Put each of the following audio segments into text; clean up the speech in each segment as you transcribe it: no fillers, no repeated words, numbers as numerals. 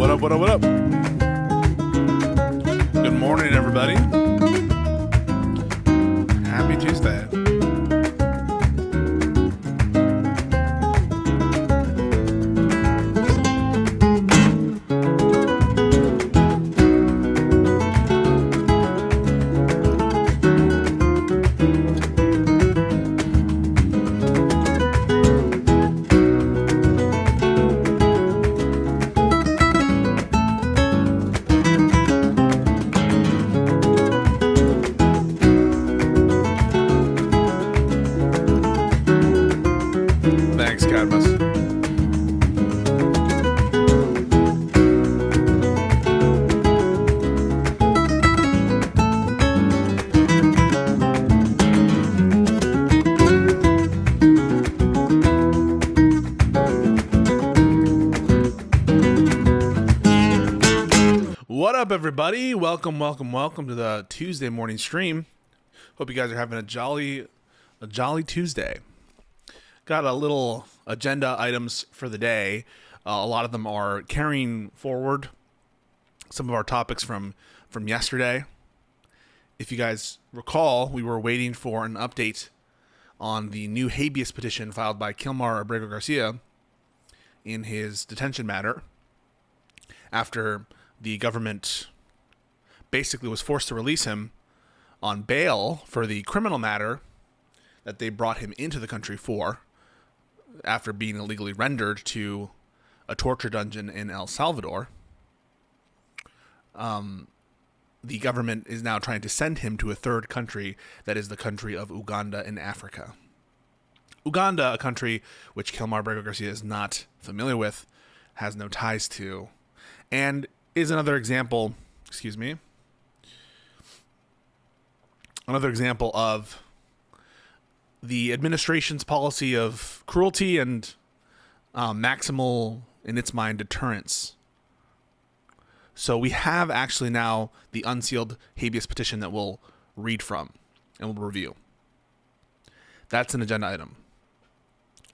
What up, what up, what up? Good morning, everybody. Happy Tuesday. Thanks, Cadmus. What up, everybody? Welcome to the Tuesday morning stream. Hope you guys are having a jolly Tuesday. Got a little agenda items for the day. A lot of them are carrying forward some of our topics from yesterday. If you guys recall, we were waiting for an update on the new habeas petition filed by Kilmar Garcia in his detention matter after the government basically was forced to release him on bail for the criminal matter that they brought him into the country for after being illegally rendered to a torture dungeon in El Salvador. The government is now trying to send him to a third country, that is the country of Uganda in Africa. Uganda, a country which Kilmar Garcia is not familiar with, has no ties to, and is another example, of the administration's policy of cruelty and maximal, in its mind, deterrence. So we have actually now the unsealed habeas petition that we'll read from and we'll review. That's an agenda item.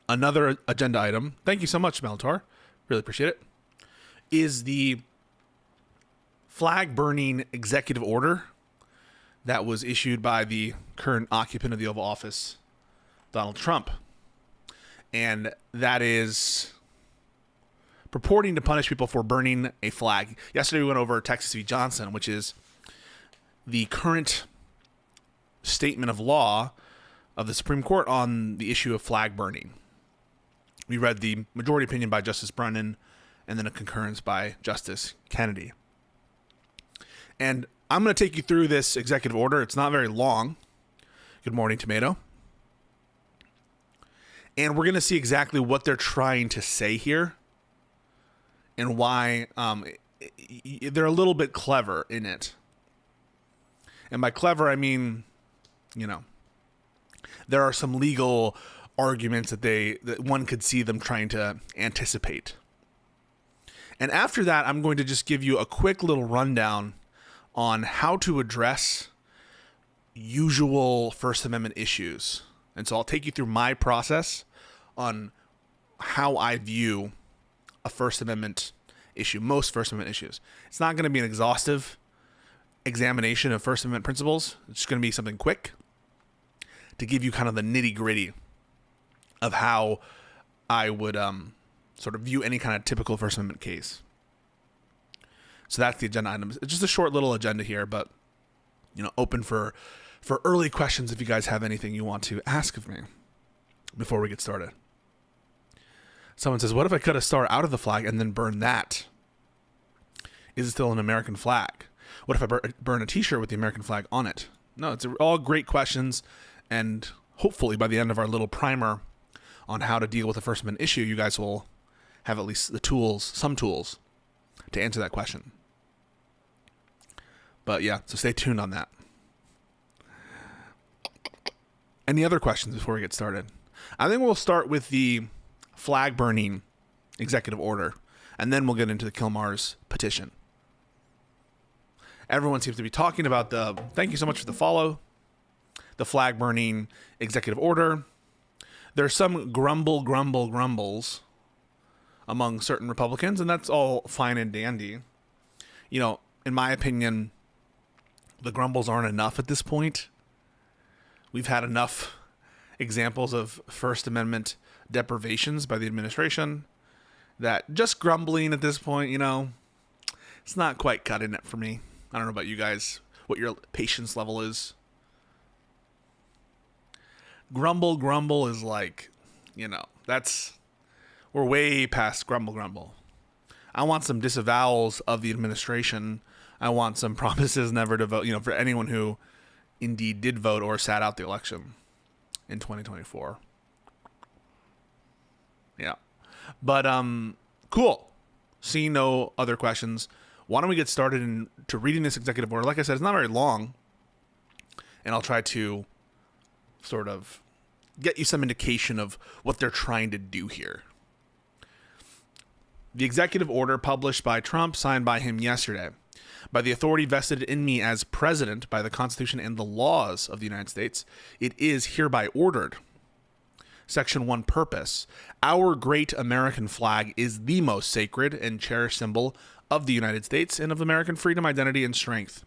Another agenda item, thank you so much, Meltor, really appreciate it, is the flag burning executive order that was issued by the current occupant of the Oval Office, Donald Trump. And that is purporting to punish people for burning a flag. Yesterday we went over Texas v. Johnson, which is the current statement of law of the Supreme Court on the issue of flag burning. We read the majority opinion by Justice Brennan and then a concurrence by Justice Kennedy. And I'm going to take you through this executive order. It's not very long. Good morning, Tomato. And we're going to see exactly what they're trying to say here and why they're a little bit clever in it. And by clever, I mean, there are some legal arguments that one could see them trying to anticipate. And after that, I'm going to just give you a quick little rundown on how to address usual First Amendment issues. And so I'll take you through my process on how I view a First Amendment issue, most First Amendment issues. It's not going to be an exhaustive examination of First Amendment principles. It's just going to be something quick to give you kind of the nitty-gritty of how I would sort of view any kind of typical First Amendment case. So that's the agenda items. It's just a short little agenda here, but open for early questions if you guys have anything you want to ask of me before we get started. Someone says, what if I cut a star out of the flag and then burn that? Is it still an American flag? What if I burn a t-shirt with the American flag on it? No, it's all great questions, and hopefully by the end of our little primer on how to deal with the First Amendment issue, you guys will have at least some tools to answer that question. But yeah, so stay tuned on that. Any other questions before we get started? I think we'll start with the flag burning executive order, and then we'll get into the Kilmar's petition. Everyone seems to be talking about thank you so much for the follow, the flag burning executive order. There's some grumbles among certain Republicans, and that's all fine and dandy. You know, in my opinion, the grumbles aren't enough at this point. We've had enough examples of First Amendment deprivations by the administration that just grumbling at this point, you know, it's not quite cutting it for me. I don't know about you guys, what your patience level is. Grumble is like, you know, we're way past grumble. I want some disavowals of the administration. I want some promises never to vote, you know, for anyone who indeed did vote or sat out the election in 2024. Yeah. But, cool. Seeing no other questions, why don't we get started into reading this executive order? Like I said, it's not very long, and I'll try to sort of get you some indication of what they're trying to do here. The executive order published by Trump, signed by him yesterday. By the authority vested in me as president by the Constitution and the laws of the United States, it is hereby ordered. Section 1, purpose. Our great American flag is the most sacred and cherished symbol of the United States and of American freedom, identity, and strength.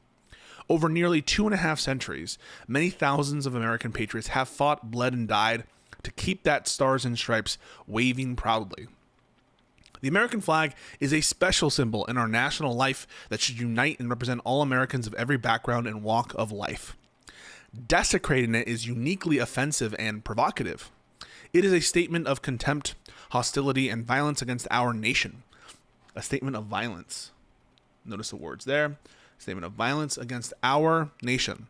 Over nearly 2.5 centuries, many thousands of American patriots have fought, bled, and died to keep that stars and stripes waving proudly. The American flag is a special symbol in our national life that should unite and represent all Americans of every background and walk of life. Desecrating it is uniquely offensive and provocative. It is a statement of contempt, hostility, and violence against our nation. A statement of violence. Notice the words there. Statement of violence against our nation.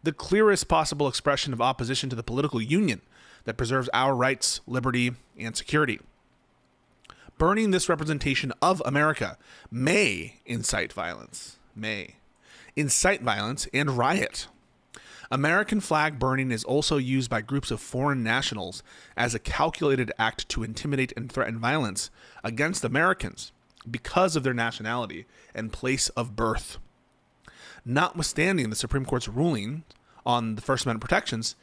The clearest possible expression of opposition to the political union that preserves our rights, liberty, and security. Burning this representation of America may incite violence. May incite violence and riot. American flag burning is also used by groups of foreign nationals as a calculated act to intimidate and threaten violence against Americans because of their nationality and place of birth. Notwithstanding the Supreme Court's ruling on the First Amendment protections,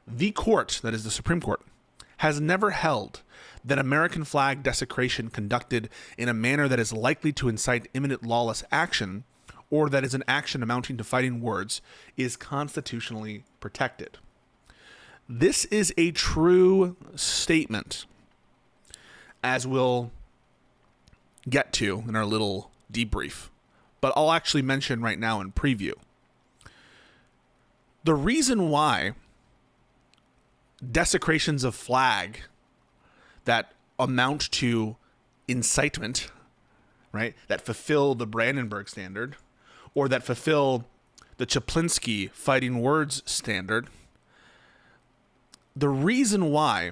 the court, that is the Supreme Court, has never held that American flag desecration conducted in a manner that is likely to incite imminent lawless action or that is an action amounting to fighting words is constitutionally protected. This is a true statement, as we'll get to in our little debrief, but I'll actually mention right now in preview. The reason why desecrations of flag that amount to incitement, right, that fulfill the Brandenburg standard, or that fulfill the Chaplinsky fighting words standard, the reason why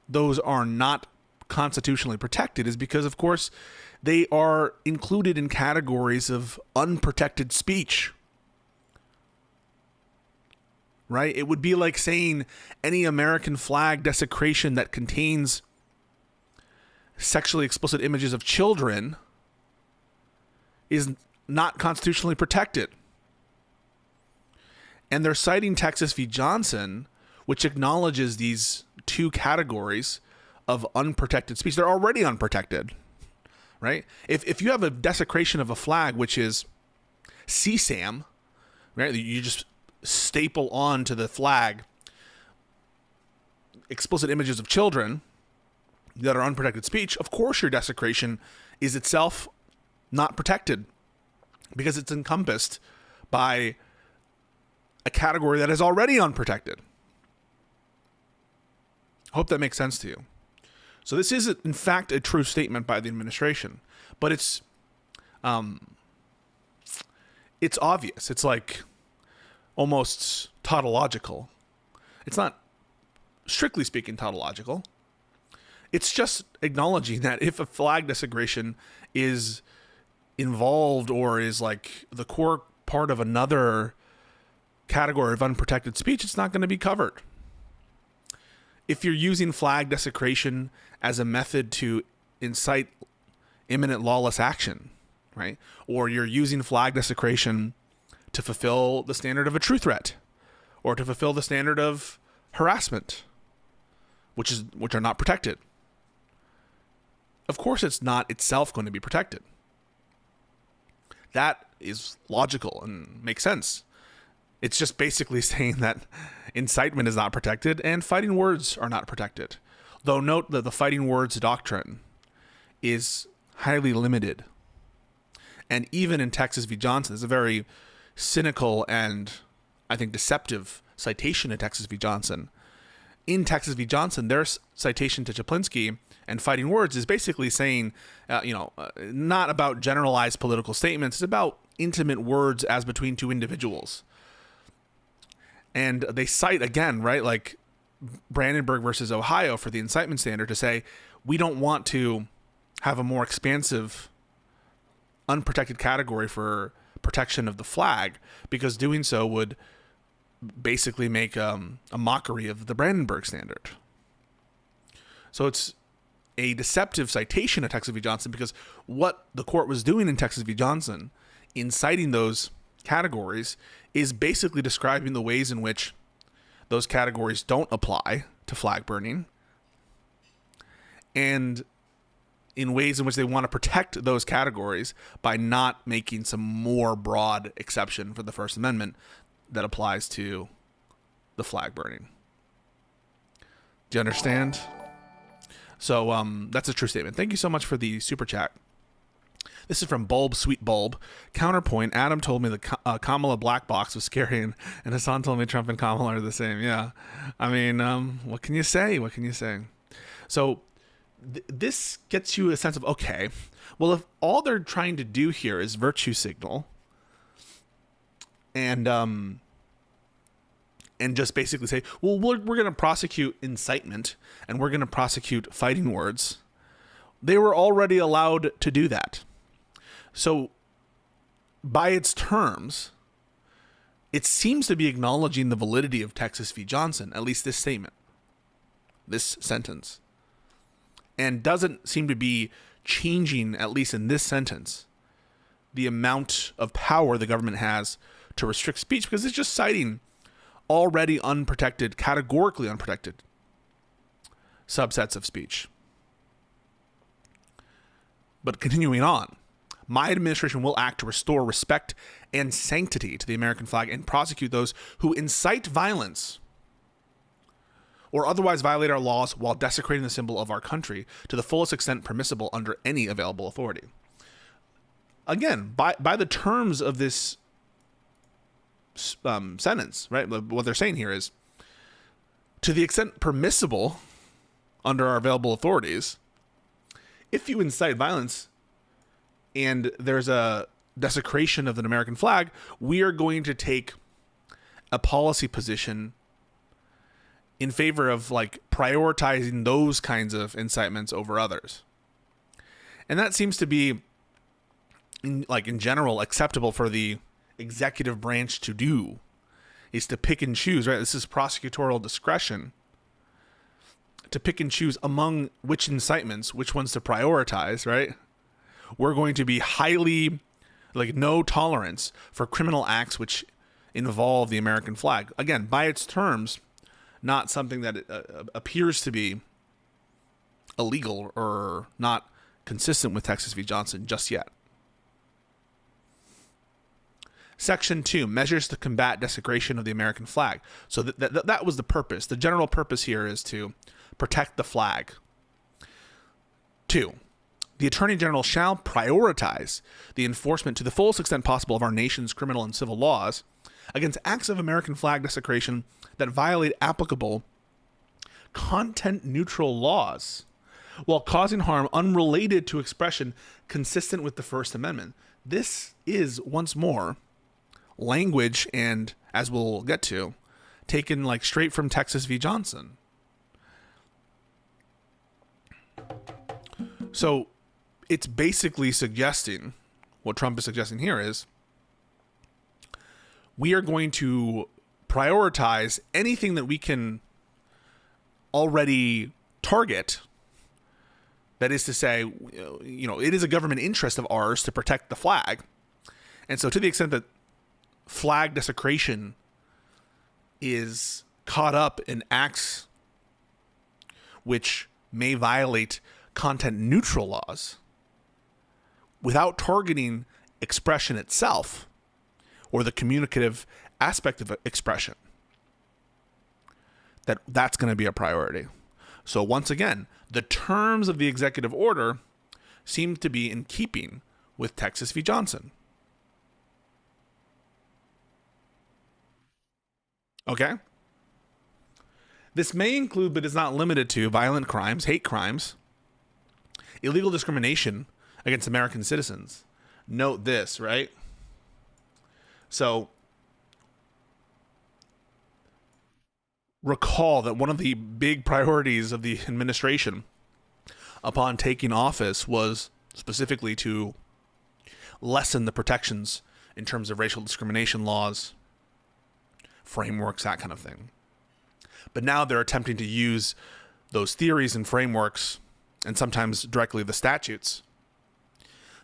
those are not constitutionally protected is because, of course, they are included in categories of unprotected speech. Right? It would be like saying any American flag desecration that contains sexually explicit images of children is not constitutionally protected. And they're citing Texas v. Johnson, which acknowledges these two categories of unprotected speech. They're already unprotected, right? If you have a desecration of a flag, which is CSAM, right? You just staple onto the flag explicit images of children that are unprotected speech, of course your desecration is itself not protected because it's encompassed by a category that is already unprotected. Hope that makes sense to you. So this is, in fact, a true statement by the administration, but it's obvious. It's like almost tautological. It's not, strictly speaking, tautological. It's just acknowledging that if a flag desecration is involved or is like the core part of another category of unprotected speech, it's not going to be covered. If you're using flag desecration as a method to incite imminent lawless action, right? Or you're using flag desecration to fulfill the standard of a true threat or to fulfill the standard of harassment, which are not protected. of course it's not itself going to be protected. That is logical and makes sense. It's just basically saying that incitement is not protected and fighting words are not protected. Though note that the fighting words doctrine is highly limited. And even in Texas v. Johnson, there's a very cynical and, I think, deceptive citation in Texas v. Johnson. In Texas v. Johnson, their citation to Chaplinsky and fighting words is basically saying, not about generalized political statements. It's about intimate words as between two individuals. And they cite again, right, like Brandenburg versus Ohio for the incitement standard to say, we don't want to have a more expansive, unprotected category for protection of the flag, because doing so would basically make a mockery of the Brandenburg standard. So it's a deceptive citation of Texas v. Johnson, because what the court was doing in Texas v. Johnson in citing those categories is basically describing the ways in which those categories don't apply to flag burning, and in ways in which they want to protect those categories by not making some more broad exception for the First Amendment that applies to the flag burning. Do you understand? So that's a true statement. Thank you so much for the super chat. This is from Bulb, Sweet Bulb. Counterpoint, Adam told me the Kamala black box was scary, and Hassan told me Trump and Kamala are the same. Yeah. I mean, what can you say? What can you say? So this gets you a sense of, okay, well, if all they're trying to do here is virtue signal and just basically say, well, we're going to prosecute incitement and we're going to prosecute fighting words, they were already allowed to do that. So by its terms, it seems to be acknowledging the validity of Texas v. Johnson, at least this statement, this sentence, and doesn't seem to be changing, at least in this sentence, the amount of power the government has to restrict speech, because it's just citing already unprotected, categorically unprotected subsets of speech. But continuing on, my administration will act to restore respect and sanctity to the American flag and prosecute those who incite violence or otherwise violate our laws while desecrating the symbol of our country to the fullest extent permissible under any available authority. Again, by the terms of this sentence, right? What they're saying here is, to the extent permissible under our available authorities, if you incite violence and there's a desecration of the American flag, we are going to take a policy position in favor of like prioritizing those kinds of incitements over others. And that seems to be in general acceptable for the executive branch to do, is to pick and choose, right? This is prosecutorial discretion to pick and choose among which incitements, which ones to prioritize, right? We're going to be highly, no tolerance for criminal acts which involve the American flag. Again, by its terms, not something that appears to be illegal or not consistent with Texas v. Johnson just yet. Section 2, measures to combat desecration of the American flag. So that was the purpose. The general purpose here is to protect the flag. 2, the Attorney General shall prioritize the enforcement to the fullest extent possible of our nation's criminal and civil laws against acts of American flag desecration that violate applicable content-neutral laws while causing harm unrelated to expression consistent with the First Amendment. This is, once more, language, and as we'll get to, taken straight from Texas v. Johnson. So it's basically suggesting, what Trump is suggesting here is, we are going to prioritize anything that we can already target. That is to say, it is a government interest of ours to protect the flag. And so to the extent that flag desecration is caught up in acts which may violate content neutral laws without targeting expression itself or the communicative aspect of expression, that's going to be a priority. So once again, the terms of the executive order seem to be in keeping with Texas v. Johnson. Okay? This may include, but is not limited to, violent crimes, hate crimes, illegal discrimination against American citizens. Note this, right? So, recall that one of the big priorities of the administration upon taking office was specifically to lessen the protections in terms of racial discrimination laws, frameworks, that kind of thing. But now they're attempting to use those theories and frameworks, and sometimes directly the statutes,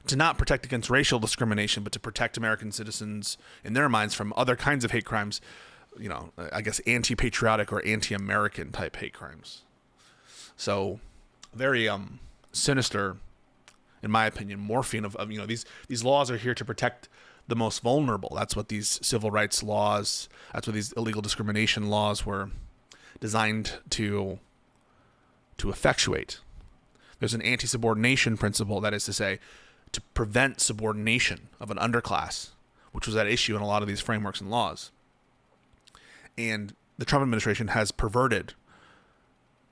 to not protect against racial discrimination, but to protect American citizens in their minds from other kinds of hate crimes, you know, I guess anti-patriotic or anti-American type hate crimes. So very sinister, in my opinion, morphine of you know, these laws are here to protect the most vulnerable. That's what these civil rights laws, that's what these illegal discrimination laws were designed to effectuate. There's an anti-subordination principle, that is to say, to prevent subordination of an underclass, which was at issue in a lot of these frameworks and laws. And the Trump administration has perverted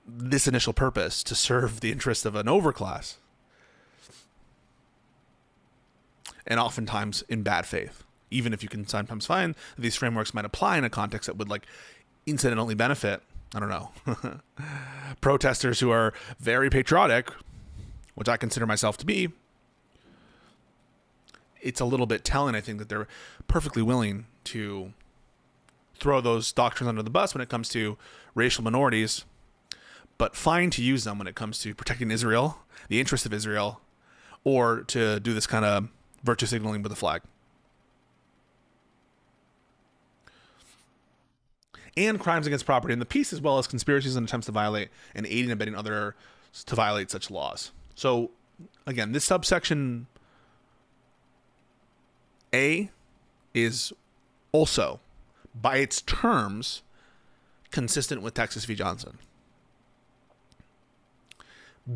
this initial purpose to serve the interest of an overclass, and oftentimes in bad faith, even if you can sometimes find that these frameworks might apply in a context that would like incidentally benefit, I don't know, protesters who are very patriotic, which I consider myself to be. It's a little bit telling, I think, that they're perfectly willing to throw those doctrines under the bus when it comes to racial minorities, but fine to use them when it comes to protecting Israel, the interest of Israel, or to do this kind of virtue signaling with the flag. And crimes against property and the peace, as well as conspiracies and attempts to violate and aiding and abetting others to violate such laws. So, again, this subsection A is also, by its terms, consistent with Texas v. Johnson.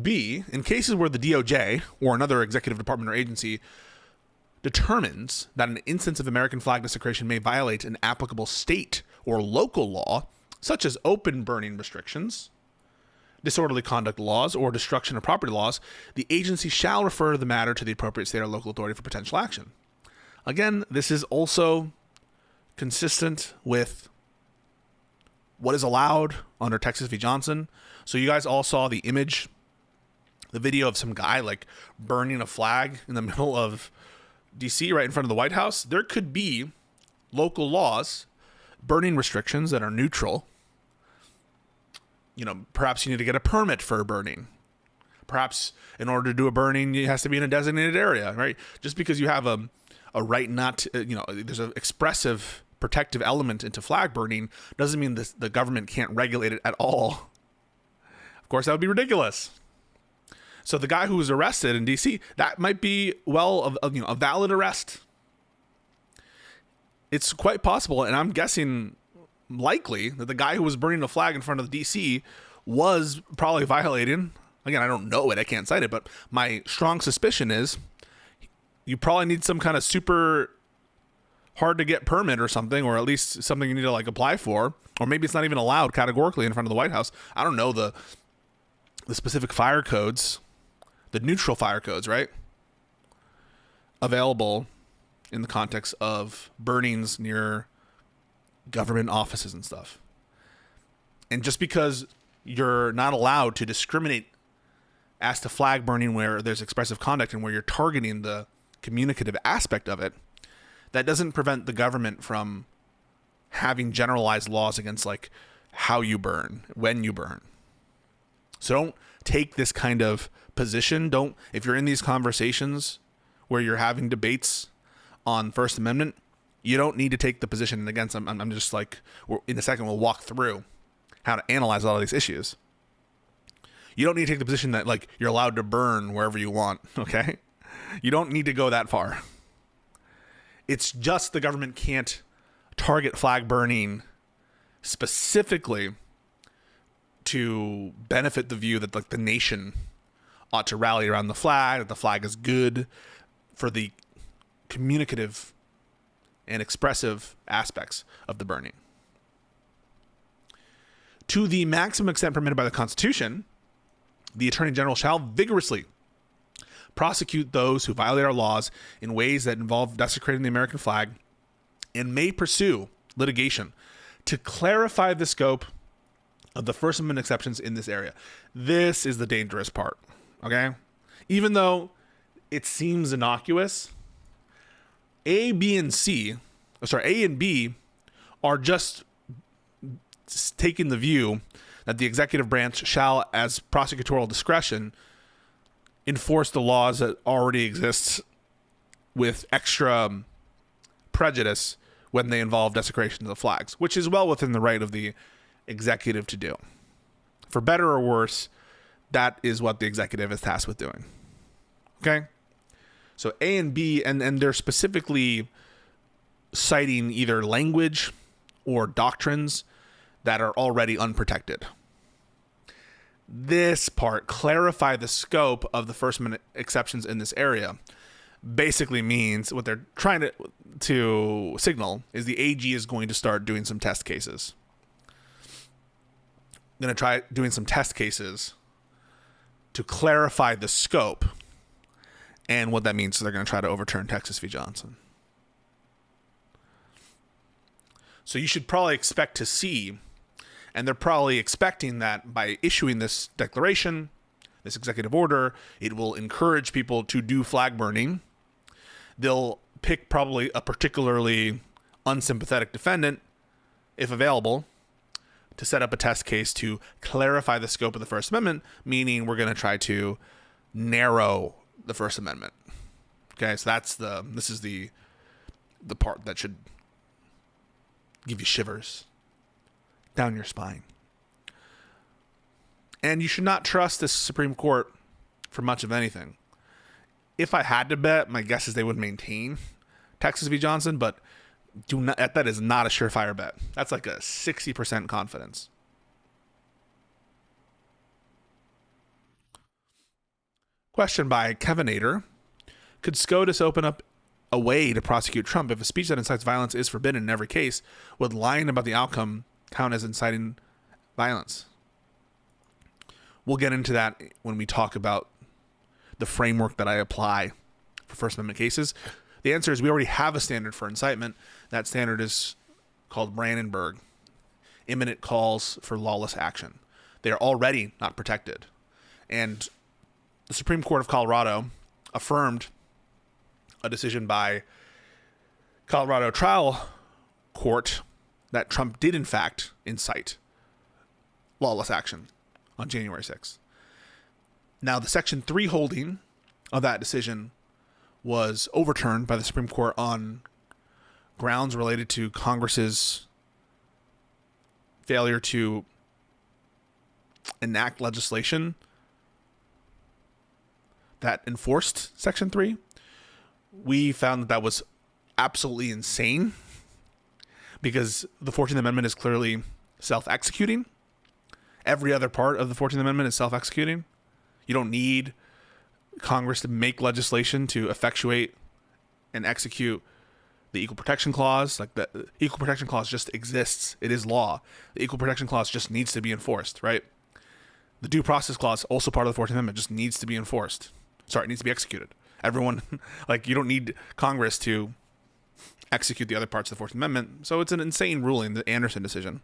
B, in cases where the DOJ or another executive department or agency determines that an instance of American flag desecration may violate an applicable state or local law, such as open burning restrictions, disorderly conduct laws, or destruction of property laws, the agency shall refer the matter to the appropriate state or local authority for potential action. Again, this is also consistent with what is allowed under Texas v. Johnson. So you guys all saw the image, the video of some guy like burning a flag in the middle of DC, right in front of the White House. There could be local laws, burning restrictions that are neutral. You know, perhaps you need to get a permit for a burning. Perhaps in order to do a burning, it has to be in a designated area, right? Just because you have a right not to, you know, there's an expressive protective element into flag burning doesn't mean the government can't regulate it at all. Of course, that would be ridiculous. So the guy who was arrested in DC, that might be a valid arrest. It's quite possible, and I'm guessing likely, that the guy who was burning the flag in front of the DC was probably violating. Again, I don't know it, I can't cite it, but my strong suspicion is you probably need some kind of super hard to get permit or something, or at least something you need to like apply for, or maybe it's not even allowed categorically in front of the White House. I don't know the specific fire codes, the neutral fire codes, right, available in the context of burnings near government offices and stuff. And just because you're not allowed to discriminate as to flag burning where there's expressive conduct and where you're targeting the communicative aspect of it, that doesn't prevent the government from having generalized laws against like how you burn, when you burn. So don't take this kind of position. If you're in these conversations where you're having debates on First Amendment, you don't need to take the position. And again, I'm just like, in a second, we'll walk through how to analyze all of these issues. You don't need to take the position that like you're allowed to burn wherever you want, okay? You don't need to go that far. It's just the government can't target flag burning specifically to benefit the view that like the nation ought to rally around the flag, that the flag is good for the communicative and expressive aspects of the burning. To the maximum extent permitted by the Constitution, the Attorney General shall vigorously prosecute those who violate our laws in ways that involve desecrating the American flag, and may pursue litigation to clarify the scope of the First Amendment exceptions in this area. This is the dangerous part, okay? Even though it seems innocuous, A and B are just taking the view that the executive branch shall, as prosecutorial discretion, enforce the laws that already exist with extra prejudice when they involve desecration of the flags, which is well within the right of the executive to do. For better or worse, that is what the executive is tasked with doing. Okay? So A and B, and they're specifically citing either language or doctrines that are already unprotected. This part, clarify the scope of the First Amendment exceptions in this area, basically means what they're trying to signal is the AG is going to start doing some test cases. Going to try doing some test cases to clarify the scope and what that means. So they're going to try to overturn Texas v. Johnson. So you should probably expect to see, and they're probably expecting that by issuing this declaration, this executive order, it will encourage people to do flag burning. They'll pick probably a particularly unsympathetic defendant, if available, to set up a test case to clarify the scope of the First Amendment, meaning we're going to try to narrow the First Amendment. Okay, so this is the part that should give you shivers down your spine. And you should not trust this Supreme Court for much of anything. If I had to bet, my guess is they would maintain Texas v. Johnson, but that is not a surefire bet. That's like a 60% confidence. Question by Kevinator. Could SCOTUS open up a way to prosecute Trump if a speech that incites violence is forbidden in every case? Would lying about the outcome count as inciting violence? We'll get into that when we talk about the framework that I apply for First Amendment cases. The answer is we already have a standard for incitement. That standard is called Brandenburg, imminent calls for lawless action. They are already not protected. And the Supreme Court of Colorado affirmed a decision by Colorado trial court that Trump did in fact incite lawless action on January 6th. Now, the Section 3 holding of that decision was overturned by the Supreme Court on grounds related to Congress's failure to enact legislation that enforced Section 3. We found that was absolutely insane because the 14th Amendment is clearly self-executing. Every other part of the 14th Amendment is self-executing. You don't need Congress to make legislation to effectuate and execute the Equal Protection Clause. Like, the Equal Protection Clause just exists. It is law. The Equal Protection Clause just needs to be enforced, right? The Due Process Clause, also part of the 14th Amendment, just needs to be enforced. Sorry, it needs to be executed. Everyone, like, you don't need Congress to execute the other parts of the 14th Amendment. So it's an insane ruling, the Anderson decision.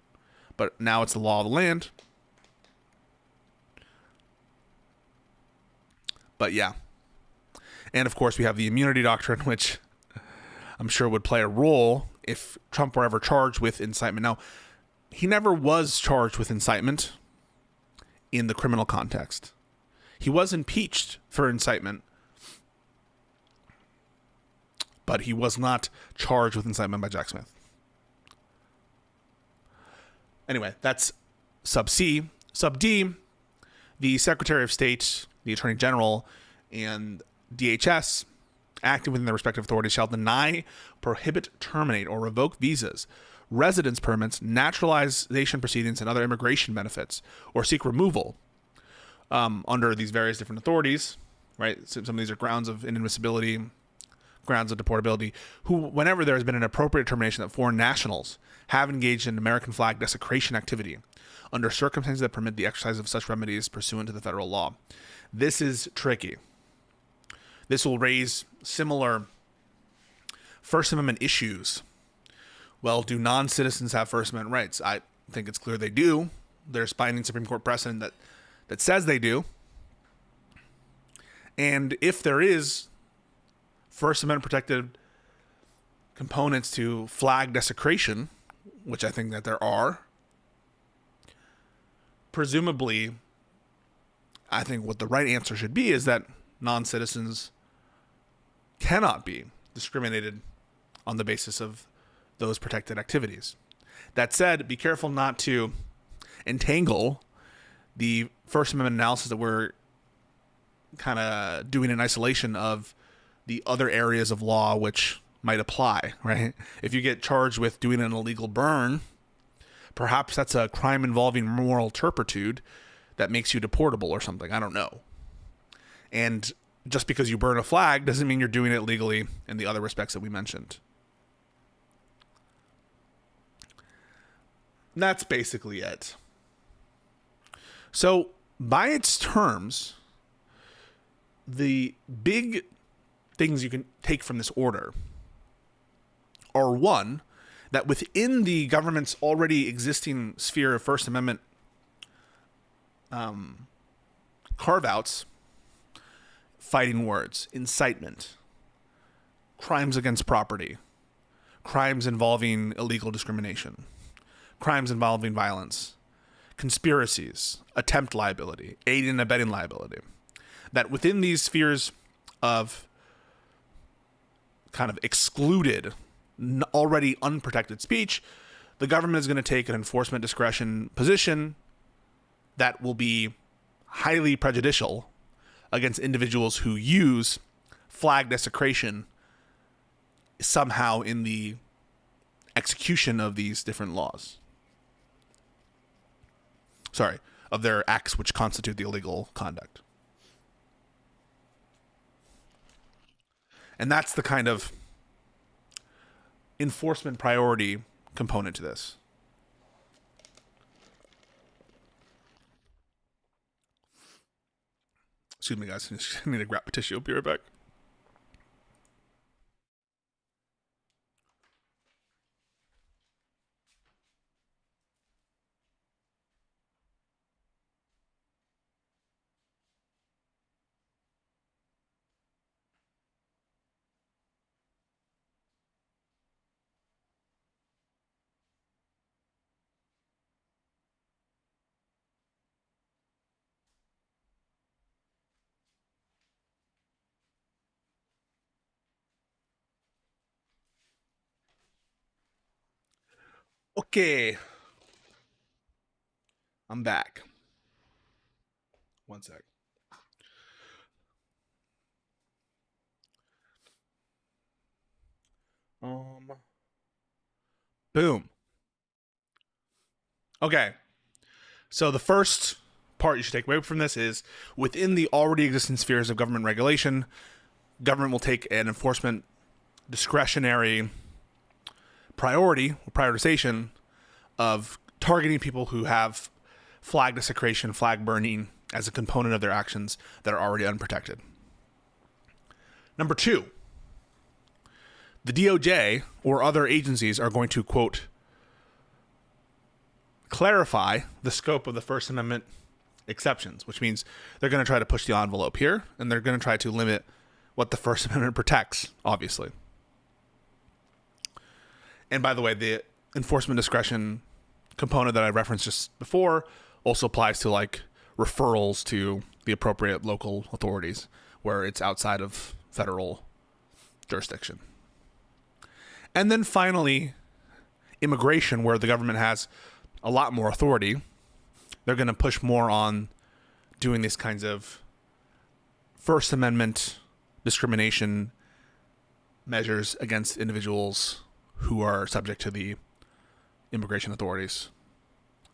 But now it's the law of the land. But yeah. And of course we have the immunity doctrine, which I'm sure would play a role if Trump were ever charged with incitement. Now, he never was charged with incitement in the criminal context. He was impeached for incitement, but he was not charged with incitement by Jack Smith. Anyway, that's sub C. Sub D, The Secretary of State, the Attorney General, and DHS, acting within their respective authorities, shall deny, prohibit, terminate, or revoke visas, residence permits, naturalization proceedings, and other immigration benefits, or seek removal under these various different authorities, right? So some of these are grounds of inadmissibility, grounds of deportability, whenever there has been an appropriate determination that foreign nationals have engaged in American flag desecration activity under circumstances that permit the exercise of such remedies pursuant to the federal law. This is tricky. This will raise similar First Amendment issues. Well, do non-citizens have First Amendment rights? I think it's clear they do. There's binding Supreme Court precedent that says they do. And if there is First Amendment protected components to flag desecration, which I think that there are, presumably, I think what the right answer should be is that non-citizens cannot be discriminated on the basis of those protected activities. That said, be careful not to entangle the First Amendment analysis that we're kind of doing in isolation of the other areas of law which might apply, right? If you get charged with doing an illegal burn, perhaps that's a crime involving moral turpitude that makes you deportable or something. I don't know. And just because you burn a flag doesn't mean you're doing it legally in the other respects that we mentioned. And that's basically it. So, by its terms, the big things you can take from this order are, one, that within the government's already existing sphere of First Amendment carve-outs, fighting words, incitement, crimes against property, crimes involving illegal discrimination, crimes involving violence, conspiracies, attempt liability, aid and abetting liability, that within these spheres of kind of excluded, already unprotected speech, the government is going to take an enforcement discretion position that will be highly prejudicial against individuals who use flag desecration somehow in the execution of these different laws. Sorry, of their acts which constitute the illegal conduct. And that's the kind of enforcement priority component to this. Excuse me, guys. I need to grab a tissue. I'll be right back. Okay. I'm back. One sec. Boom. Okay. So the first part you should take away from this is within the already existing spheres of government regulation, government will take an enforcement discretionary priority or prioritization of targeting people who have flag desecration, flag burning as a component of their actions that are already unprotected. Number two, the DOJ or other agencies are going to, quote, clarify the scope of the First Amendment exceptions, which means they're going to try to push the envelope here, and they're going to try to limit what the First Amendment protects, obviously. And by the way, the enforcement discretion component that I referenced just before also applies to like referrals to the appropriate local authorities where it's outside of federal jurisdiction. And then finally, immigration, where the government has a lot more authority. They're going to push more on doing these kinds of First Amendment discrimination measures against individuals who are subject to the immigration authorities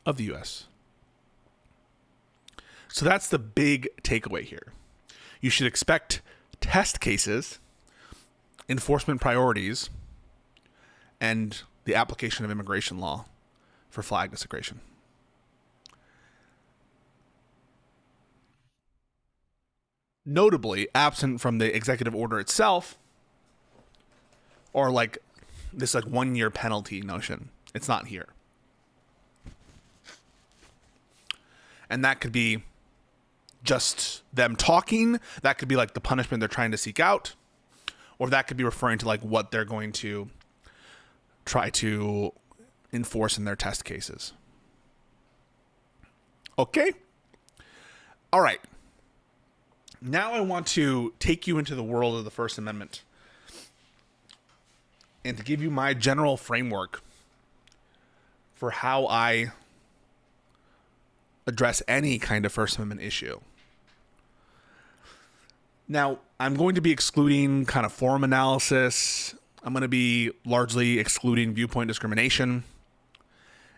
of the U.S. So that's the big takeaway here. You should expect test cases, enforcement priorities, and the application of immigration law for flag desecration. Notably, absent from the executive order itself, or like this like 1 year penalty notion, it's not here. And that could be just them talking. That could be like the punishment they're trying to seek out, or that could be referring to like what they're going to try to enforce in their test cases. Okay? All right. Now I want to take you into the world of the First Amendment and to give you my general framework for how I address any kind of First Amendment issue. Now, I'm going to be excluding kind of form analysis. I'm going to be largely excluding viewpoint discrimination,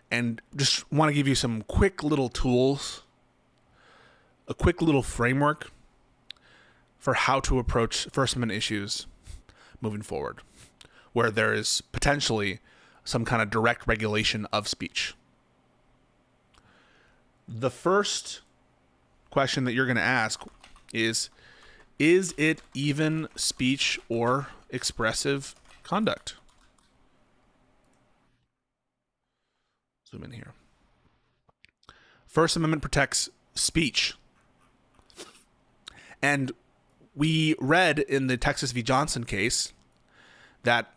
and just want to give you some quick little tools, a quick little framework for how to approach First Amendment issues moving forward, where there is potentially some kind of direct regulation of speech. The first question that you're going to ask is it even speech or expressive conduct? Zoom in here. First Amendment protects speech. And we read in the Texas v. Johnson case that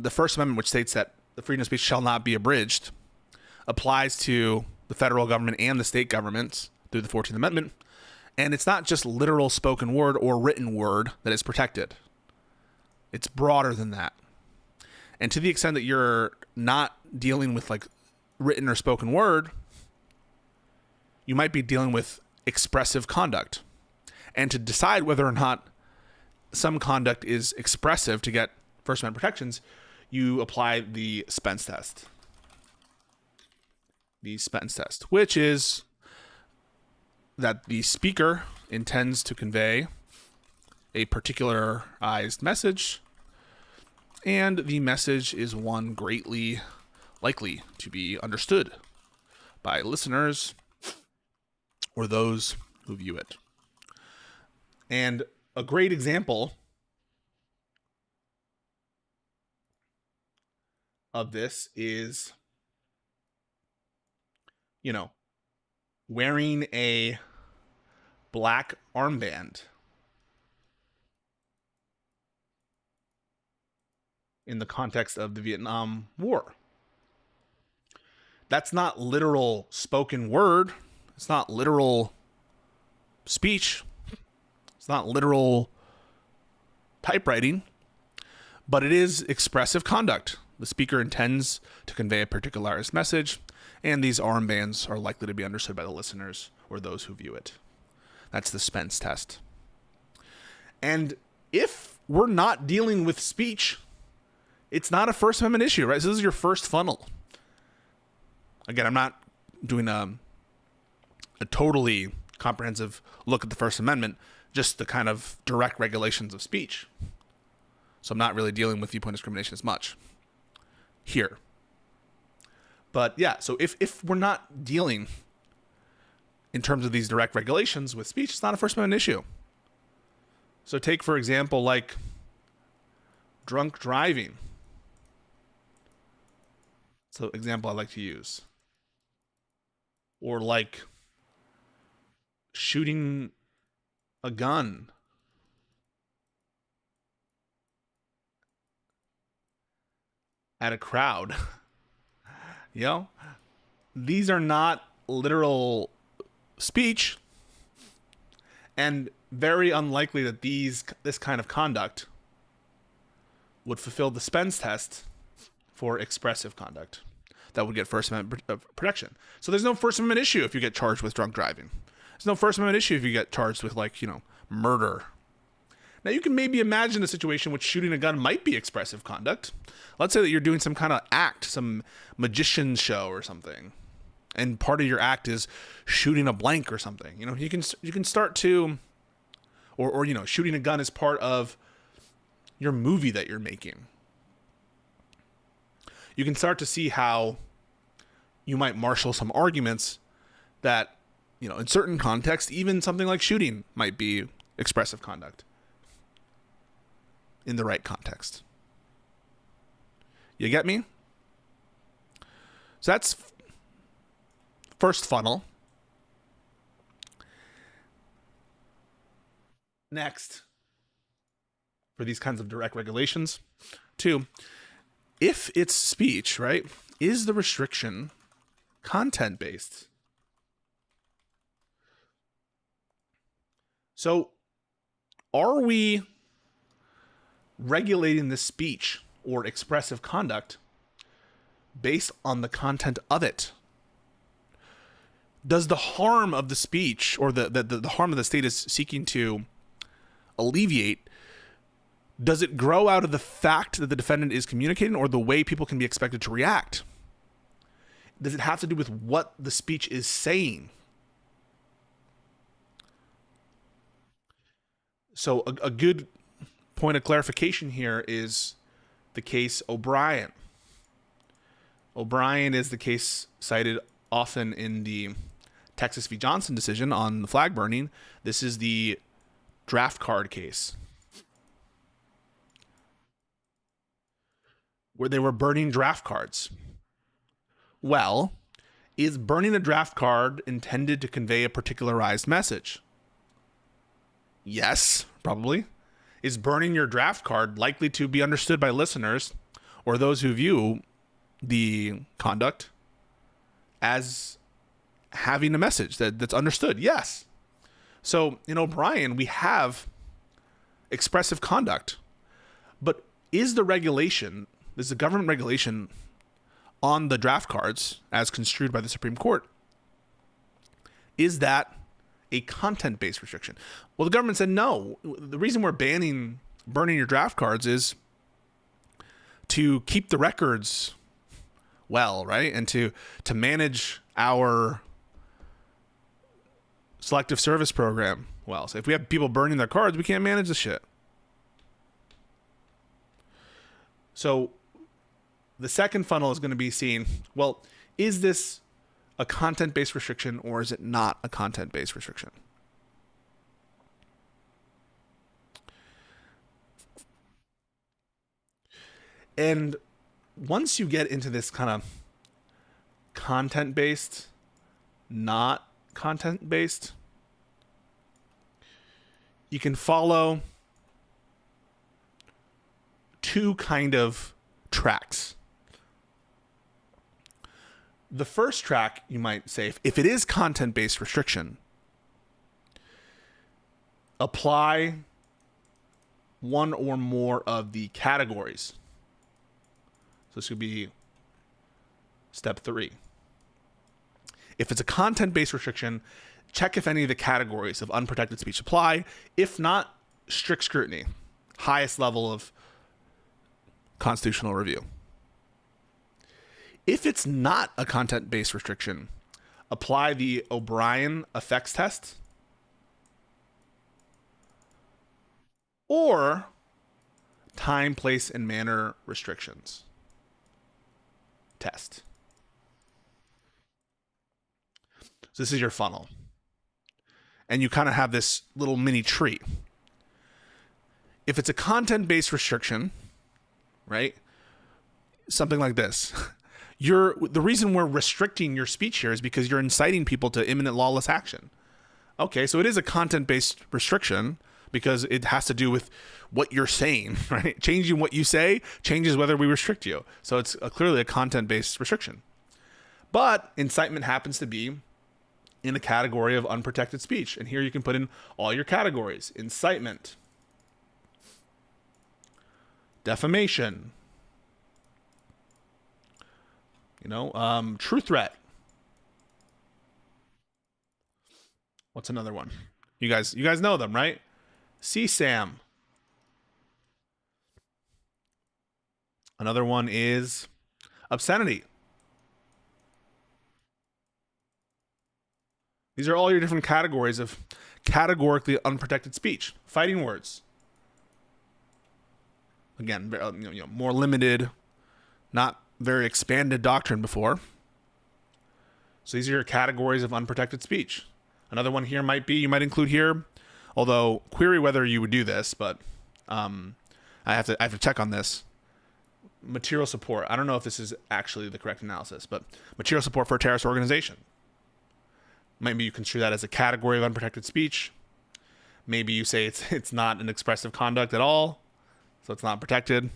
the First Amendment, which states that the freedom of speech shall not be abridged, applies to the federal government and the state governments through the 14th Amendment. And it's not just literal spoken word or written word that is protected. It's broader than that. And to the extent that you're not dealing with like written or spoken word, you might be dealing with expressive conduct. And to decide whether or not some conduct is expressive to get First Amendment protections, you apply the Spence test. The Spence test, which is that the speaker intends to convey a particularized message, and the message is one greatly likely to be understood by listeners or those who view it. And a great example of this is, wearing a black armband in the context of the Vietnam War. That's not literal spoken word. It's not literal speech. It's not literal typewriting, but it is expressive conduct. The speaker intends to convey a particularized message, and these armbands are likely to be understood by the listeners or those who view it. That's the Spence test. And if we're not dealing with speech, it's not a First Amendment issue, right? So this is your first funnel. Again, I'm not doing a totally comprehensive look at the First Amendment, just the kind of direct regulations of speech. So I'm not really dealing with viewpoint discrimination as much here. But yeah, so if we're not dealing in terms of these direct regulations with speech, it's not a First Amendment issue. So take, for example, like drunk driving. It's an example I like to use. Or like shooting a gun. At a crowd. These are not literal speech, and very unlikely that this kind of conduct would fulfill the Spence test for expressive conduct that would get First Amendment protection. So there's no First Amendment issue if you get charged with drunk driving. There's no First Amendment issue if you get charged with, murder. Now, you can maybe imagine a situation in which shooting a gun might be expressive conduct. Let's say that you're doing some kind of act, some magician's show or something, and part of your act is shooting a blank or something. You can start to, or shooting a gun is part of your movie that you're making. You can start to see how you might marshal some arguments that, in certain contexts, even something like shooting might be expressive conduct in the right context. You get me? So that's first funnel. Next, for these kinds of direct regulations, 2, if it's speech, right, is the restriction content-based? So, are we regulating the speech or expressive conduct based on the content of it? Does the harm of the speech, or the harm that the state is seeking to alleviate, does it grow out of the fact that the defendant is communicating, or the way people can be expected to react? Does it have to do with what the speech is saying? So a good point of clarification here is the case O'Brien. O'Brien is the case cited often in the Texas v. Johnson decision on the flag burning. This is the draft card case, where they were burning draft cards. Well, is burning a draft card intended to convey a particularized message? Yes, probably. Is burning your draft card likely to be understood by listeners or those who view the conduct as having a message that's understood? Yes. So in O'Brien, we have expressive conduct, but is the government regulation on the draft cards as construed by the Supreme Court, is that a content-based restriction? Well, the government said no. The reason we're banning burning your draft cards is to keep the records well, right? And to manage our selective service program well. So if we have people burning their cards, we can't manage the shit. So the second funnel is going to be seeing, well, is this a content-based restriction, or is it not a content-based restriction? And once you get into this kind of content-based, not content-based, you can follow 2 kind of tracks. The first track, you might say, if it is content-based restriction, apply one or more of the categories. So this would be step 3. If it's a content-based restriction, check if any of the categories of unprotected speech apply. If not, strict scrutiny, highest level of constitutional review. If it's not a content-based restriction, apply the O'Brien effects test, or time, place, and manner restrictions test. So this is your funnel. And you kind of have this little mini tree. If it's a content-based restriction, right? Something like this. The reason we're restricting your speech here is because you're inciting people to imminent lawless action. Okay, so it is a content-based restriction because it has to do with what you're saying, right? Changing what you say changes whether we restrict you. So it's clearly a content-based restriction. But incitement happens to be in a category of unprotected speech. And here you can put in all your categories: incitement, defamation, true threat. What's another one? You guys know them, right? CSAM. Another one is obscenity. These are all your different categories of categorically unprotected speech. Fighting words. Again, more limited, not very expanded doctrine before. So these are your categories of unprotected speech. Another one here you might include here, although query whether you would do this, but I have to check on this. Material support. I don't know if this is actually the correct analysis, but material support for a terrorist organization. Maybe you construe that as a category of unprotected speech. Maybe you say it's not an expressive conduct at all, so it's not protected.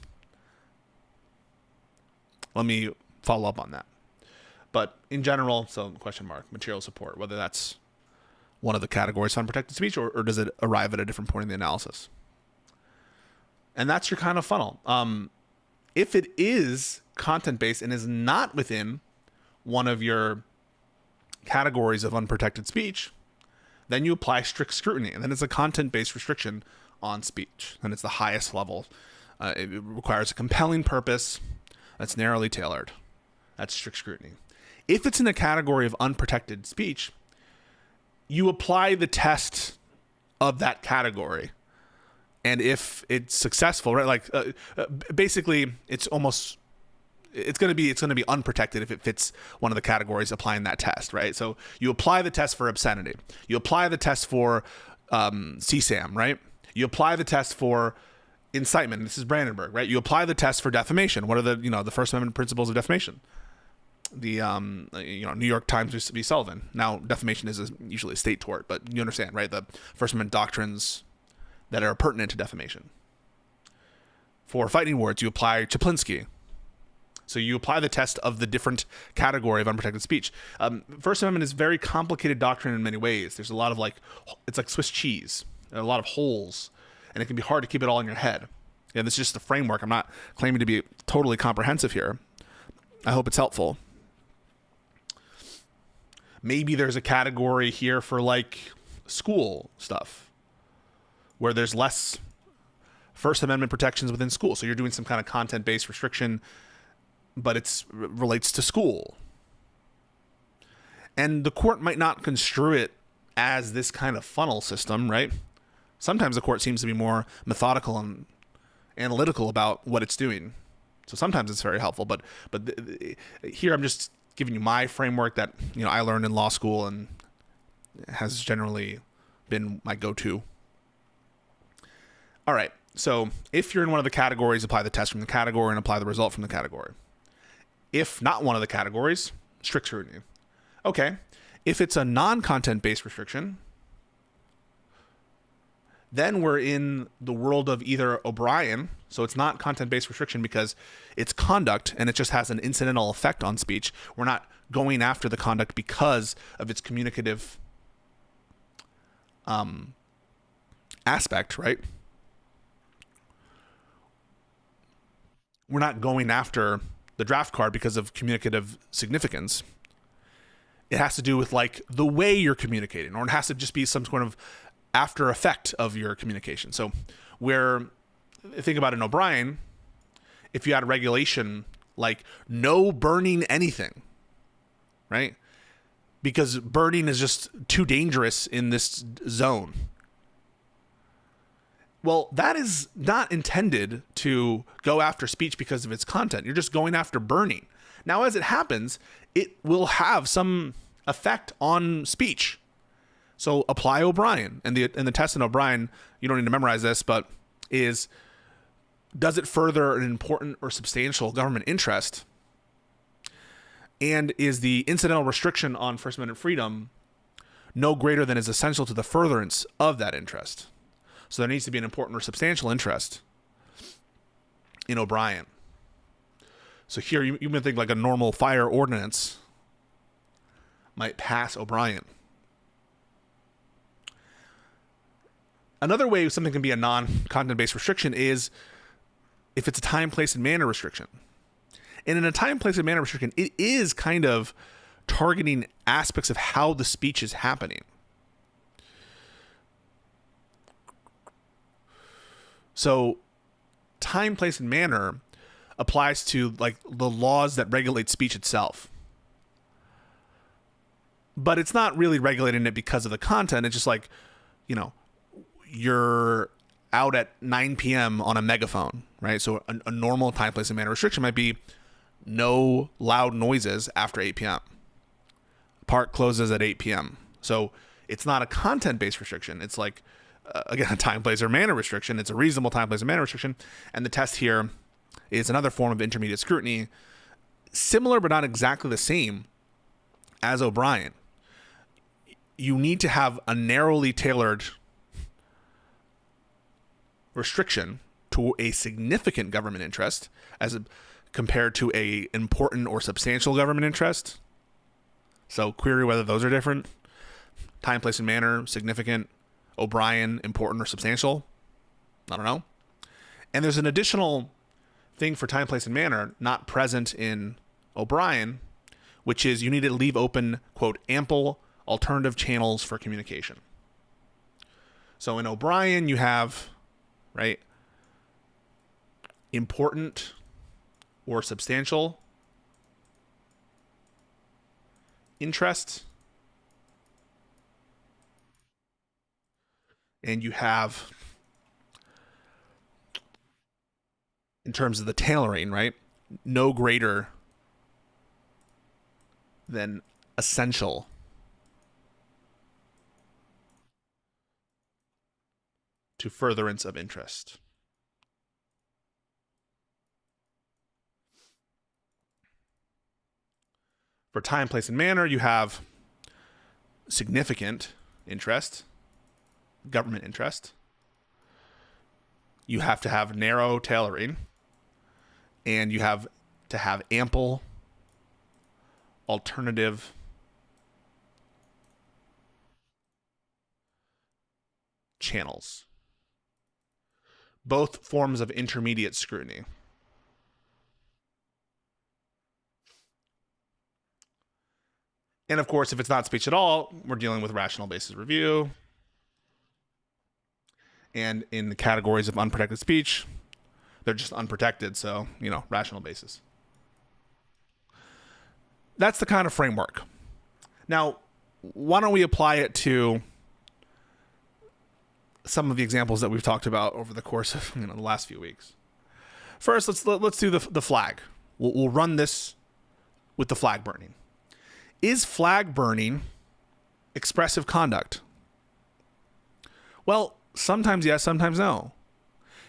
Let me follow up on that. But in general, so question mark, material support, whether that's one of the categories of unprotected speech or does it arrive at a different point in the analysis? And that's your kind of funnel. If it is content-based and is not within one of your categories of unprotected speech, then you apply strict scrutiny. And then it's a content-based restriction on speech. And it's the highest level. It requires a compelling purpose that's narrowly tailored. That's strict scrutiny. If it's in a category of unprotected speech, you apply the test of that category. And if it's successful, right? Like basically it's going to be unprotected if it fits one of the categories applying that test, right? So you apply the test for obscenity. You apply the test for CSAM, right? You apply the test for incitement. This is Brandenburg, right? You apply the test for defamation. What are the First Amendment principles of defamation? The New York Times v. Sullivan. Now defamation is usually a state tort, but you understand, right? The First Amendment doctrines that are pertinent to defamation. For fighting words, you apply Chaplinsky. So you apply the test of the different category of unprotected speech. First Amendment is very complicated doctrine in many ways. There's a lot of it's like Swiss cheese. There are a lot of holes, and it can be hard to keep it all in your head. And this is just the framework. I'm not claiming to be totally comprehensive here. I hope it's helpful. Maybe there's a category here for school stuff where there's less First Amendment protections within school. So you're doing some kind of content-based restriction, but it relates to school. And the court might not construe it as this kind of funnel system, right? Sometimes the court seems to be more methodical and analytical about what it's doing. So sometimes it's very helpful, but here I'm just giving you my framework that I learned in law school and has generally been my go-to. All right. So if you're in one of the categories, apply the test from the category and apply the result from the category. If not one of the categories, strict scrutiny. Okay. If it's a non-content based restriction, then we're in the world of either O'Brien. So it's not content-based restriction because it's conduct and it just has an incidental effect on speech. We're not going after the conduct because of its communicative aspect, right? We're not going after the draft card because of communicative significance. It has to do with the way you're communicating, or it has to just be some sort of after effect of your communication. So think about in O'Brien, if you had a regulation like no burning anything, right? Because burning is just too dangerous in this zone. Well, that is not intended to go after speech because of its content. You're just going after burning. Now, as it happens, it will have some effect on speech. So apply O'Brien. And the test in O'Brien, you don't need to memorize this, but does it further an important or substantial government interest? And is the incidental restriction on First Amendment freedom no greater than is essential to the furtherance of that interest? So there needs to be an important or substantial interest in O'Brien. So here you may think a normal fire ordinance might pass O'Brien. Another way something can be a non-content-based restriction is if it's a time, place, and manner restriction. And in a time, place, and manner restriction, it is kind of targeting aspects of how the speech is happening. So time, place, and manner applies to like the laws that regulate speech itself. But it's not really regulating it because of the content. It's just like, you know, you're out at 9 p.m. on a megaphone, right? So a normal time, place, and manner restriction might be no loud noises after 8 p.m. Park closes at 8 p.m. So it's not a content-based restriction. It's like, again, a time, place, or manner restriction. It's a reasonable time, place, and manner restriction. And the test here is another form of intermediate scrutiny, similar but not exactly the same as O'Brien. You need to have a narrowly tailored restriction to a significant government interest compared to a important or substantial government interest. So query whether those are different. Time, place, and manner, significant. O'Brien, important or substantial. I don't know. And there's an additional thing for time, place, and manner not present in O'Brien, which is you need to leave open, quote, ample alternative channels for communication. So in O'Brien, you have, right, important or substantial interest, and you have, in terms of the tailoring, right, no greater than essential to furtherance of interest. For time, place, and manner, you have significant interest, government interest. You have to have narrow tailoring, and you have to have ample alternative channels. Both forms of intermediate scrutiny. And of course, if it's not speech at all, we're dealing with rational basis review. And in the categories of unprotected speech, they're just unprotected. So, rational basis. That's the kind of framework. Now, why don't we apply it to some of the examples that we've talked about over the course of the last few weeks. First, let's do the flag. We'll run this with the flag burning. Is flag burning expressive conduct? Well, sometimes yes, sometimes no.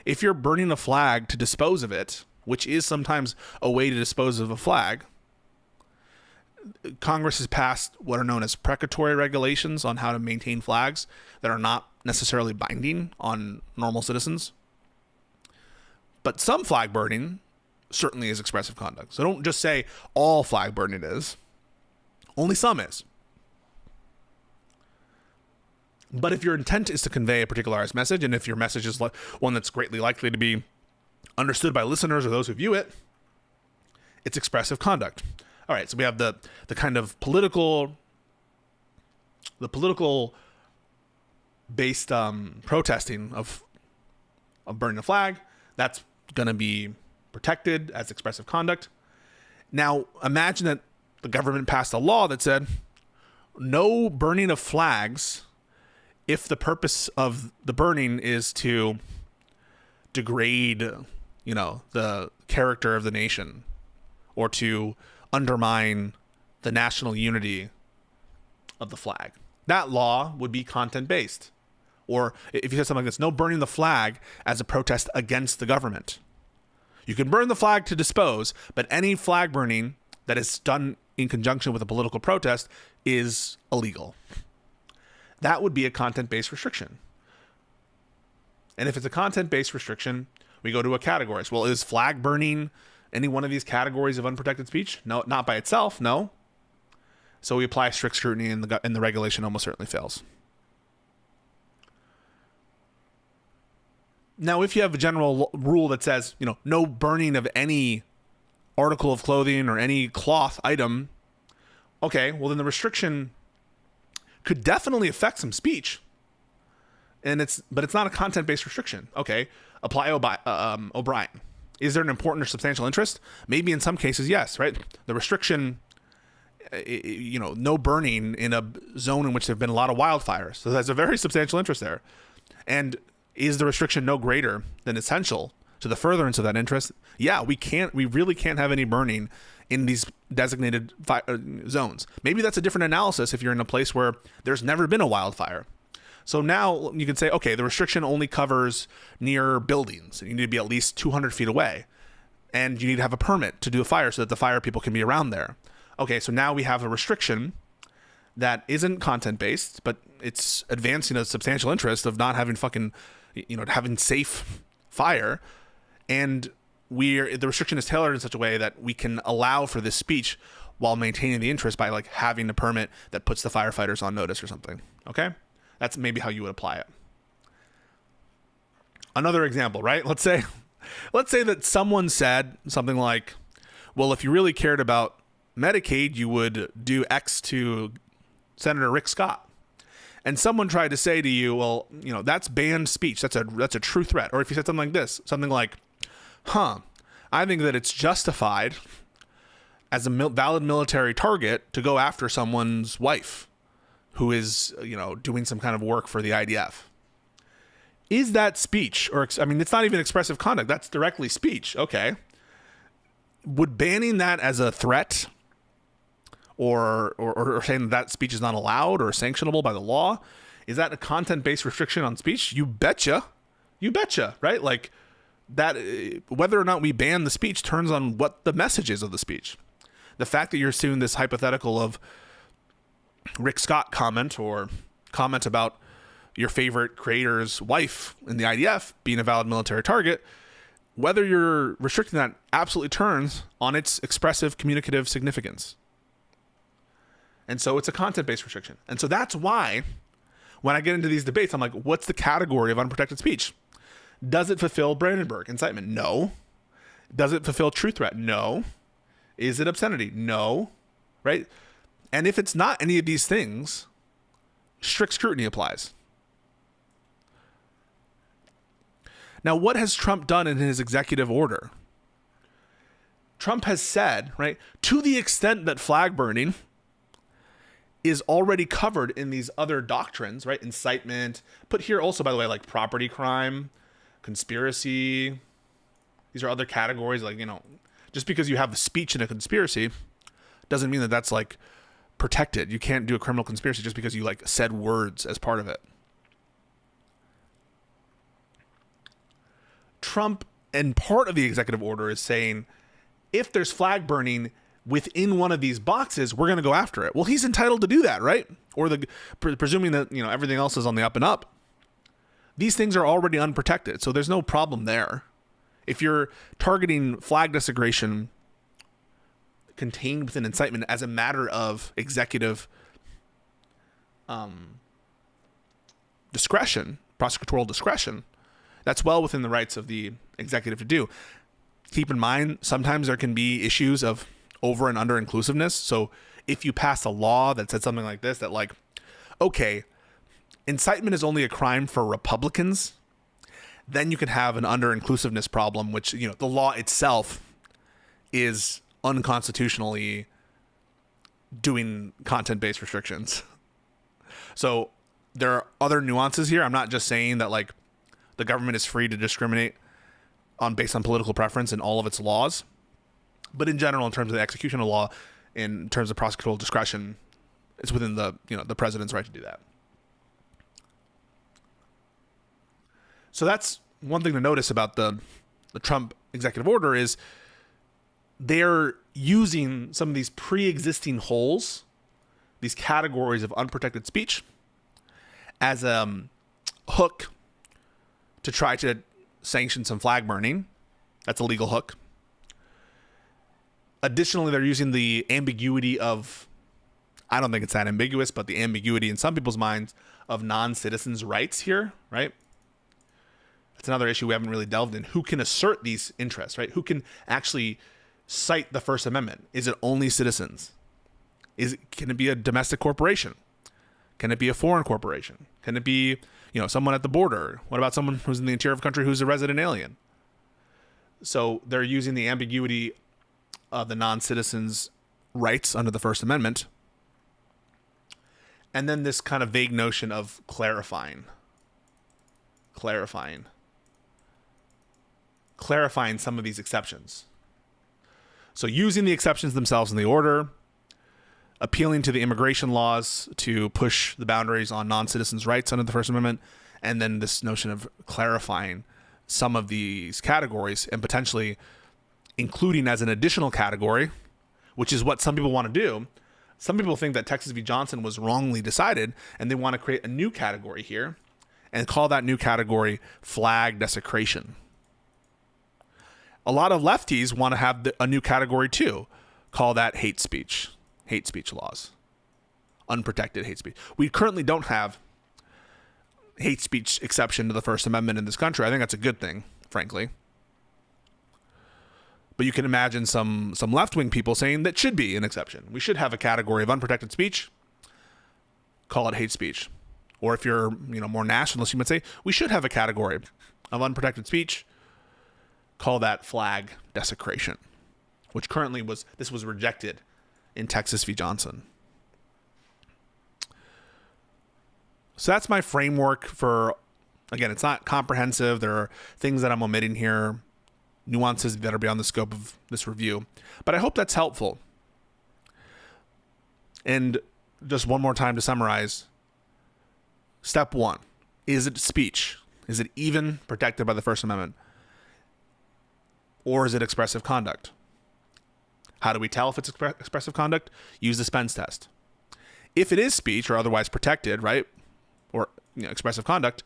If you're burning a flag to dispose of it, which is sometimes a way to dispose of a flag, Congress has passed what are known as precatory regulations on how to maintain flags that are not necessarily binding on normal citizens. But some flag burning certainly is expressive conduct. So don't just say all flag burning is. Only some is. But if your intent is to convey a particularized message, and if your message is one that's greatly likely to be understood by listeners or those who view it, it's expressive conduct. All right, so we have the kind of political based protesting of burning a flag. That's going to be protected as expressive conduct. Now, imagine that the government passed a law that said no burning of flags if the purpose of the burning is to degrade, the character of the nation or to undermine the national unity of the flag. That law would be content-based. Or if you said something like this, no burning the flag as a protest against the government. You can burn the flag to dispose, but any flag burning that is done in conjunction with a political protest is illegal. That would be a content-based restriction. And if it's a content-based restriction, we go to a categories. Well, is flag burning any one of these categories of unprotected speech? No, not by itself, no. So we apply strict scrutiny, and the regulation almost certainly fails. Now, if you have a general rule that says, no burning of any article of clothing or any cloth item, okay, well then the restriction could definitely affect some speech. But it's not a content-based restriction. Okay, apply O'Brien. Is there an important or substantial interest? Maybe in some cases, yes, right? The restriction, no burning in a zone in which there have been a lot of wildfires. So there's a very substantial interest there. And is the restriction no greater than essential to the furtherance of that interest? Yeah, we really can't have any burning in these designated zones. Maybe that's a different analysis if you're in a place where there's never been a wildfire. So now you can say, okay, the restriction only covers near buildings. You need to be at least 200 feet away. And you need to have a permit to do a fire so that the fire people can be around there. Okay, so now we have a restriction that isn't content-based, but it's advancing a substantial interest of not having having safe fire. And the restriction is tailored in such a way that we can allow for this speech while maintaining the interest by like having a permit that puts the firefighters on notice or something. Okay? That's maybe how you would apply it. Another example, right? Let's say that someone said something like, well, if you really cared about Medicaid, you would do X to Senator Rick Scott. And someone tried to say to you, well, that's banned speech. That's a true threat. Or if you said something like this, something like, I think that it's justified as a valid military target to go after someone's wife who is, doing some kind of work for the IDF. Is that speech? It's not even expressive conduct. That's directly speech. Okay. Would banning that as a threat or saying that speech is not allowed or sanctionable by the law, is that a content-based restriction on speech? You betcha, right? Like that, whether or not we ban the speech turns on what the message is of the speech. The fact that you're assuming this hypothetical of Rick Scott comment or comment about your favorite creator's wife in the IDF being a valid military target, whether you're restricting that absolutely turns on its expressive communicative significance. And so it's a content-based restriction. And so that's why when I get into these debates, I'm like, what's the category of unprotected speech? Does it fulfill Brandenburg incitement? No. Does it fulfill true threat? No. Is it obscenity? No. Right? And if it's not any of these things, strict scrutiny applies. Now, what has Trump done in his executive order? Trump has said, right, to the extent that flag burning is already covered in these other doctrines, right, incitement, put here also, by the way, like property crime, conspiracy, these are other categories, like, just because you have the speech in a conspiracy doesn't mean that that's like protected. You can't do a criminal conspiracy just because you like said words as part of it. Trump, and part of the executive order is saying, if there's flag burning within one of these boxes, we're going to go after it. Well, he's entitled to do that, right? Or presuming that, everything else is on the up and up. These things are already unprotected, so there's no problem there. If you're targeting flag desecration contained within incitement as a matter of executive discretion, prosecutorial discretion, that's well within the rights of the executive to do. Keep in mind, sometimes there can be issues of over and under inclusiveness. So if you pass a law that said something like this, that like, okay, incitement is only a crime for Republicans, then you can have an under inclusiveness problem, which, the law itself is unconstitutionally doing content-based restrictions. So there are other nuances here. I'm not just saying that like the government is free to discriminate based on political preference in all of its laws, but in general, in terms of the execution of law, in terms of prosecutorial discretion, it's within the president's right to do that. So that's one thing to notice about the Trump executive order is they're using some of these pre-existing holes, these categories of unprotected speech, as a hook to try to sanction some flag burning. That's a legal hook. Additionally, they're using the ambiguity of, I don't think it's that ambiguous, but the ambiguity in some people's minds of non-citizens' rights here, right? That's another issue we haven't really delved in. Who can assert these interests, right? Who can actually cite the First Amendment? Is it only citizens? Can it be a domestic corporation? Can it be a foreign corporation? Can it be, someone at the border? What about someone who's in the interior of the country who's a resident alien? So they're using the ambiguity of the non-citizens' rights under the First Amendment. And then this kind of vague notion of clarifying some of these exceptions. So using the exceptions themselves in the order, appealing to the immigration laws to push the boundaries on non-citizens' rights under the First Amendment, and then this notion of clarifying some of these categories and potentially including as an additional category, which is what some people want to do. Some people think that Texas v. Johnson was wrongly decided, and they want to create a new category here and call that new category flag desecration. A lot of lefties want to have a new category too. Call that hate speech laws, unprotected hate speech. We currently don't have hate speech exception to the First Amendment in this country. I think that's a good thing, frankly. But you can imagine some left-wing people saying that should be an exception. We should have a category of unprotected speech. Call it hate speech. Or if you're, more nationalist, you might say we should have a category of unprotected speech. Call that flag desecration, which currently was rejected in Texas v. Johnson. So that's my framework for, again, it's not comprehensive. There are things that I'm omitting here, nuances that are beyond the scope of this review, but I hope that's helpful. And just one more time to summarize, step one, is it speech? Is it even protected by the First Amendment? Or is it expressive conduct? How do we tell if it's expressive conduct? Use the Spence test. If it is speech or otherwise protected, right, or expressive conduct,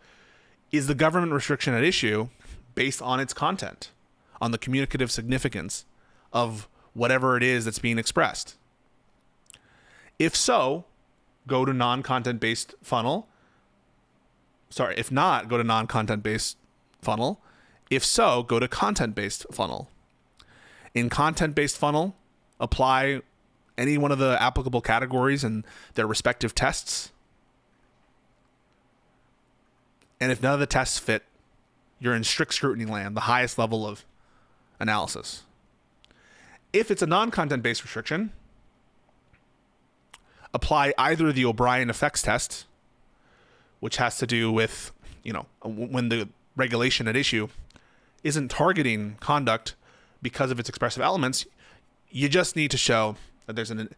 is the government restriction at issue based on its content, on the communicative significance of whatever it is that's being expressed? If so, go to non-content-based funnel. Sorry, if not, go to non-content-based funnel. If so, go to content-based funnel. In content-based funnel, apply any one of the applicable categories and their respective tests. And if none of the tests fit, you're in strict scrutiny land, the highest level of analysis. If it's a non-content-based restriction, apply either the O'Brien effects test, which has to do with, when the regulation at issue isn't targeting conduct because of its expressive elements, you just need to show that there's an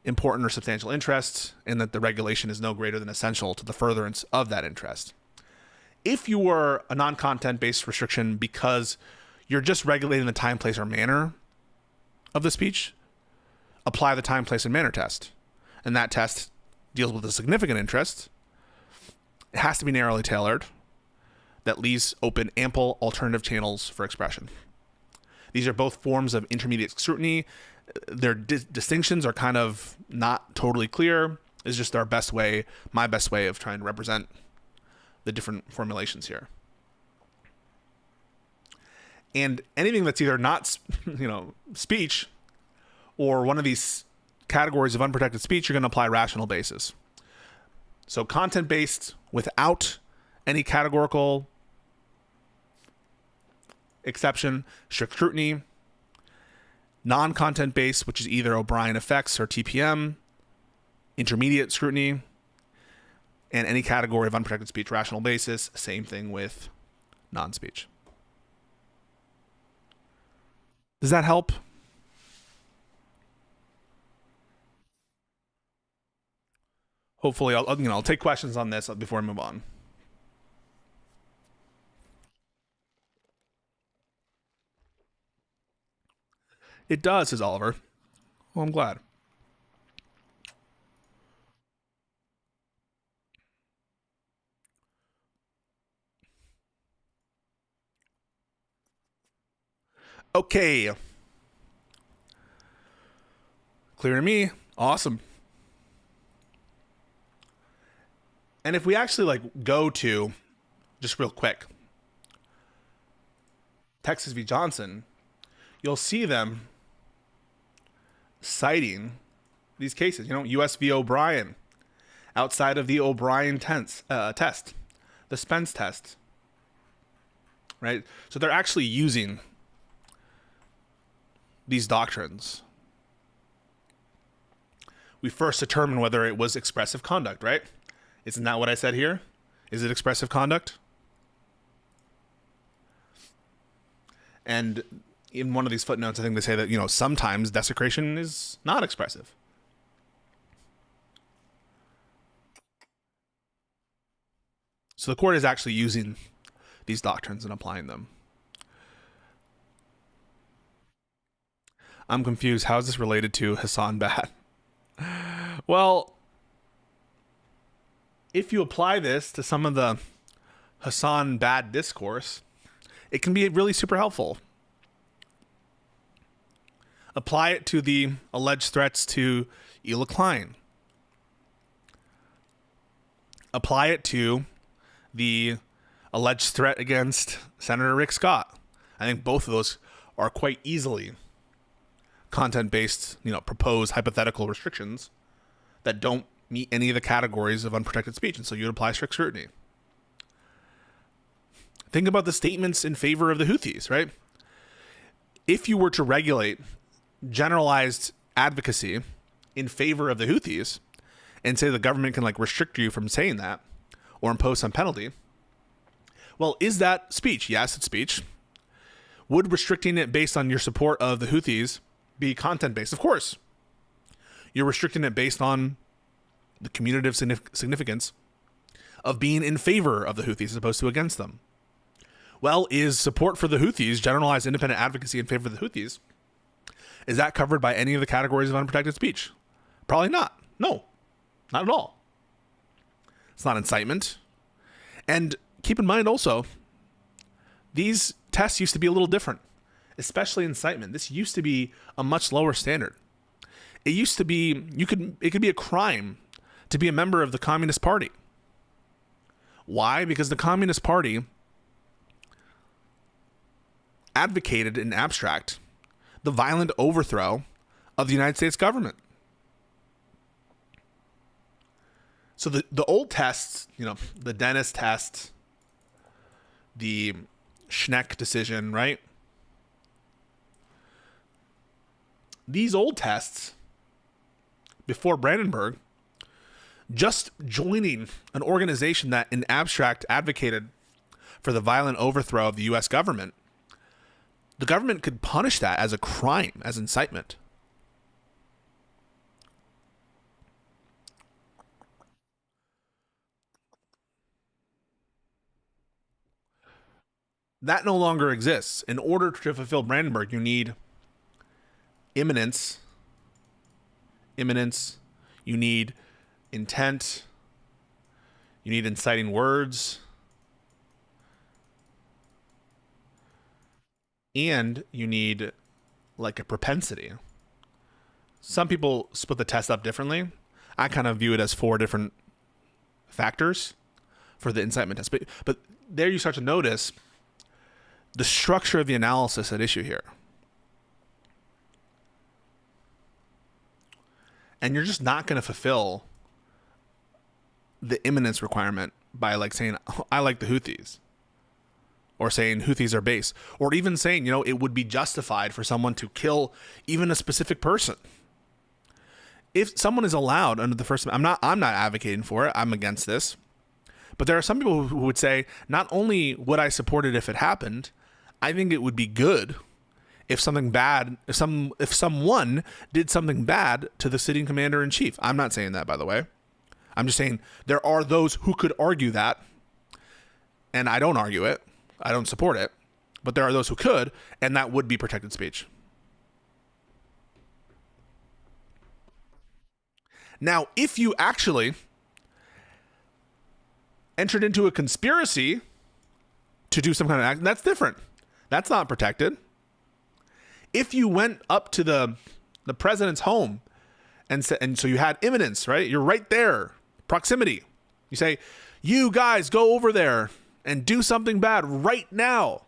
important or substantial interest and that the regulation is no greater than essential to the furtherance of that interest. If you were a non-content-based restriction because you're just regulating the time, place, or manner of the speech, apply the time, place, and manner test. And that test deals with a significant interest. It has to be narrowly tailored. That leaves open ample alternative channels for expression. These are both forms of intermediate scrutiny. Their distinctions are kind of not totally clear. It's just our best way, my best way of trying to represent the different formulations here. And anything that's either not, speech or one of these categories of unprotected speech, you're going to apply rational basis. So content-based without any categorical exception, strict scrutiny. Non-content based, which is either O'Brien effects or TPM, intermediate scrutiny, and any category of unprotected speech, rational basis. Same thing with non-speech. Does that help? Hopefully, I'll take questions on this before I move on. It does, says Oliver. Well, I'm glad. Okay. Clear to me. Awesome. And if we actually go to, just real quick, Texas v. Johnson, you'll see them citing these cases, U.S. v. O'Brien outside of the O'Brien test, the Spence test, right? So they're actually using these doctrines. We first determine whether it was expressive conduct, right? Isn't that what I said here? Is it expressive conduct? And in one of these footnotes, I think they say that, sometimes desecration is not expressive. So the court is actually using these doctrines and applying them. I'm confused. How is this related to Hassan Bad? Well, if you apply this to some of the Hassan Bad discourse, it can be really super helpful. Apply it to the alleged threats to Ela Klein. Apply it to the alleged threat against Senator Rick Scott. I think both of those are quite easily content-based, proposed hypothetical restrictions that don't meet any of the categories of unprotected speech, and so you'd apply strict scrutiny. Think about the statements in favor of the Houthis, right? If you were to regulate generalized advocacy in favor of the Houthis and say the government can restrict you from saying that or impose some penalty, well, is that speech? Yes, it's speech. Would restricting it based on your support of the Houthis be content-based? Of course. You're restricting it based on the commutative significance of being in favor of the Houthis as opposed to against them. Well, is support for the Houthis, generalized independent advocacy in favor of the Houthis, is that covered by any of the categories of unprotected speech? Probably not. No, not at all. It's not incitement. And keep in mind also, these tests used to be a little different, especially incitement. This used to be a much lower standard. It used to be, it could be a crime to be a member of the Communist Party. Why? Because the Communist Party advocated in abstract the violent overthrow of the United States government. So the old tests, the Dennis test, the Schneck decision, right? These old tests, before Brandenburg, just joining an organization that in abstract advocated for the violent overthrow of the U.S. government, the government could punish that as a crime, as incitement. That no longer exists. In order to fulfill Brandenburg, you need imminence, you need intent, you need inciting words, and you need a propensity. Some people split the test up differently. I kind of view it as 4 different factors for the incitement test. But there you start to notice the structure of the analysis at issue here. And you're just not going to fulfill the imminence requirement by saying, oh, I like the Houthis. Or saying Houthis are base. Or even saying, it would be justified for someone to kill even a specific person. If someone is allowed under the First Amendment, I'm not advocating for it. I'm against this. But there are some people who would say, not only would I support it if it happened, I think it would be good if something bad, if someone did something bad to the sitting commander in chief. I'm not saying that, by the way. I'm just saying there are those who could argue that, and I don't argue it. I don't support it, but there are those who could, and that would be protected speech. Now, if you actually entered into a conspiracy to do some kind of act, that's different. That's not protected. If you went up to the president's home and so you had imminence, right? You're right there, proximity. You say, you guys go over there and do something bad right now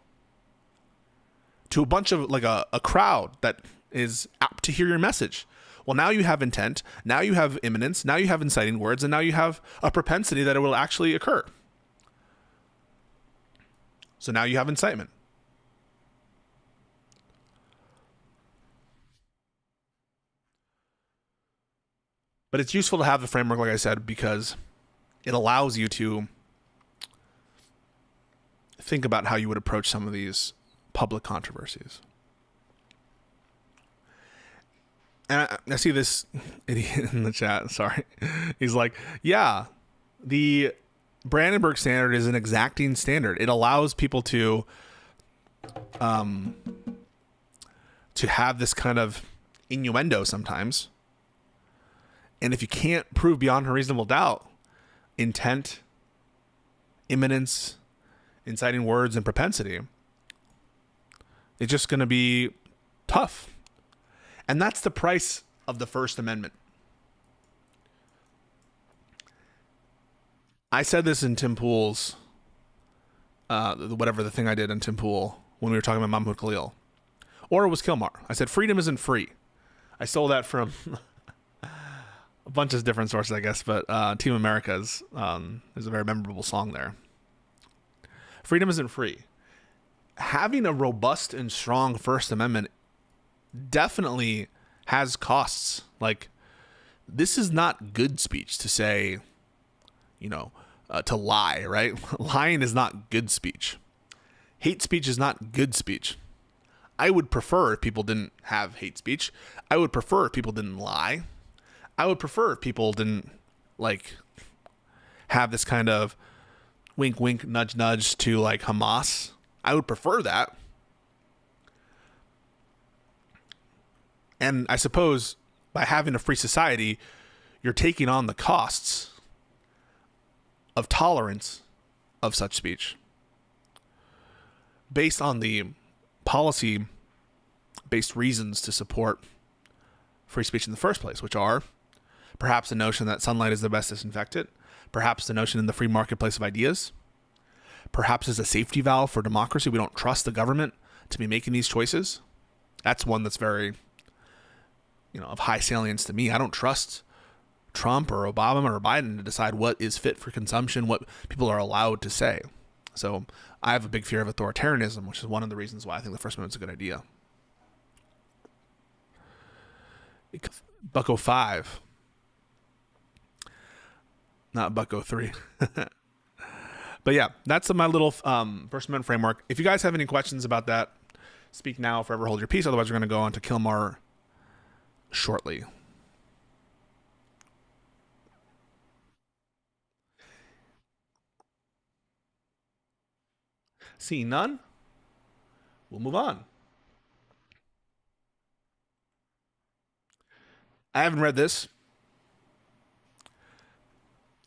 to a bunch of a crowd that is apt to hear your message. Well, now you have intent, now you have imminence, now you have inciting words, and now you have a propensity that it will actually occur. So now you have incitement. But it's useful to have the framework, like I said, because it allows you to think about how you would approach some of these public controversies. And I see this idiot in the chat. Sorry. He's like, yeah, the Brandenburg standard is an exacting standard. It allows people to have this kind of innuendo sometimes. And if you can't prove beyond a reasonable doubt intent, imminence, inciting words, and propensity, it's just going to be tough. And that's the price of the First Amendment. I said this in Tim Pool's, the thing I did in Tim Pool when we were talking about Mahmoud Khalil. Or it was Kilmar. I said, freedom isn't free. I stole that from a bunch of different sources, I guess, but Team America's is a very memorable song there. Freedom isn't free. Having a robust and strong First Amendment definitely has costs. Like, this is not good speech to say, to lie, right? Lying is not good speech. Hate speech is not good speech. I would prefer if people didn't have hate speech. I would prefer if people didn't lie. I would prefer if people didn't have this kind of wink, wink, nudge, nudge to Hamas. I would prefer that. And I suppose by having a free society, you're taking on the costs of tolerance of such speech based on the policy-based reasons to support free speech in the first place, which are perhaps the notion that sunlight is the best disinfectant, perhaps the notion in the free marketplace of ideas, perhaps as a safety valve for democracy. We don't trust the government to be making these choices. That's one that's very, of high salience to me. I don't trust Trump or Obama or Biden to decide what is fit for consumption, what people are allowed to say. So I have a big fear of authoritarianism, which is one of the reasons why I think the First Amendment's a good idea. Bucko 5. Not Bucko 3. But yeah, that's my little First Amendment framework. If you guys have any questions about that, speak now, forever hold your peace. Otherwise, we're going to go on to Kilmar shortly. Seeing none, we'll move on. I haven't read this.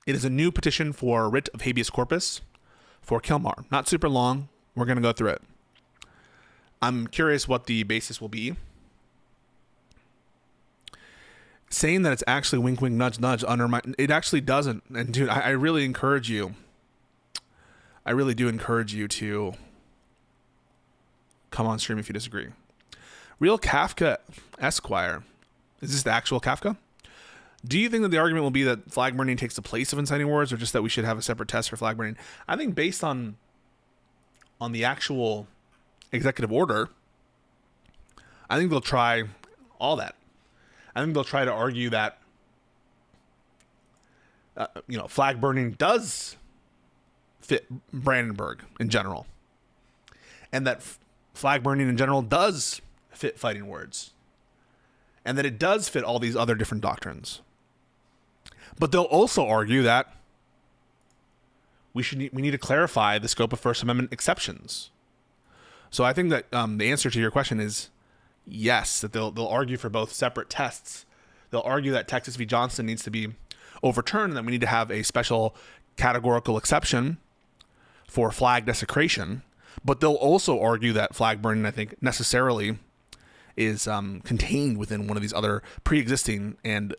It is a new petition for writ of habeas corpus for Kilmar. Not super long. We're going to go through it. I'm curious what the basis will be. Saying that it's actually wink, wink, nudge, nudge it actually doesn't. And dude, I really encourage you. I really do encourage you to come on stream if you disagree. Real Kafka Esquire. Is this the actual Kafka? Do you think that the argument will be that flag burning takes the place of inciting words, or just that we should have a separate test for flag burning? I think based on the actual executive order, I think they'll try all that. I think they'll try to argue that flag burning does fit Brandenburg in general, and that flag burning in general does fit fighting words, and that it does fit all these other different doctrines. But they'll also argue that we need to clarify the scope of First Amendment exceptions. So I think that the answer to your question is yes, that they'll argue for both separate tests. They'll argue that Texas v. Johnson needs to be overturned, and that we need to have a special categorical exception for flag desecration. But they'll also argue that flag burning, I think, necessarily is contained within one of these other pre-existing and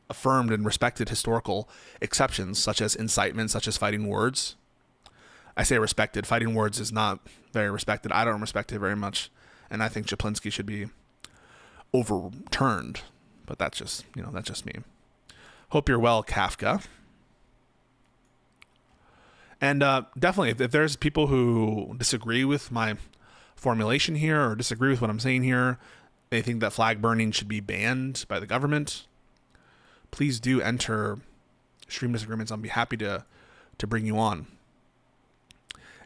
affirmed and respected historical exceptions, such as incitement, such as fighting words. I say respected. Fighting words is not very respected. I don't respect it very much. And I think Chaplinsky should be overturned. but that's just me. Hope you're well, Kafka. And definitely, if there's people who disagree with my formulation here or disagree with what I'm saying here, they think that flag burning should be banned by the government, please do enter Stream Disagreements. I'll be happy to bring you on.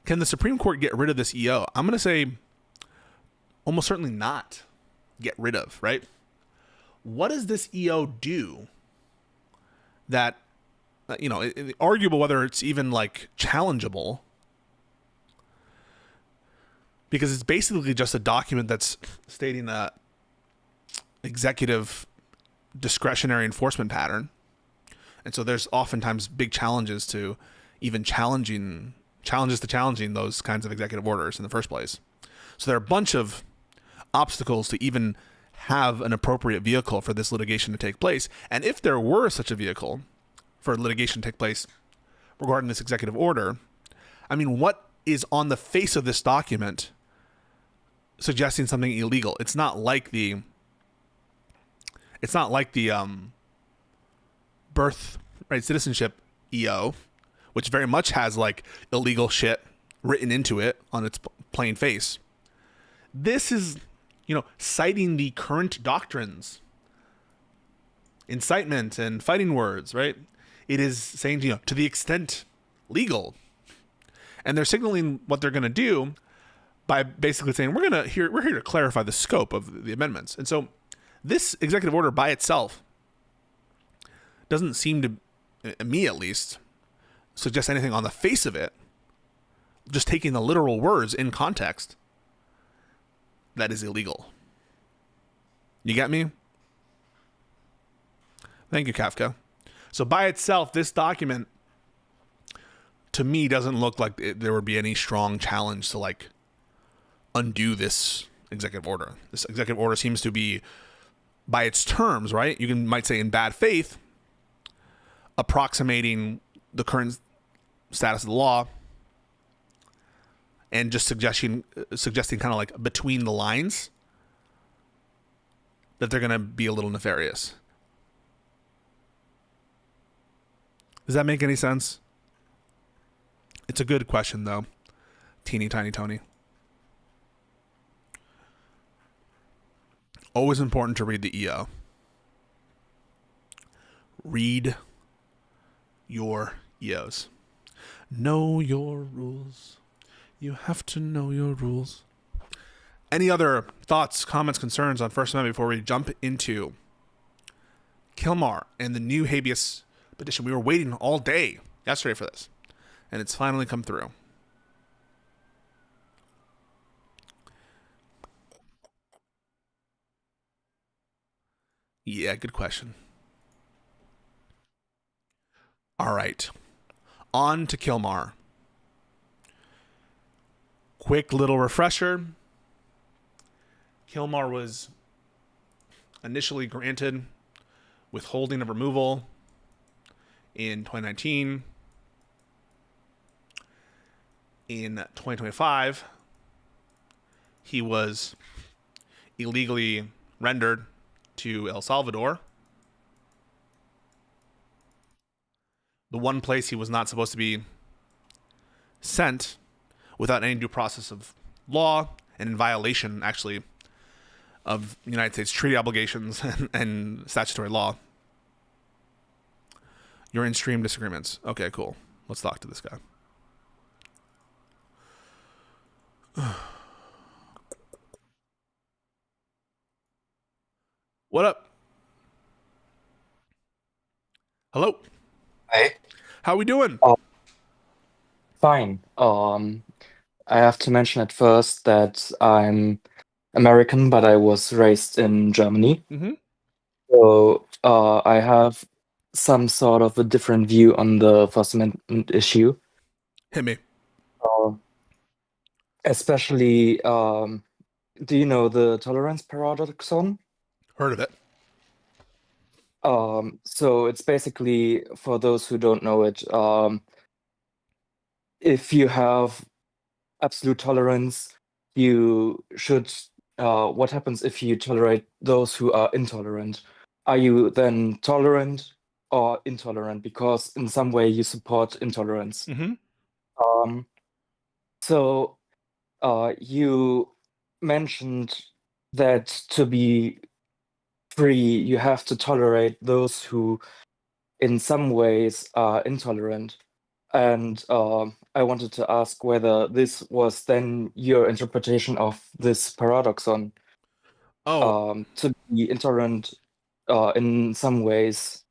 Can the Supreme Court get rid of this EO? I'm going to say almost certainly not get rid of, right? What does this EO do that, arguable whether it's even like challengeable, because it's basically just a document that's stating a executive discretionary enforcement pattern. And so there's oftentimes big challenges to even challenging those kinds of executive orders in the first place. So there are a bunch of obstacles to even have an appropriate vehicle for this litigation to take place. And if there were such a vehicle for litigation to take place regarding this executive order, I mean, what is on the face of this document suggesting something illegal? It's not like the birthright citizenship EO, which very much has like illegal shit written into it on its plain face. This is, citing the current doctrines, incitement and fighting words, right? It is saying, to the extent legal. And they're signaling what they're going to do by basically saying, we're here to clarify the scope of the amendments. And so this executive order by itself doesn't seem to, me at least, suggest anything on the face of it, just taking the literal words in context, that is illegal. You get me? Thank you, Kafka. So by itself, this document, to me, doesn't look like there would be any strong challenge to like undo this executive order. This executive order seems to be, by its terms, right? You might say in bad faith, approximating the current status of the law and just suggesting kind of like between the lines that they're going to be a little nefarious. Does that make any sense? It's a good question, though. Teeny tiny Tony. Always important to read the EO. Read your EOs. Know your rules. You have to know your rules. Any other thoughts, comments, concerns on First Amendment before we jump into Kilmar and the new habeas petition? We were waiting all day yesterday for this, and it's finally come through. Yeah, good question. All right. On to Kilmar. Quick little refresher. Kilmar was initially granted withholding of removal in 2019. In 2025, he was illegally rendered to El Salvador, the one place he was not supposed to be sent without any due process of law and in violation, actually, of United States treaty obligations and statutory law. You're in Stream Disagreements. Okay, cool. Let's talk to this guy. What up? Hello. Hey. How we doing? Fine. I have to mention at first that I'm American, but I was raised in Germany. Mm-hmm. So I have some sort of a different view on the First Amendment issue. Hit me. Especially, do you know the tolerance paradoxon? Heard of it. So it's basically, for those who don't know it, if you have absolute tolerance, you should. What happens if you tolerate those who are intolerant? are you then tolerant or intolerant? Because in some way you support intolerance. Mm-hmm. Um, so you mentioned that to be free, you have to tolerate those who, in some ways, are intolerant. And I wanted to ask whether this was then your interpretation of this paradoxon, Oh, to be intolerant in some ways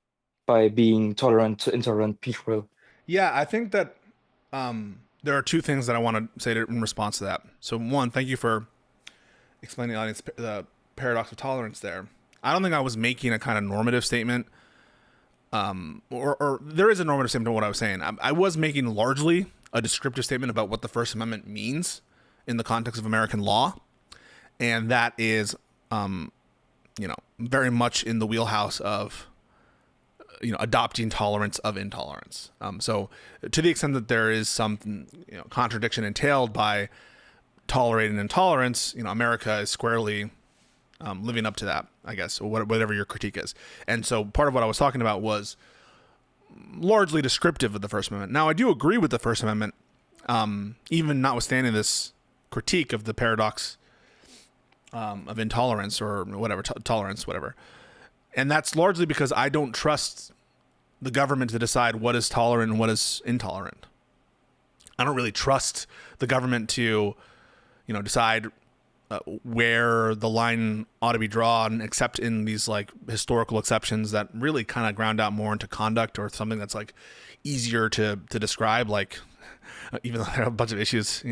by being tolerant to intolerant people. yeah, I think that there are two things that I want to say in response to that. So, one, thank you for explaining the audience the paradox of tolerance there. I don't think I was making a kind of normative statement, or there is a normative statement to what I was saying. I was making largely a descriptive statement about what the First Amendment means in the context of American law, and that is, very much in the wheelhouse of adopting tolerance of intolerance. So to the extent that there is some contradiction entailed by tolerating intolerance, America is squarely living up to that, I guess, or whatever your critique is. And so part of what I was talking about was largely descriptive of the First Amendment. Now, I do agree with the First Amendment, even notwithstanding this critique of the paradox of intolerance or whatever, tolerance, whatever. And that's largely because I don't trust the government to decide what is tolerant and what is intolerant. I don't really trust the government to, decide where the line ought to be drawn, except in these like historical exceptions that really kind of ground out more into conduct or something that's like easier to describe. Like, even though there are a bunch of issues,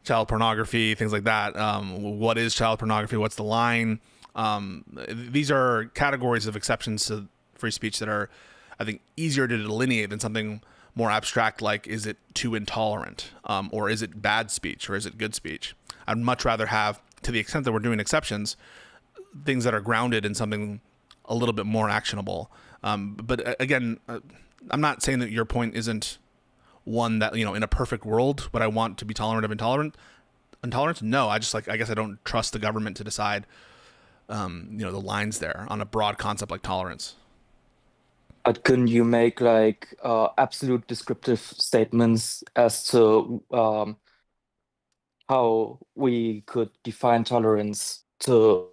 child pornography, things like that. What is child pornography? What's the line? These are categories of exceptions to free speech that are, I think, easier to delineate than something more abstract like, is it too intolerant? Or is it bad speech? Or is it good speech? I'd much rather have, to the extent that we're doing exceptions, things that are grounded in something a little bit more actionable. But again, I'm not saying that your point isn't one that, in a perfect world, would I want to be tolerant of intolerance? No, I guess I don't trust the government to decide the lines there on a broad concept like tolerance. But couldn't you make like absolute descriptive statements as to how we could define tolerance to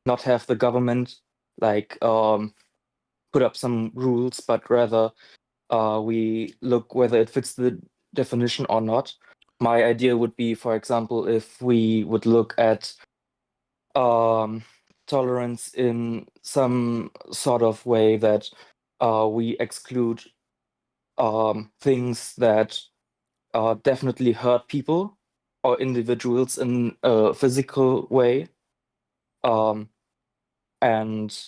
not have the government like put up some rules, but rather we look whether it fits the definition or not. My idea would be, for example, if we would look at tolerance in some sort of way that we exclude things that definitely hurt people or individuals in a physical way, um, and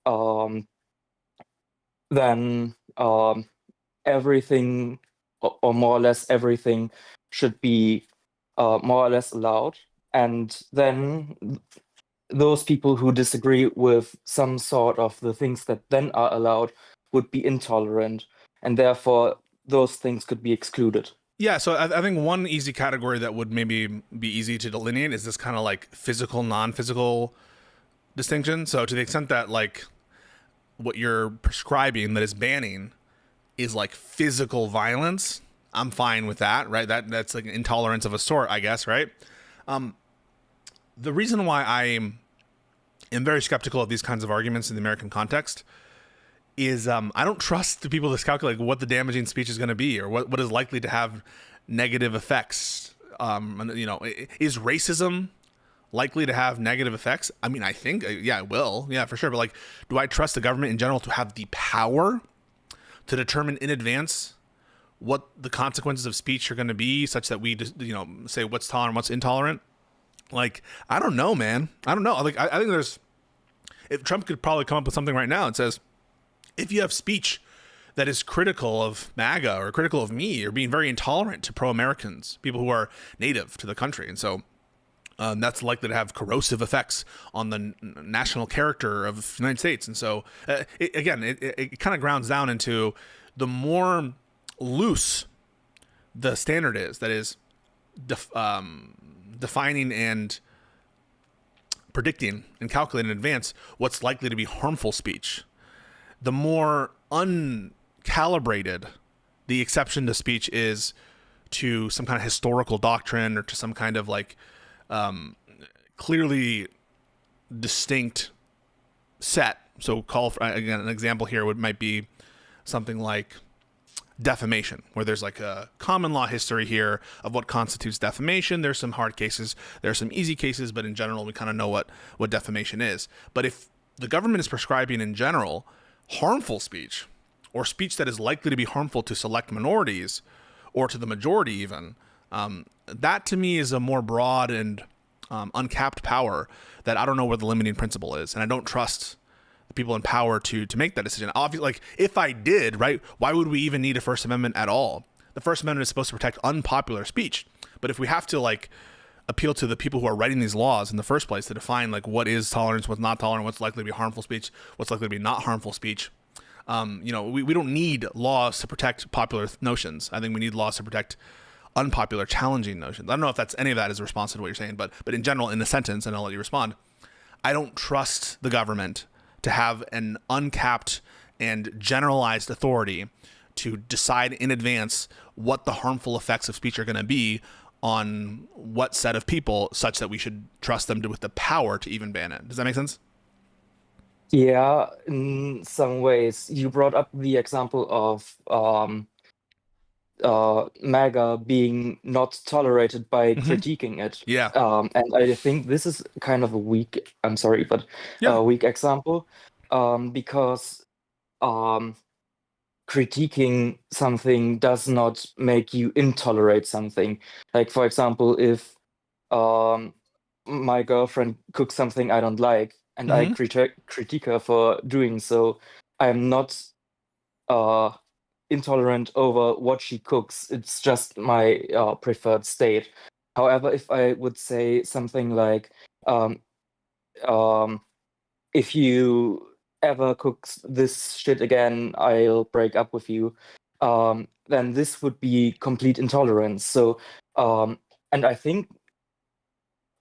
um, then everything, or more or less everything, should be more or less allowed. And then those people who disagree with some sort of the things that then are allowed would be intolerant, and therefore those things could be excluded. Yeah, so I think one easy category that would maybe be easy to delineate is this kind of like physical, non-physical distinction. So to the extent that like what you're prescribing that is banning is like physical violence, I'm fine with that, right? That's like an intolerance of a sort, I guess, right? The reason why I am very skeptical of these kinds of arguments in the American context is I don't trust the people to calculate what the damaging speech is going to be or what is likely to have negative effects. Is racism likely to have negative effects? I mean, I think, yeah, it will. Yeah, for sure. But like, do I trust the government in general to have the power to determine in advance what the consequences of speech are going to be, such that we just, say what's tolerant, what's intolerant? Like, I don't know, man. I don't know. Like, I think if Trump could probably come up with something right now that says, if you have speech that is critical of MAGA or critical of me or being very intolerant to pro-Americans, people who are native to the country, and so that's likely to have corrosive effects on the national character of the United States. And so, it kind of grounds down into the more loose the standard is, that is defining and predicting and calculating in advance what's likely to be harmful speech. The more uncalibrated the exception to speech is to some kind of historical doctrine or to some kind of like clearly distinct set. So call for, again, an example here might be something like defamation, where there's like a common law history here of what constitutes defamation. There's some hard cases, there's some easy cases, but in general, we kind of know what defamation is. But if the government is prescribing in general harmful speech, or speech that is likely to be harmful to select minorities or to the majority even, that to me is a more broad and uncapped power that I don't know where the limiting principle is. And I don't trust the people in power to make that decision. Obviously, like if I did, right, why would we even need a First Amendment at all? The First Amendment is supposed to protect unpopular speech. But if we have to like appeal to the people who are writing these laws in the first place to define like what is tolerance, what's not tolerant, what's likely to be harmful speech, what's likely to be not harmful speech, we don't need laws to protect popular notions. I think we need laws to protect unpopular, challenging notions. I don't know if that's any of that is responsive to what you're saying, but in general, in a sentence, and I'll let you respond, I don't trust the government to have an uncapped and generalized authority to decide in advance what the harmful effects of speech are going to be on what set of people, such that we should trust them with the power to even ban it. Does that make sense? Yeah, in some ways. You brought up the example of MAGA being not tolerated by critiquing it. Yeah. And I think this is kind of a weak, I'm sorry, but Yeah. a weak example, because critiquing something does not make you intolerate something. Like, for example, if my girlfriend cooks something I don't like and I critique her for doing so, I'm not intolerant over what she cooks. It's just my preferred state. However, if I would say something like, um, if you ever cook this shit again, I'll break up with you, then this would be complete intolerance. So, and I think,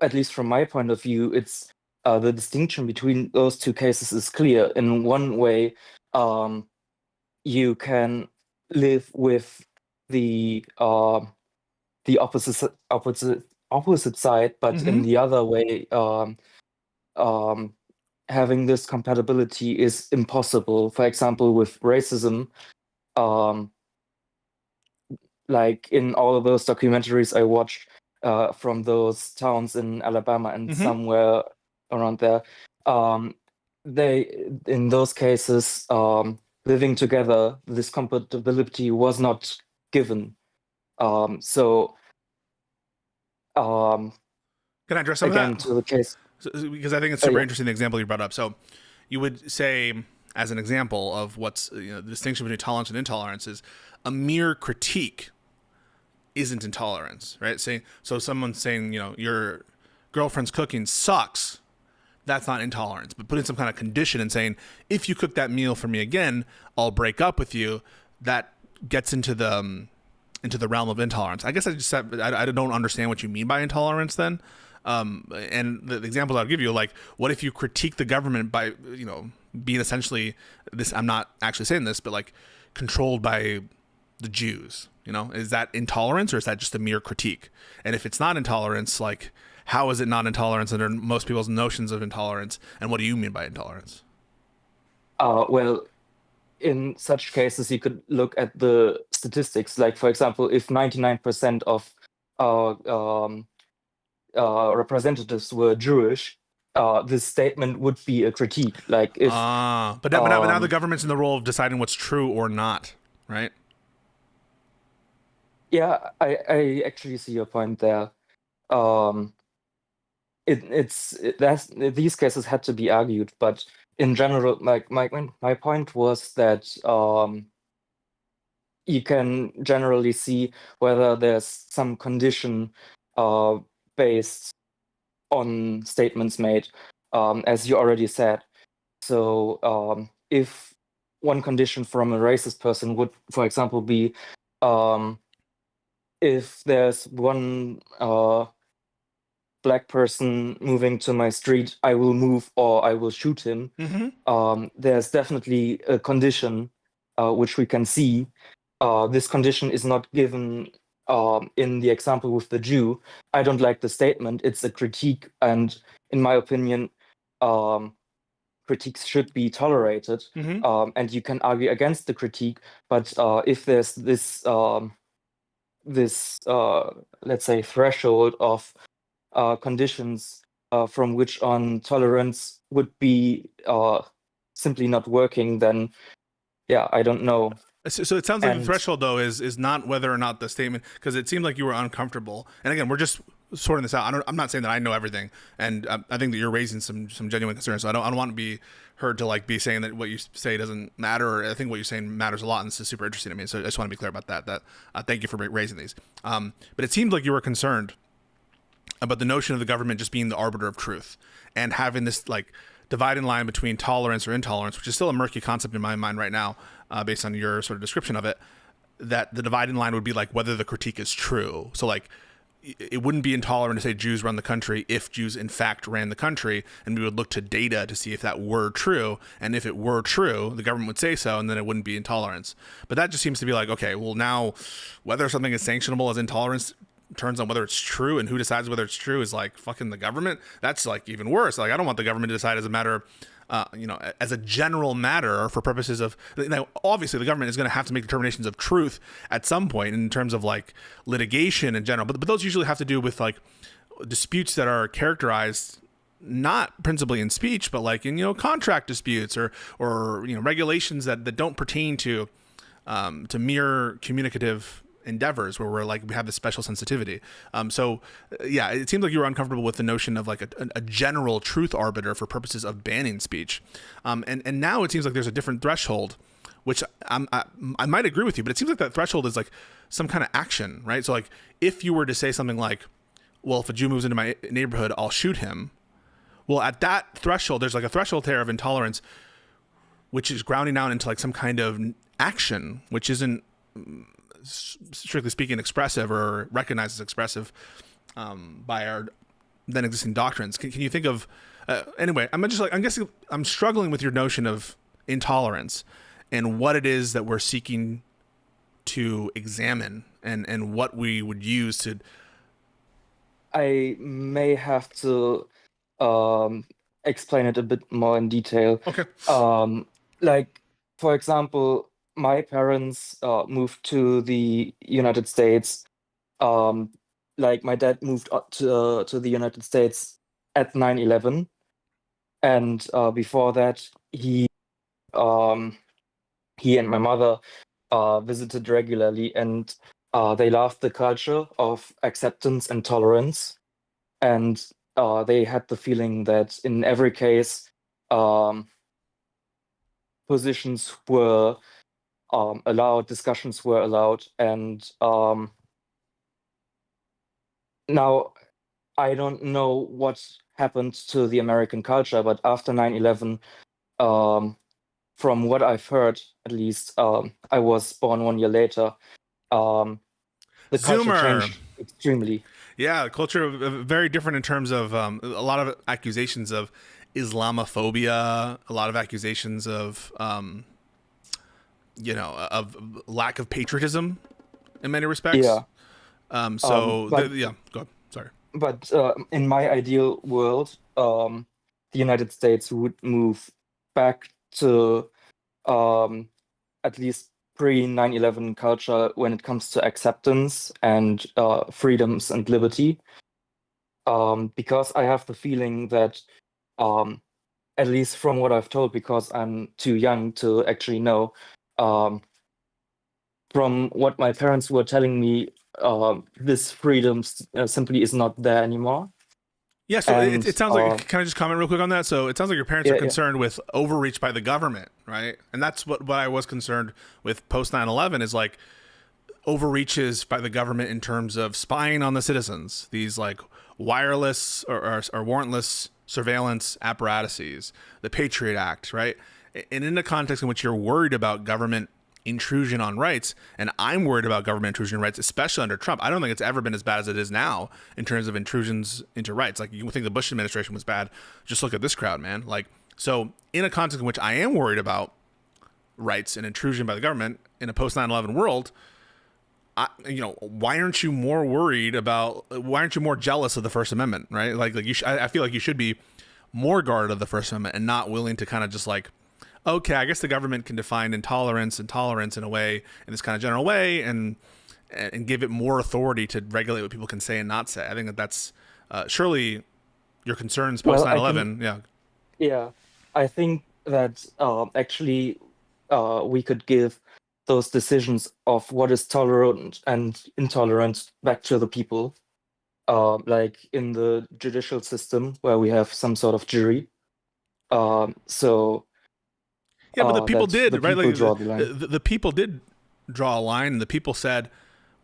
at least from my point of view, it's the distinction between those two cases is clear. In one way, you can live with the opposite side, but in the other way, having this compatibility is impossible. For example, with racism, like in all of those documentaries I watched from those towns in Alabama and somewhere around there, they, in those cases, living together, this compatibility was not given. So Can I address some again, of that? to the case, Because I think it's super yeah. interesting, the example you brought up. So you would say, as an example of what's the distinction between tolerance and intolerance is a mere critique isn't intolerance, right? So someone's saying, your girlfriend's cooking sucks. That's not intolerance. But putting some kind of condition and saying, if you cook that meal for me again, I'll break up with you. That gets into the realm of intolerance. I guess I don't understand what you mean by intolerance then. And the examples I'll give you, like, what if you critique the government by, being essentially this, I'm not actually saying this, but like controlled by the Jews, is that intolerance or is that just a mere critique? And if it's not intolerance, like, how is it not intolerance under most people's notions of intolerance? And what do you mean by intolerance? Well, in such cases, you could look at the statistics. Like, for example, if 99% of representatives were Jewish, this statement would be a critique. Like, if but now the government's in the role of deciding what's true or not, right? yeah, I actually see your point there. These cases had to be argued, but in general, like my point was that you can generally see whether there's some condition based on statements made, as you already said. So if one condition from a racist person would, for example, be if there's one black person moving to my street, I will move or I will shoot him. Mm-hmm. There's definitely a condition which we can see. This condition is not given in the example with the Jew. I don't like the statement. It's a critique, and in my opinion, um, critiques should be tolerated. Mm-hmm. And you can argue against the critique, but if there's this let's say threshold of conditions from which on tolerance would be simply not working, then yeah, I don't know. So it sounds like the And threshold, though, is not whether or not the statement, because it seemed like you were uncomfortable. And again, we're just sorting this out. I'm not saying that I know everything, and I think that you're raising some genuine concerns. So I don't want to be heard to like be saying that what you say doesn't matter. Or I think what you're saying matters a lot, and this is super interesting to me. So I just want to be clear about that. Thank you for raising these. But it seemed like you were concerned about the notion of the government just being the arbiter of truth and having this like dividing line between tolerance or intolerance, which is still a murky concept in my mind right now, based on your sort of description of it, that the dividing line would be like whether the critique is true. So like it wouldn't be intolerant to say Jews run the country if Jews in fact ran the country, and we would look to data to see if that were true, and if it were true, the government would say so, and then it wouldn't be intolerance. But that just seems to be like, okay, well now whether something is sanctionable as intolerance turns on whether it's true, and who decides whether it's true is like fucking the government. That's like even worse. Like I don't want the government to decide as a matter, as a general matter for purposes of, obviously the government is going to have to make determinations of truth at some point in terms of like litigation in general, but those usually have to do with like disputes that are characterized not principally in speech, but like in, contract disputes or regulations that don't pertain to mere communicative endeavors where we have this special sensitivity. Yeah, it seems like you were uncomfortable with the notion of like a general truth arbiter for purposes of banning speech. And now it seems like there's a different threshold, which I might agree with you, but it seems like that threshold is like some kind of action, right? So like if you were to say something like, well, if a Jew moves into my neighborhood, I'll shoot him. Well, at that threshold, there's like a threshold there of intolerance, which is grounding down into like some kind of action, which isn't strictly speaking expressive or recognized as expressive by our then existing doctrines. Can you think of anyway, I'm guessing I'm struggling with your notion of intolerance and what it is that we're seeking to examine and what we would use to. I may have to explain it a bit more in detail. Okay. Like, for example, my parents moved to the United States. Like my dad moved up to the United States at 9/11, and before that, he and my mother visited regularly, and they loved the culture of acceptance and tolerance, and they had the feeling that in every case, positions were allowed, discussions were allowed, and now I don't know what happened to the American culture, but after 9/11, from what I've heard, at least, I was born 1 year later, the culture Zoomer. changed extremely. Yeah, culture very different in terms of a lot of accusations of Islamophobia, a lot of accusations of of lack of patriotism in many respects. Yeah. Yeah, go ahead. Sorry. But in my ideal world, the United States would move back to at least pre-9/11 culture when it comes to acceptance and freedoms and liberty. Because I have the feeling that, at least from what I've told, because I'm too young to actually know, from what my parents were telling me, this freedom simply is not there anymore. Yeah, so And it sounds like, can I just comment real quick on that? So it sounds like your parents are yeah. concerned with overreach by the government, right? And that's what I was concerned with post 9/11 is like overreaches by the government in terms of spying on the citizens, these like wireless or warrantless surveillance apparatuses, the Patriot Act, right? And in the context in which you're worried about government intrusion on rights, and I'm worried about government intrusion on rights, especially under Trump. I don't think it's ever been as bad as it is now in terms of intrusions into rights. Like, you think the Bush administration was bad, just look at this crowd, man. Like, so in a context in which I am worried about rights and intrusion by the government in a post 9/11 world, why aren't you more worried about? Why aren't you more jealous of the First Amendment, right? Like I feel like you should be more guarded of the First Amendment and not willing to kind of just like, okay, I guess the government can define intolerance and tolerance in a way, in this kind of general way, and give it more authority to regulate what people can say and not say. I think that's surely your concerns post 9/11. Yeah. Yeah, I think that actually we could give those decisions of what is tolerant and intolerant back to the people, like in the judicial system where we have some sort of jury. So Yeah, but the people did, the right? people Like draw the line. the people did draw a line, and the people said,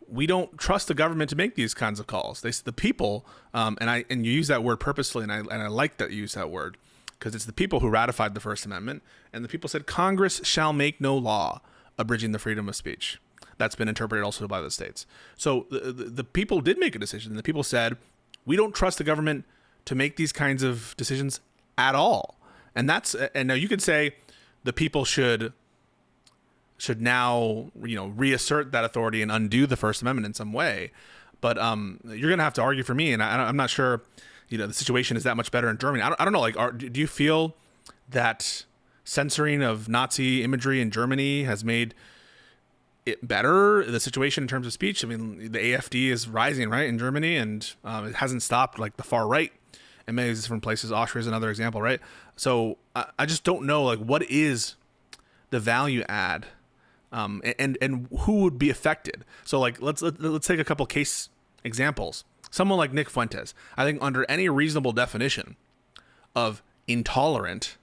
we don't trust the government to make these kinds of calls. The people, and you use that word purposely, and I like that you use that word, because it's the people who ratified the First Amendment, and the people said Congress shall make no law abridging the freedom of speech. That's been interpreted also by the states. So the people did make a decision, and the people said, we don't trust the government to make these kinds of decisions at all. And now you could say the people should now reassert that authority and undo the First Amendment in some way, but you're gonna have to argue for me, and I'm not sure the situation is that much better in Germany. I don't know. Like, do you feel that censoring of Nazi imagery in Germany has made it better, the situation in terms of speech? I mean, the AfD is rising, right, in Germany, and it hasn't stopped, like the far right in many different places. Austria is another example, right? So I just don't know, like, what is the value add, and who would be affected. So, like, let's take a couple case examples. Someone like Nick Fuentes, I think under any reasonable definition of intolerant,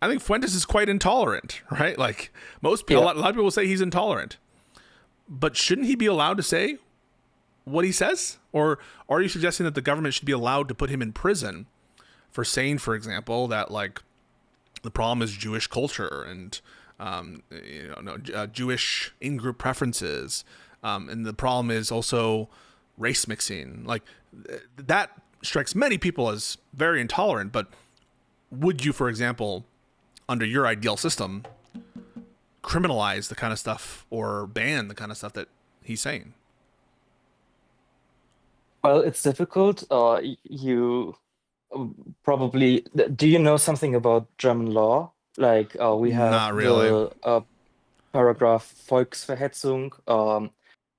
I think Fuentes is quite intolerant, right? Like, most people, a lot of people say he's intolerant, but shouldn't he be allowed to say what he says? Or are you suggesting that the government should be allowed to put him in prison for saying, for example, that, like, the problem is Jewish culture and Jewish in-group preferences, and the problem is also race mixing? Like, that strikes many people as very intolerant. But would you, for example, under your ideal system, criminalize the kind of stuff or ban the kind of stuff that he's saying? Well, it's difficult. You probably do you know something about German law? Like we have Not really. the paragraph Volksverhetzung,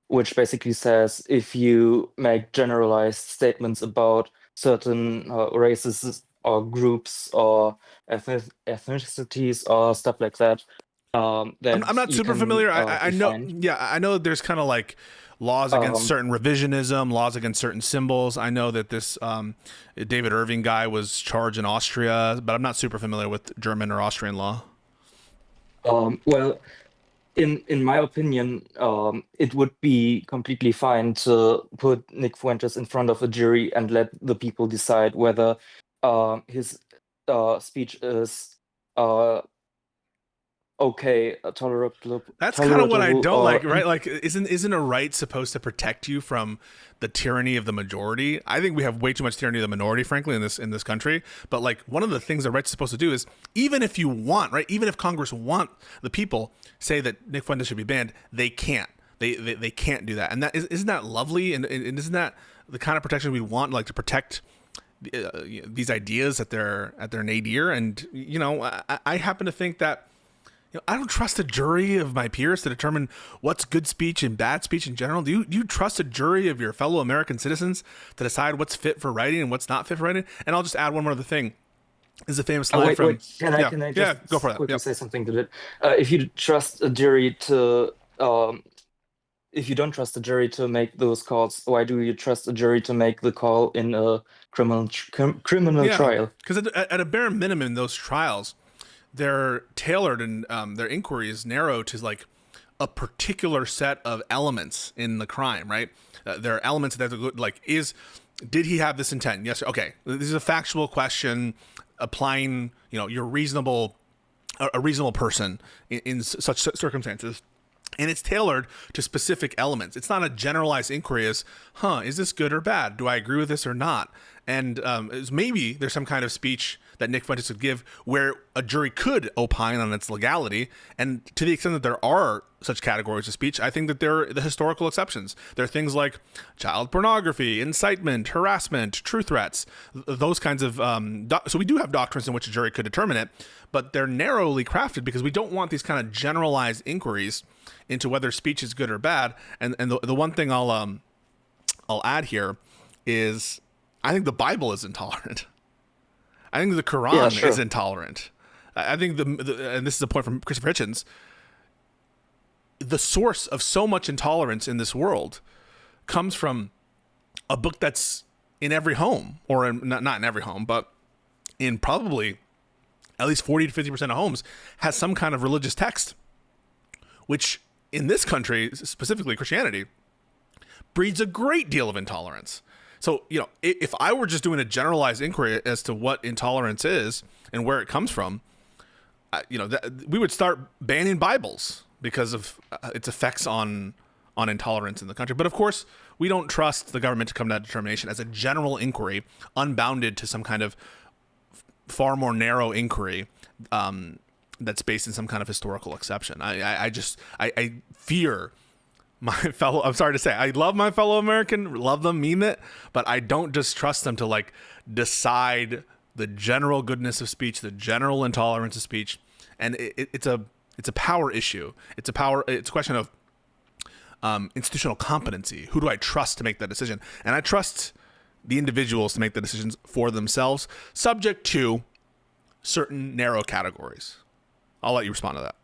which basically says if you make generalized statements about certain races or groups or ethnicities or stuff like that, that I'm not you super can familiar. I be know. fined. Yeah, I know that there's kind of like laws against Um, certain revisionism, laws against certain symbols. I know that this David Irving guy was charged in Austria, but I'm not super familiar with German or Austrian law. well, in my opinion, it would be completely fine to put Nick Fuentes in front of a jury and let the people decide whether his speech is okay, That's kind of what I tolerable, don't or like, right? Like, isn't a right supposed to protect you from the tyranny of the majority? I think we have way too much tyranny of the minority, frankly, in this country. But, like, one of the things the right's supposed to do is, even if you want, right, even if Congress want the people say that Nick Fuentes should be banned, they can't. They can't do that. And isn't that lovely? And isn't that the kind of protection we want, like, to protect these ideas at their nadir? And I happen to think that, I don't trust a jury of my peers to determine what's good speech and bad speech in general. Do you trust a jury of your fellow American citizens to decide what's fit for writing and what's not fit for writing? And I'll just add one more other thing. This is a famous line wait, from... wait, can I just go for that. quickly Yep. say something to that? If you trust a jury to if you don't trust a jury to make those calls, why do you trust a jury to make the call in a criminal Yeah, trial? because at a bare minimum, those trials, they're tailored, and their inquiry is narrow to, like, a particular set of elements in the crime, right? There are elements that, like, did he have this intent? Yes. Okay. This is a factual question applying, your reasonable a reasonable person in such circumstances. And it's tailored to specific elements. It's not a generalized inquiry as, is this good or bad? Do I agree with this or not? And maybe there's some kind of speech that Nick Fuentes would give where a jury could opine on its legality. And to the extent that there are such categories of speech, I think that they're the historical exceptions. There are things like child pornography, incitement, harassment, true threats, those kinds of. So we do have doctrines in which a jury could determine it, but they're narrowly crafted because we don't want these kind of generalized inquiries into whether speech is good or bad. And the one thing I'll add here is I think the Bible is intolerant. I think the Quran is intolerant. I think and this is a point from Christopher Hitchens, the source of so much intolerance in this world comes from a book that's in every home, or not in every home, but in probably at least 40 to 50% of homes has some kind of religious text, which in this country, specifically Christianity, breeds a great deal of intolerance. So, if I were just doing a generalized inquiry as to what intolerance is and where it comes from, we would start banning Bibles because of its effects on intolerance in the country. But of course, we don't trust the government to come to that determination as a general inquiry, unbounded to some kind of far more narrow inquiry that's based in some kind of historical exception. I fear I'm sorry to say, I love my fellow American, love them, mean it, but I don't just trust them to decide the general goodness of speech, the general intolerance of speech. And it's a power issue. It's a question of institutional competency. Who do I trust to make that decision? And I trust the individuals to make the decisions for themselves, subject to certain narrow categories. I'll let you respond to that.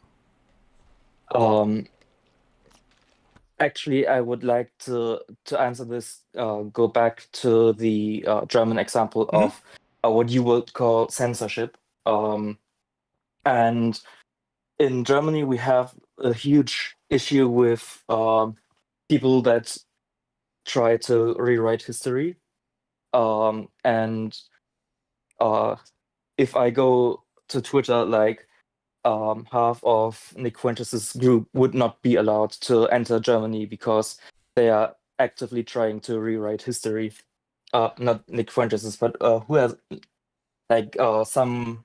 Actually, I would like to answer this. Go back to the German example of what you would call censorship. And in Germany, we have a huge issue with people that try to rewrite history. And if I go to Twitter, half of Nick Fuentes' group would not be allowed to enter Germany because they are actively trying to rewrite history. Not Nick Fuentes', but who has some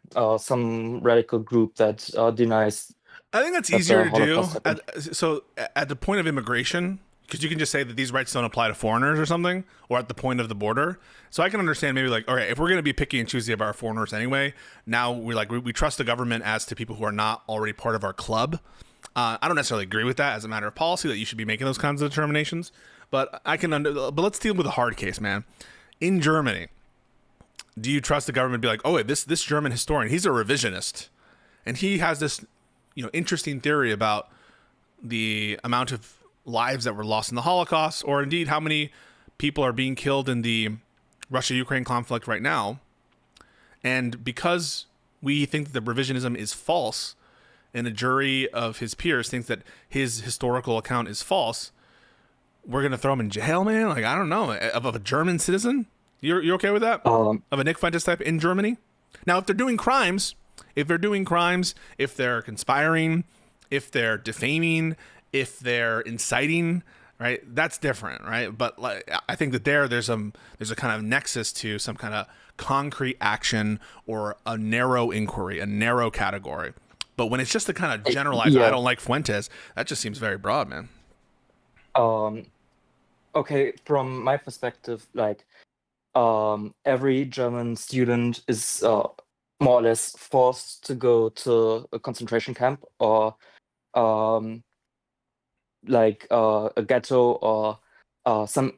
radical group that denies. I think that's easier to do. So at the point of immigration, because you can just say that these rights don't apply to foreigners or something, or at the point of the border. So I can understand maybe all right, if we're going to be picky and choosy about our foreigners anyway, now we trust the government as to people who are not already part of our club. I don't necessarily agree with that as a matter of policy that you should be making those kinds of determinations, but but let's deal with a hard case, man. In Germany, do you trust the government to be like, oh, this German historian, he's a revisionist, and he has this interesting theory about the amount of lives that were lost in the Holocaust, or indeed how many people are being killed in the Russia-Ukraine conflict right now. And because we think that the revisionism is false, and a jury of his peers thinks that his historical account is false, we're going to throw him in jail, man? I don't know. Of a German citizen? You're okay with that? Of a Nick Fuentes type in Germany? Now, if they're doing crimes, if they're conspiring, if they're defaming, if they're inciting, right, that's different, right? But I think that there's a kind of nexus to some kind of concrete action or a narrow inquiry, a narrow category. But when it's just a kind of generalized, I don't like Fuentes, that just seems very broad, man. Okay, from my perspective, every German student is more or less forced to go to a concentration camp or a ghetto or some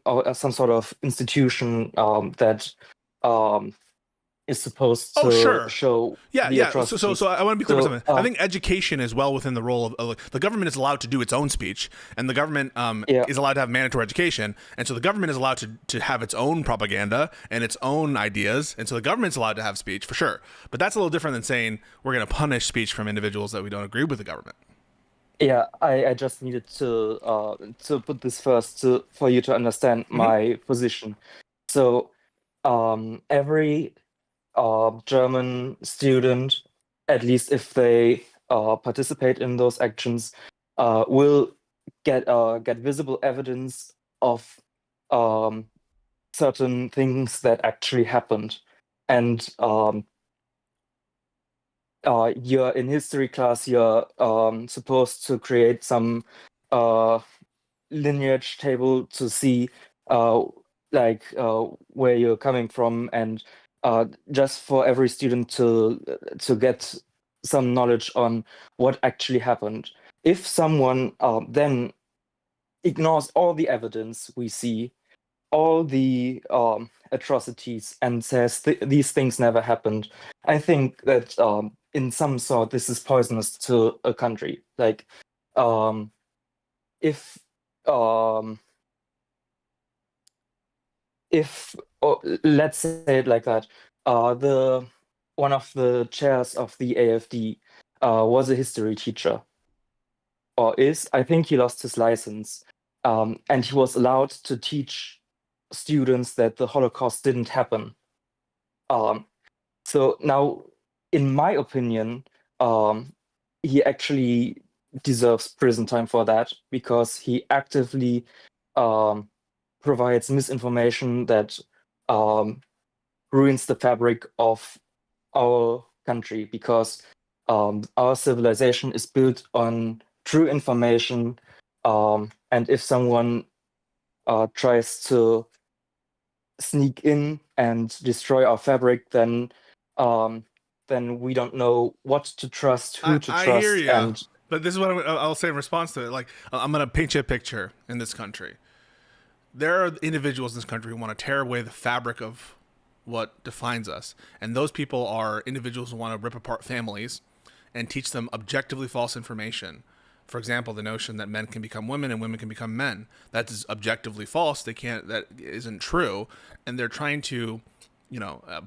sort of institution that is supposed to show the atrocities. So I want to be clear about something. I think education is well within the role of the government is allowed to do its own speech, and the government is allowed to have mandatory education, and so the government is allowed to have its own propaganda and its own ideas, and so the government's allowed to have speech for sure. But that's a little different than saying we're going to punish speech from individuals that we don't agree with the government. Yeah, I just needed to put this first for you to understand my position. So every German student at least if they participate in those actions, will get visible evidence of um, certain things that actually happened. And you're in history class, you're supposed to create some uh, lineage table to see uh, where you're coming from, and just for every student to get some knowledge on what actually happened. If someone then ignores all the evidence we see, all the atrocities, and says these things never happened, I think that in some sort this is poisonous to a country. Like, um, if um, if let's say it like that, the one of the chairs of the AFD was a history teacher, or is. I think he lost his license, and he was allowed to teach students that the Holocaust didn't happen. Um, so now, in my opinion, um, he actually deserves prison time for that, because he actively um, provides misinformation that um, ruins the fabric of our country, because our civilization is built on true information. And if someone tries to sneak in and destroy our fabric, um, then we don't know what to trust, who to I hear trust, you, and but this is what I'll say in response to it. Like, I'm going to paint you a picture in this country. There are individuals in this country who want to tear away the fabric of what defines us, and those people are individuals who want to rip apart families and teach them objectively false information. For example, the notion that men can become women and women can become men. That is objectively false. They can't. That isn't true, and they're trying to,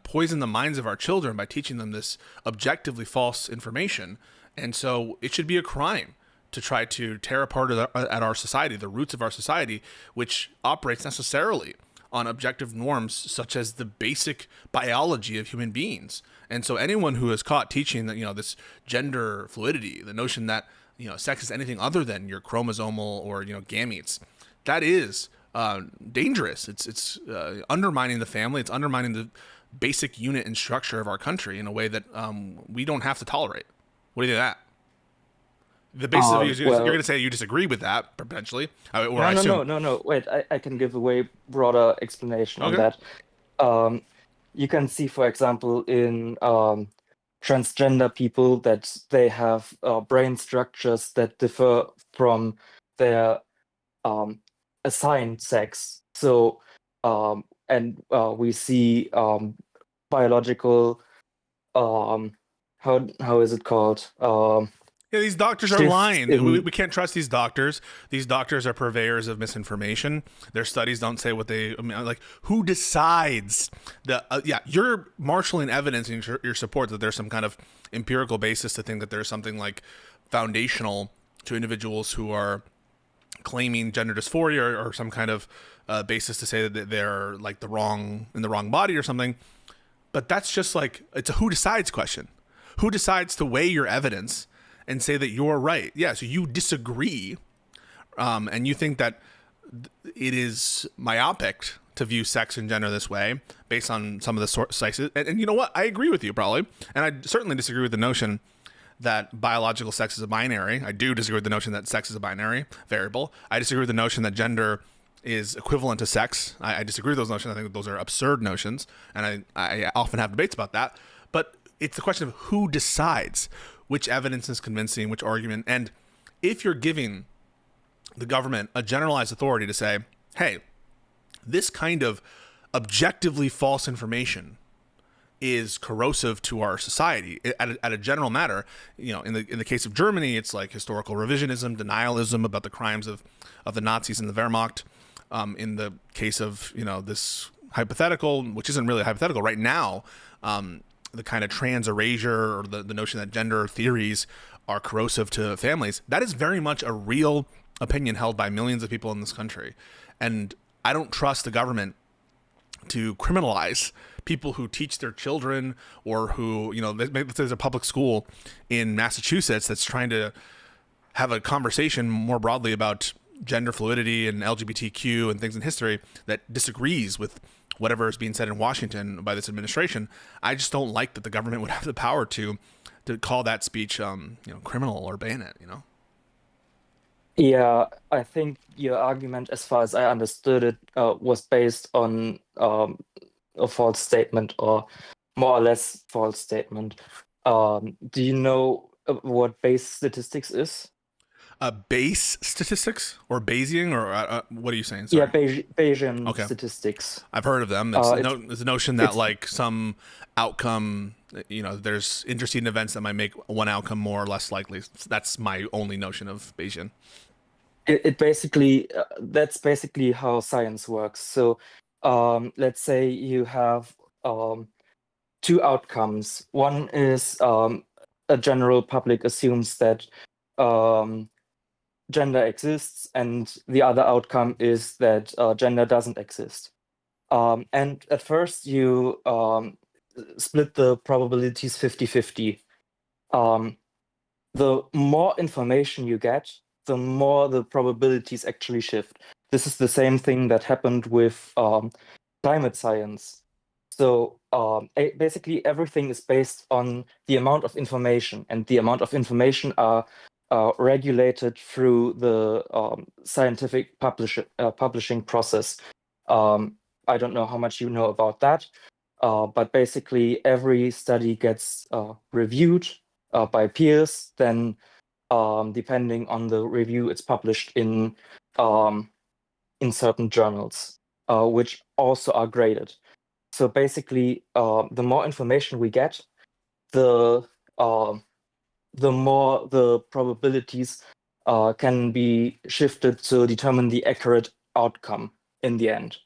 poison the minds of our children by teaching them this objectively false information. And so it should be a crime to try to tear apart at our society, the roots of our society, which operates necessarily on objective norms such as the basic biology of human beings. And so anyone who is caught teaching that, this gender fluidity, the notion that, sex is anything other than your chromosomal or, gametes, that is dangerous. It's undermining the family. It's undermining the basic unit and structure of our country in a way that we don't have to tolerate. What do you think of that? The basis of you're well, going to say you disagree with that potentially, or no, I no, assume. no, no, no. Wait, I can give a way broader explanation on Okay. that. Um, you can see, for example, in transgender people, that they have brain structures that differ from their um, assigned sex. So, and we see biological, um, how is it called? Yeah, these doctors are Shifts lying. in. We can't trust these doctors. These doctors are purveyors of misinformation. Their studies don't say what they. I mean, like, who decides the? Yeah, you're marshaling evidence in your support that there's some kind of empirical basis to think that there's something like foundational to individuals who are claiming gender dysphoria, or some kind of basis to say that they're like in the wrong body or something. But that's just like, it's a who decides question. Who decides to weigh your evidence and say that you're right? Yeah, so you disagree, and you think that it is myopic to view sex and gender this way based on some of the sources. And you know what? I agree with you, probably. And I certainly disagree with the notion that biological sex is a binary. I do disagree with the notion that sex is a binary variable. I disagree with the notion that gender is equivalent to sex. I disagree with those notions. I think those are absurd notions, and I often have debates about that. But it's the question of who decides which evidence is convincing, which argument. And if you're giving the government a generalized authority to say, hey, this kind of objectively false information is corrosive to our society at a general matter. In the case of Germany, it's like historical revisionism, denialism about the crimes of the Nazis and the Wehrmacht. In the case of this hypothetical, which isn't really hypothetical right now, the kind of trans erasure, or the notion that gender theories are corrosive to families, that is very much a real opinion held by millions of people in this country. And I don't trust the government to criminalize people who teach their children, or who, let's say there's a public school in Massachusetts that's trying to have a conversation more broadly about gender fluidity and LGBTQ and things in history that disagrees with whatever is being said in Washington by this administration. I just don't like that the government would have the power to call that speech, criminal, or ban it. Yeah, I think your argument, as far as I understood it, was based on a false statement, or more or less false statement. Do you know what base statistics is? Base statistics or Bayesian, or what are you saying? Yeah, Sorry. Bayesian Okay. statistics. I've heard of them. It's, It's it's the notion that it's like some outcome, there's interesting events that might make one outcome more or less likely. That's my only notion of Bayesian. it basically that's basically how science works. So let's say you have two outcomes. One is a general public assumes that um, gender exists, and the other outcome is that gender doesn't exist. And at first, you split the probabilities 50-50. Um, the more information you get, the more the probabilities actually shift. This is the same thing that happened with climate science. So basically, everything is based on the amount of information, and the amount of information are regulated through the scientific publishing process. I don't know how much you know about that, but basically, every study gets reviewed by peers. Then, depending on the review, it's published in certain journals, which also are graded. So basically, the more information we get, the uh, the more the probabilities can be shifted to determine the accurate outcome in the end.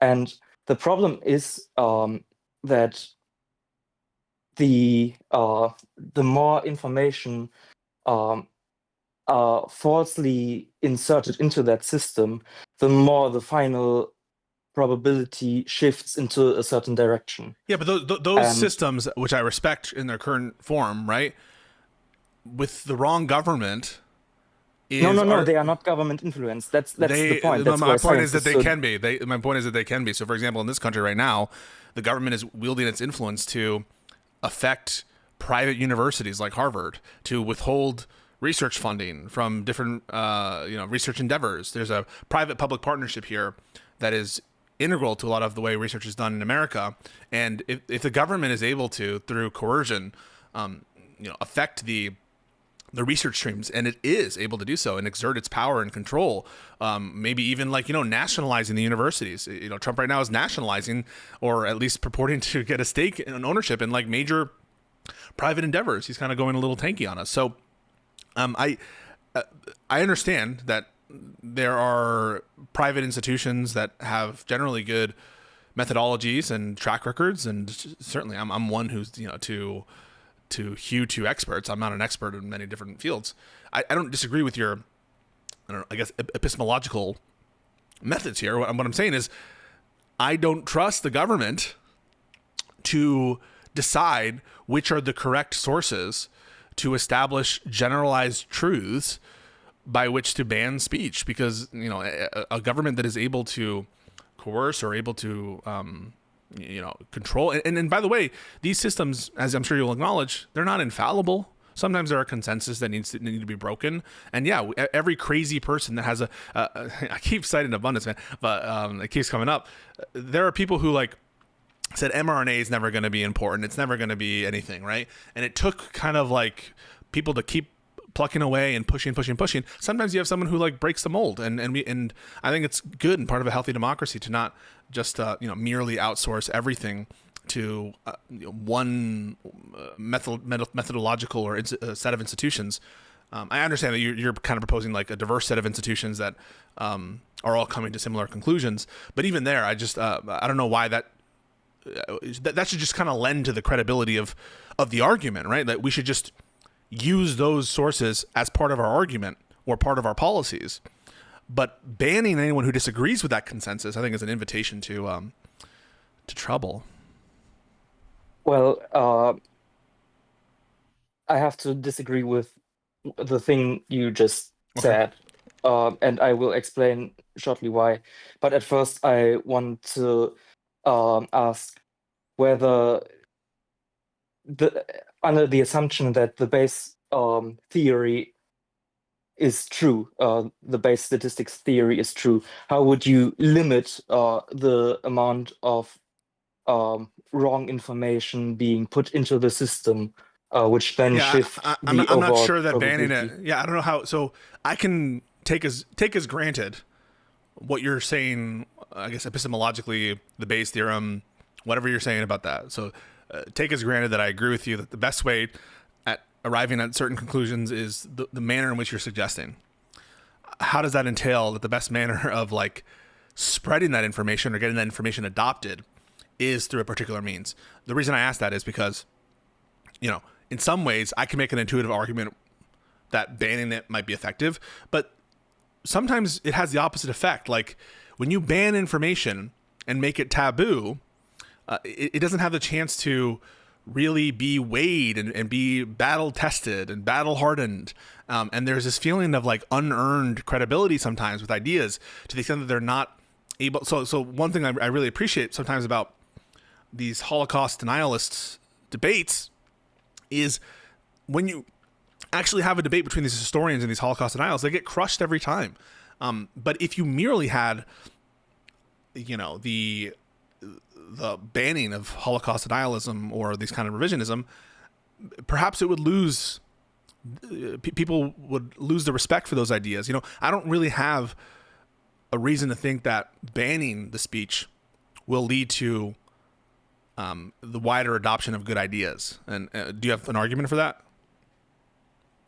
And the problem is that the more information falsely inserted into that system, the more the final probability shifts into a certain direction. Yeah, but those And systems, which I respect in their current form, right, with the wrong government, no, is no, no, are they are not government influenced. That's the they? point. That's My why point is science that is they so. can be. My point is that they can be. So, for example, in this country right now, the government is wielding its influence to affect private universities like Harvard, to withhold research funding from different research endeavors. There's a private-public partnership here that is integral to a lot of the way research is done in America. And if the government is able to, through coercion, affect the research streams, and it is able to do so and exert its power and control, maybe even nationalizing the universities. Trump right now is nationalizing, or at least purporting to get a stake in ownership in like major private endeavors. He's kind of going a little tanky on us. So I understand that there are private institutions that have generally good methodologies and track records, and certainly I'm one who's to hew to experts. I'm not an expert in many different fields. I don't disagree with your, I guess, epistemological methods here. What I'm saying is, I don't trust the government to decide which are the correct sources to establish generalized truths by which to ban speech, because a government that is able to coerce or able to control. And by the way, these systems, as I'm sure you'll acknowledge, they're not infallible. Sometimes there are consensus that need to be broken. And yeah, every crazy person that has I keep citing abundance, man, but it keeps coming up. There are people who said mRNA is never going to be important. It's never going to be anything, right? And it took kind of people to keep plucking away and pushing. Sometimes you have someone who breaks the mold, and I think it's good and part of a healthy democracy to not just merely outsource everything to one methodological or set of institutions. I understand that you're kind of proposing a diverse set of institutions that are all coming to similar conclusions, but even there, I just I don't know why that should just kind of lend to the credibility of the argument, right? That we should just use those sources as part of our argument or part of our policies. But banning anyone who disagrees with that consensus, I think, is an invitation to to trouble. Well, I have to disagree with the thing you just Okay. said, and I will explain shortly why. But at first, I want to ask whether the under the assumption that the base theory is true, the base statistics theory is true, how would you limit the amount of wrong information being put into the system, which then Yeah, shift the I'm not overall sure that banning it. probability? Yeah, I don't know how. So I can take as granted what you're saying. I guess epistemologically, the Bayes theorem, whatever you're saying about that. So take as granted that I agree with you that the best way at arriving at certain conclusions is the manner in which you're suggesting. How does that entail that the best manner of like spreading that information or getting that information adopted is through a particular means? The reason I ask that is because, in some ways I can make an intuitive argument that banning it might be effective, but sometimes it has the opposite effect. Like when you ban information and make it taboo, it doesn't have the chance to really be weighed and be battle tested and battle hardened. And there's this feeling of like unearned credibility sometimes with ideas to the extent that they're not able. So one thing I really appreciate sometimes about these Holocaust denialist debates is when you actually have a debate between these historians and these Holocaust denials, they get crushed every time. But if you merely had, the banning of Holocaust denialism or these kind of revisionism, perhaps it would lose. People would lose the respect for those ideas. I don't really have a reason to think that banning the speech will lead to the wider adoption of good ideas. And do you have an argument for that?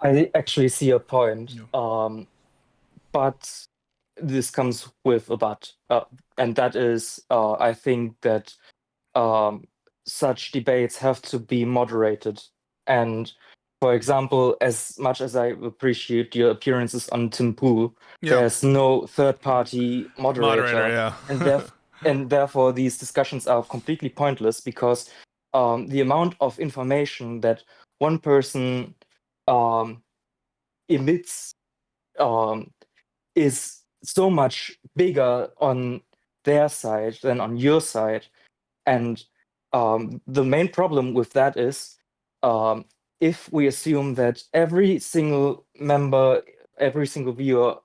I actually see a point, Yeah. but this comes with a but, and that is, I think that such debates have to be moderated. And for example, as much as I appreciate your appearances on Timpool, Yeah. there's no third-party Moderator. moderator, and Yeah. therefore these discussions are completely pointless because the amount of information that one person um, emits um, is so much bigger on their side than on your side. And the main problem with that is um, if we assume that every single member, every single viewer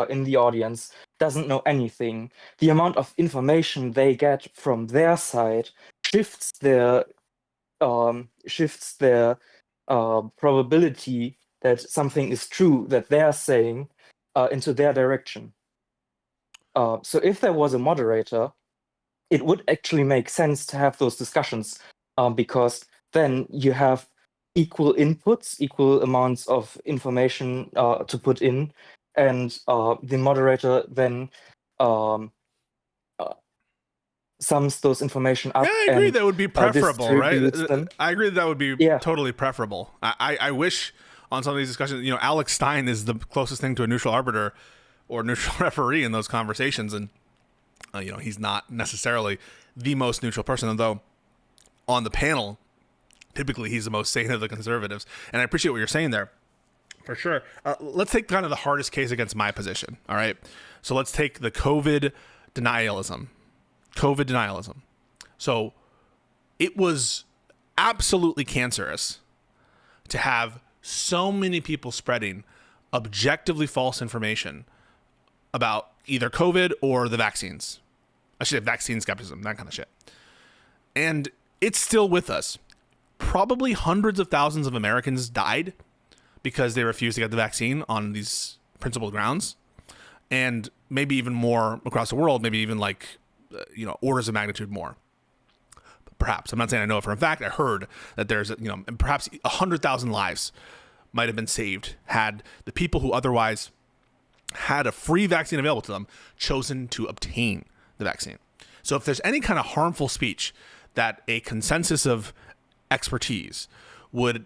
in the audience doesn't know anything, the amount of information they get from their side shifts their probability that something is true that they're saying into their direction. So if there was a moderator, it would actually make sense to have those discussions, because then you have equal inputs, equal amounts of information to put in, and the moderator then um, uh, sums those information Yeah, up I agree and that would be preferable, right? distributes them. I agree that would be Yeah, totally preferable. I wish on some of these discussions, Alex Stein is the closest thing to a neutral arbiter or neutral referee in those conversations. And, he's not necessarily the most neutral person, although on the panel, typically he's the most sane of the conservatives. And I appreciate what you're saying there. For sure. Let's take kind of the hardest case against my position. All right. So let's take the COVID denialism. So it was absolutely cancerous to have so many people spreading objectively false information about either COVID or the vaccines. I should have vaccine skepticism, that kind of shit. And it's still with us. Probably hundreds of thousands of Americans died because they refused to get the vaccine on these principled grounds. And maybe even more across the world, maybe even like, orders of magnitude more. Perhaps. I'm not saying I know it for a fact. I heard that there's, perhaps 100,000 lives might have been saved had the people who otherwise had a free vaccine available to them chosen to obtain the vaccine. So if there's any kind of harmful speech that a consensus of expertise would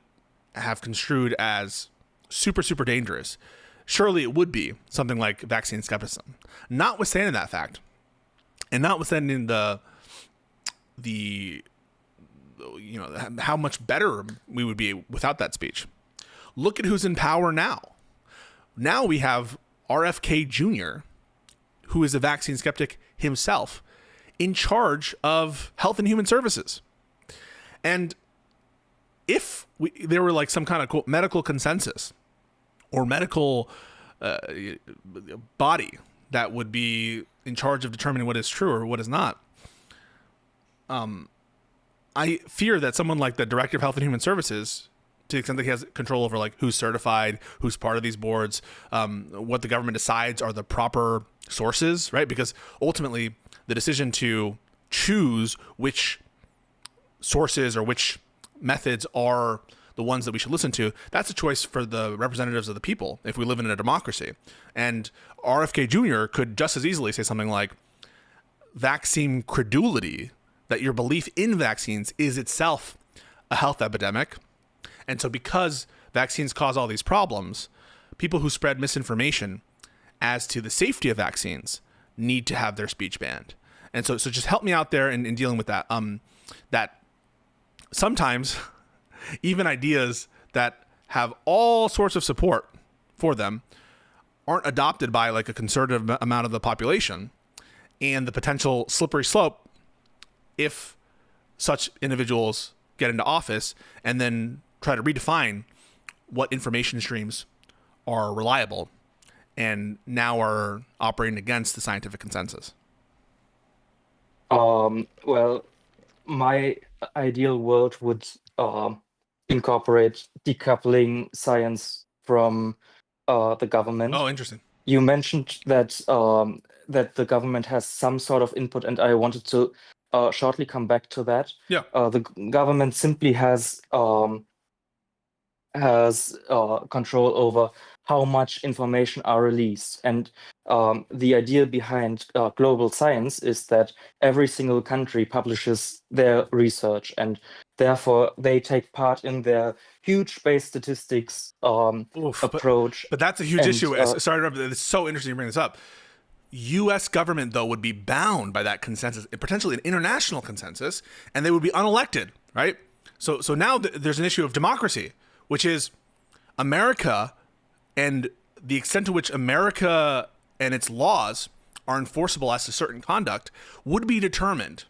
have construed as super, super dangerous, surely it would be something like vaccine skepticism. Notwithstanding that fact, and notwithstanding the the how much better we would be without that speech. Look at who's in power now. Now we have RFK Jr., who is a vaccine skeptic himself, in charge of Health and Human Services. And if there were like some kind of quote, medical consensus or medical body that would be in charge of determining what is true or what is not, I fear that someone like the Director of Health and Human Services, to the extent that he has control over like who's certified, who's part of these boards, what the government decides are the proper sources, right? Because ultimately the decision to choose which sources or which methods are the ones that we should listen to, that's a choice for the representatives of the people if we live in a democracy. And RFK Jr. could just as easily say something like, vaccine credulity, that your belief in vaccines is itself a health epidemic. And so because vaccines cause all these problems, people who spread misinformation as to the safety of vaccines need to have their speech banned. And so just help me out there in dealing with that. That sometimes even ideas that have all sorts of support for them aren't adopted by like a conservative amount of the population, and the potential slippery slope if such individuals get into office and then try to redefine what information streams are reliable and now are operating against the scientific consensus. Well, my ideal world would incorporate decoupling science from the government. Oh, interesting. You mentioned that that the government has some sort of input, and I wanted to shortly come back to that. Yeah. The government simply has control over how much information are released, and the idea behind global science is that every single country publishes their research, and therefore they take part in their huge base statistics approach. But that's a huge issue. Sorry to interrupt, it's so interesting you bring this up. U.S. government, though, would be bound by that consensus, potentially an international consensus, and they would be unelected, right? So now there's an issue of democracy, which is America and the extent to which America and its laws are enforceable as to certain conduct would be determined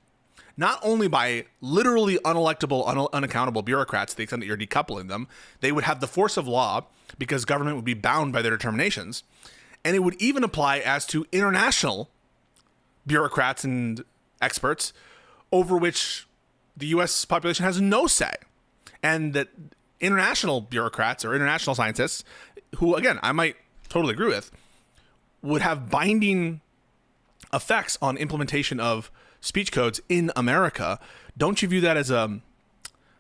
not only by literally unelectable, unaccountable bureaucrats to the extent that you're decoupling them. They would have the force of law because government would be bound by their determinations. And it would even apply as to international bureaucrats and experts over which the U.S. population has no say. And that international bureaucrats or international scientists, who, again, I might totally agree with, would have binding effects on implementation of speech codes in America. Don't you view that as an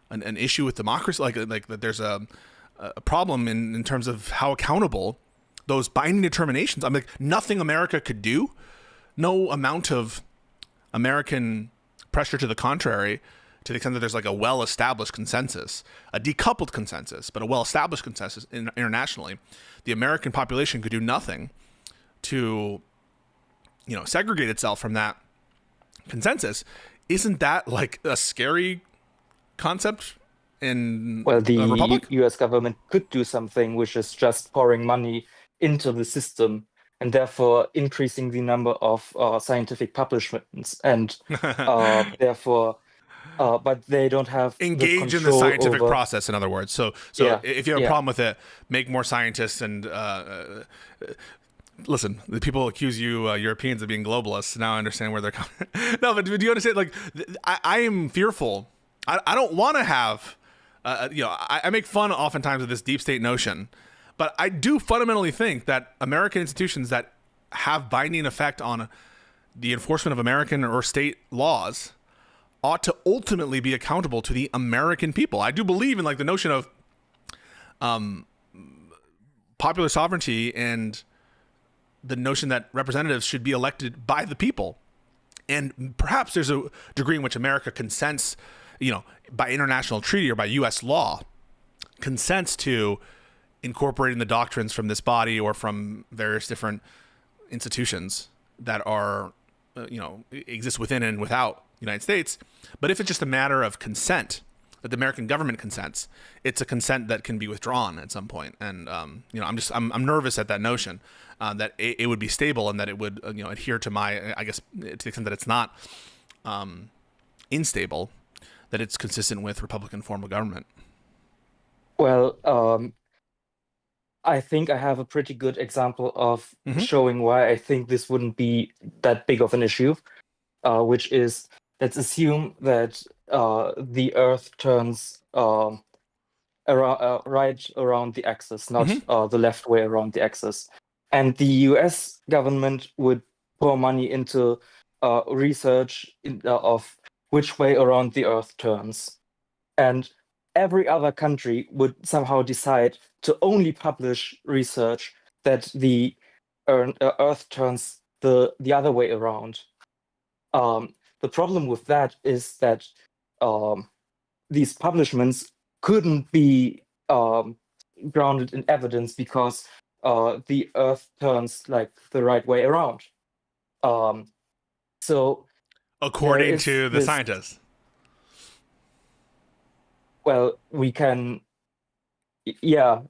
issue with democracy? Like that there's a problem in terms of how accountable those binding determinations. I'm like, nothing America could do, no amount of American pressure to the contrary, to the extent that there's like a well-established consensus, a decoupled consensus, but a well-established consensus internationally, the American population could do nothing to, segregate itself from that consensus. Isn't that like a scary concept in a republic? U.S. government could do something, which is just pouring money into the system and therefore increasing the number of scientific publishments, and therefore but they don't have engage in the scientific process, in other words. So if you have a problem with it, make more scientists. And listen, the people accuse you Europeans of being globalists. Now I understand where they're coming. No, but do you understand? Like, I am fearful. I don't want to have I make fun oftentimes of this deep state notion, but I do fundamentally think that American institutions that have binding effect on the enforcement of American or state laws ought to ultimately be accountable to the American people. I do believe in like the notion of popular sovereignty and the notion that representatives should be elected by the people. And perhaps there's a degree in which America consents, by international treaty or by U.S. law, consents to incorporating the doctrines from this body or from various different institutions that are, exist within and without United States. But if it's just a matter of consent, that the American government consents, it's a consent that can be withdrawn at some point. And I'm nervous at that notion that it would be stable and that it would adhere to my, I guess, to the extent that it's not unstable, that it's consistent with Republican form of government. Well, I think I have a pretty good example of Mm-hmm. showing why I think this wouldn't be that big of an issue, which is, let's assume that the Earth turns right around the axis, not Mm-hmm. the left way around the axis. And the US government would pour money into research of which way around the Earth turns. And every other country would somehow decide to only publish research that the Earth turns the other way around. The problem with that is that um, these publishments couldn't be grounded in evidence because the Earth turns like the right way around. Um, so there According is to the this. scientists. Well, we can, yeah,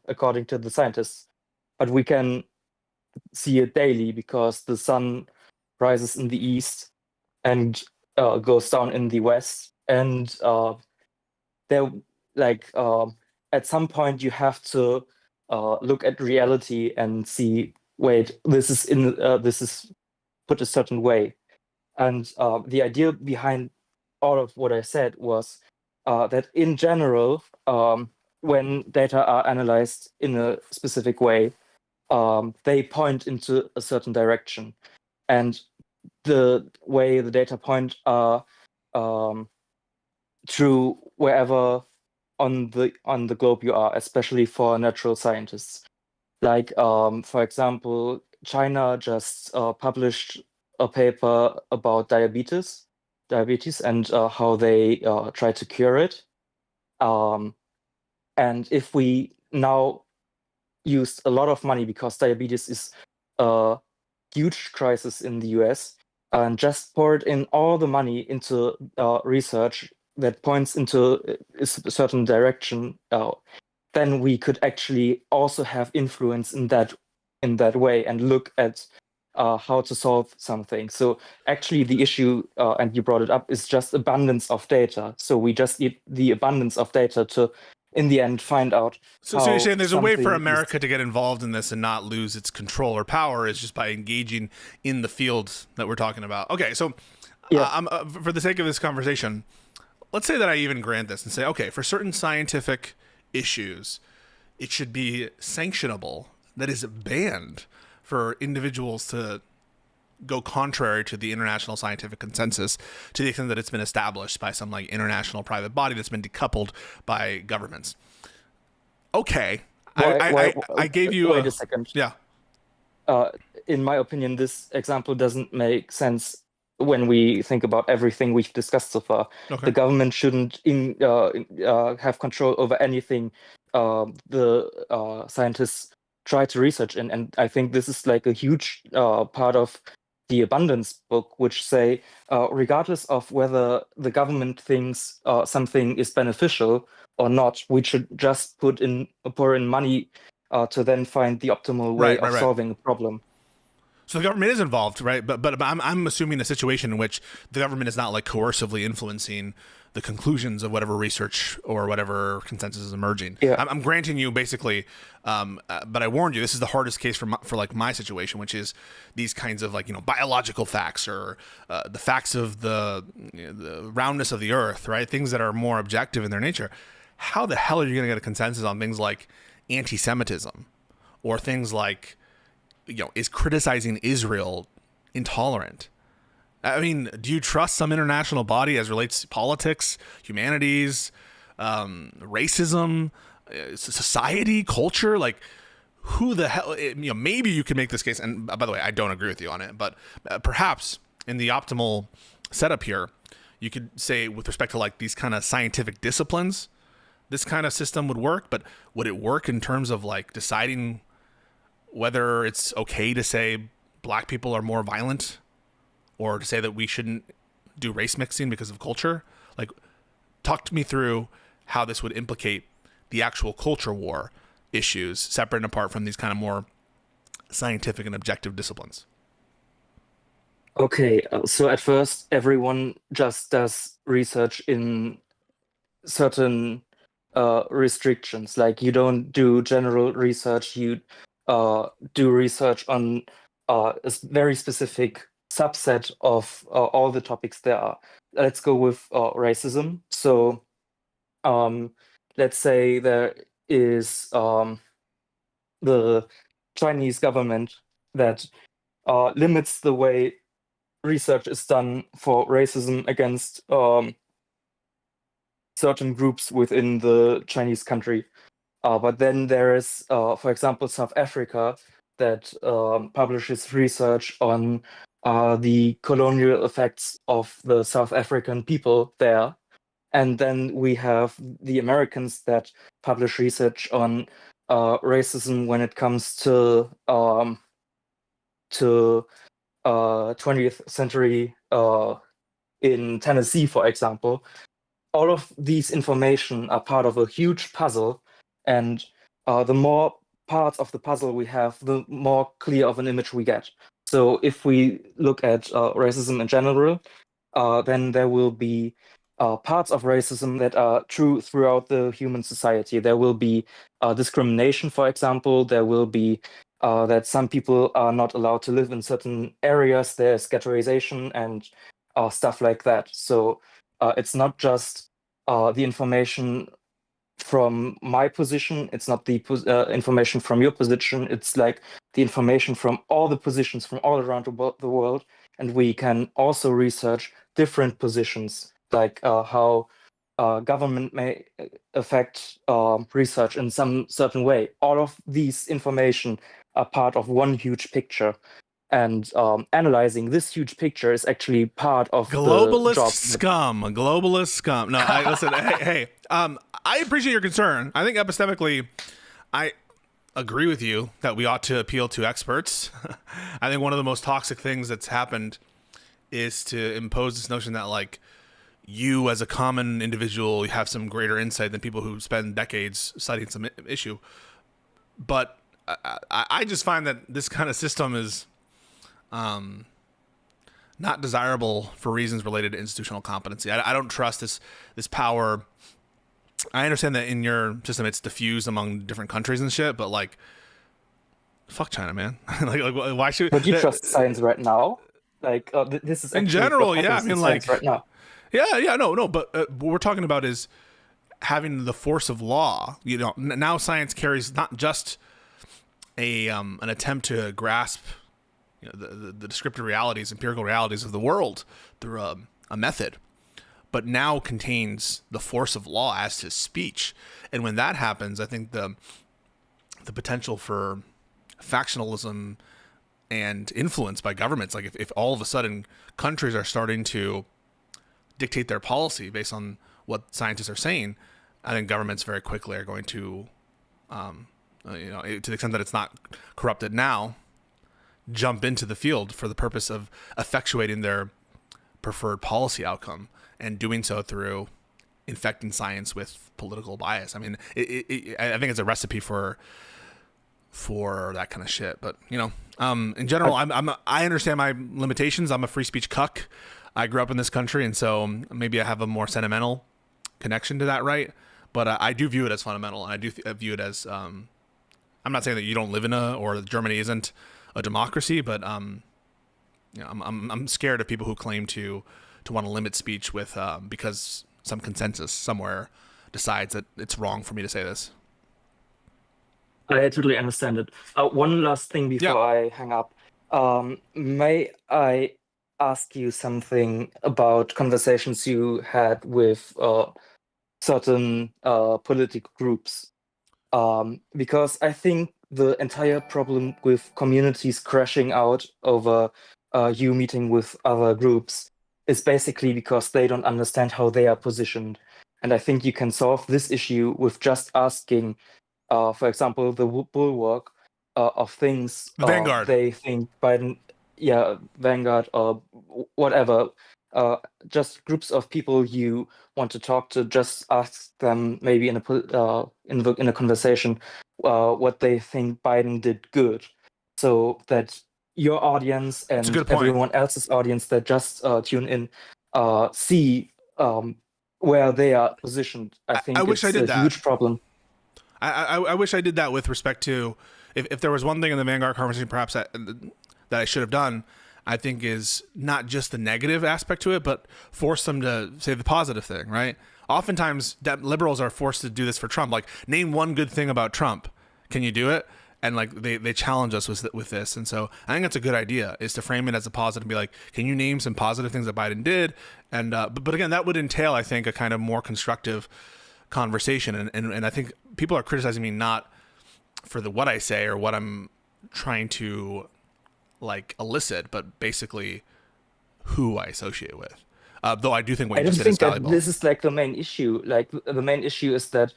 according to the scientists, but we can see it daily because the sun rises in the east and goes down in the west, and there, like, at some point you have to look at reality and see, wait, this is put a certain way. And the idea behind all of what I said was that in general, when data are analyzed in a specific way, they point into a certain direction. And the way the data point are um, true wherever on the globe you are, especially for natural scientists. Like, for example, China just published a paper about diabetes, and how they try to cure it. Um, and if we now used a lot of money, because diabetes is a huge crisis in the US, and just poured in all the money into research that points into a certain direction, then we could actually also have influence in that way and look at how to solve something. So actually, the issue, and you brought it up, is just abundance of data. So we just need the abundance of data to, in the end, find out So you're how saying there's a way for something is. America to get involved in this and not lose its control or power is just by engaging in the fields that we're talking about. Okay, so Yeah, for the sake of this conversation, let's say that I even grant this and say, okay, for certain scientific issues, it should be sanctionable, that is banned for individuals to go contrary to the international scientific consensus to the extent that it's been established by some like international private body that's been decoupled by governments. Okay. I gave you wait a second. yeah. uh, in my opinion, this example doesn't make sense when we think about everything we've discussed so far. Okay. The government shouldn't have control over anything the scientists try to research in. And I think this is like a huge part of the abundance book, which say, regardless of whether the government thinks something is beneficial or not, we should just pour in money to then find the optimal way Right, right, of right. solving a problem. So the government is involved, right? But I'm assuming a situation in which the government is not like coercively influencing the conclusions of whatever research or whatever consensus is emerging. Yeah, I'm granting you basically, but I warned you this is the hardest case for like my situation, which is these kinds of like biological facts or the facts of the roundness of the Earth, right? Things that are more objective in their nature. How the hell are you going to get a consensus on things like anti-Semitism or things like is criticizing Israel intolerant? I mean, do you trust some international body as relates to politics, humanities, racism, society, culture? Like, who the hell? Maybe you could make this case. And by the way, I don't agree with you on it, but perhaps in the optimal setup here, you could say with respect to like these kind of scientific disciplines, this kind of system would work. But would it work in terms of like deciding whether it's okay to say black people are more violent or to say that we shouldn't do race mixing because of culture. Like, talk to me through how this would implicate the actual culture war issues, separate and apart from these kind of more scientific and objective disciplines. Okay, so at first, everyone just does research in certain restrictions. Like you don't do general research, you do research on very specific subset of all the topics there are. Let's go with racism. So um, let's say there is the Chinese government that limits the way research is done for racism against certain groups within the Chinese country. But then there is, for example, South Africa that publishes research on the colonial effects of the South African people there. And then we have the Americans that publish research on racism when it comes to 20th century in Tennessee, for example. All of these information are part of a huge puzzle, and the more parts of the puzzle we have, the more clear of an image we get. So if we look at racism in general, then there will be parts of racism that are true throughout the human society. There will be discrimination, for example. There will be that some people are not allowed to live in certain areas. There's ghettoization and stuff like that. So it's not just the information from my position. It's not the information from your position. It's like the information from all the positions from all around the world. And we can also research different positions, like how government may affect research in some certain way. All of these information are part of one huge picture. And analyzing this huge picture is actually part of the Globalist job. scum. Globalist scum. No, I listen. Hey. I appreciate your concern. I think epistemically, I agree with you that we ought to appeal to experts. I think one of the most toxic things that's happened is to impose this notion that, like, you as a common individual, you have some greater insight than people who spend decades studying some issue. But I just find that this kind of system is not desirable for reasons related to institutional competency. I don't trust this power. I understand that in your system it's diffused among different countries and shit, but like, fuck China, man. like why should? But you trust science right now? Like this is In actually general, what yeah. I happens in mean, science like, right now. yeah, no. But what we're talking about is having the force of law. You know, now science carries not just an attempt to grasp, you know, the descriptive realities, empirical realities of the world through a method, but now contains the force of law as to speech. And when that happens, I think the potential for factionalism and influence by governments, like if all of a sudden countries are starting to dictate their policy based on what scientists are saying, I think governments very quickly are going to, to the extent that it's not corrupted now, jump into the field for the purpose of effectuating their preferred policy outcome, and doing so through infecting science with political bias. I mean, I think it's a recipe for that kind of shit. But you know, in general, I understand my limitations. I'm a free speech cuck. I grew up in this country, and so maybe I have a more sentimental connection to that right. But I do view it as fundamental, and I do view it as. I'm not saying that you don't live in or Germany isn't a democracy, but you know, I'm scared of people who claim to want to limit speech with because some consensus somewhere decides that it's wrong for me to say this. I totally understand it. One last thing Yeah. before I hang up. May I ask you something about conversations you had with certain political groups? Because I think the entire problem with communities crashing out over you meeting with other groups is basically because they don't understand how they are positioned. And I think you can solve this issue with just asking, for example, the bulwark of things Vanguard. they think Biden, yeah, Vanguard or whatever, just groups of people you want to talk to, just ask them maybe in a conversation what they think Biden did good, so that your audience It's a and good point. everyone else's audience that just tune in see where they are positioned. I I think wish I it's a did that. huge problem. I wish I did that with respect to if there was one thing in the Vanguard conversation perhaps that I should have done, I think is not just the negative aspect to it, but force them to say the positive thing, right? Oftentimes liberals are forced to do this for Trump. Like, name one good thing about Trump. Can you do it? And like they challenge us with this. And so I think that's a good idea, is to frame it as a positive and be like, can you name some positive things that Biden did? And but again, that would entail, I think, a kind of more constructive conversation. And I think people are criticizing me not for what I say or what I'm trying to like elicit, but basically who I associate with. Though I do think what I you don't just said is think that valuable. this is like the main issue. Like the main issue is that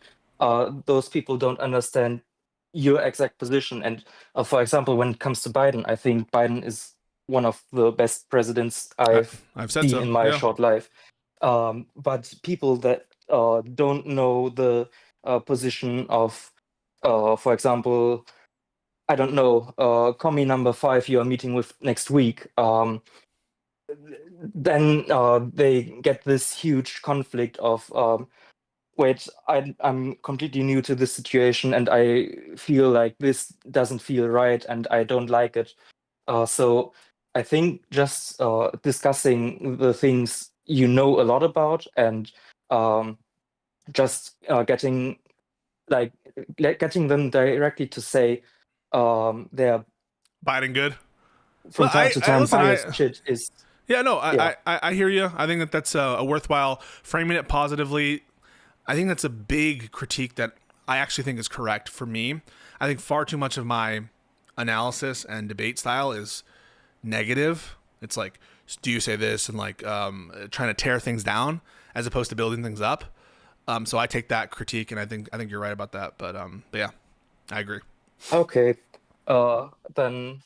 those people don't understand your exact position. And for example, when it comes to Biden, I think Biden is one of the best presidents I've I've said seen so. in my Yeah. short life. But people that don't know the position of, for example, I don't know, commie number 5 you are meeting with next week. Then they get this huge conflict of wait, I'm completely new to this situation and I feel like this doesn't feel right and I don't like it. So I think just discussing the things you know a lot about and just getting them directly to say their Biden good. from time to I time listen. biased shit is Yeah, no, yeah. I hear you. I think that that's a worthwhile framing it positively. I think that's a big critique that I actually think is correct for me. I think far too much of my analysis and debate style is negative. It's like, do you say this, and like trying to tear things down as opposed to building things up. So I take that critique, and I think you're right about that. But yeah, I agree. Okay. Then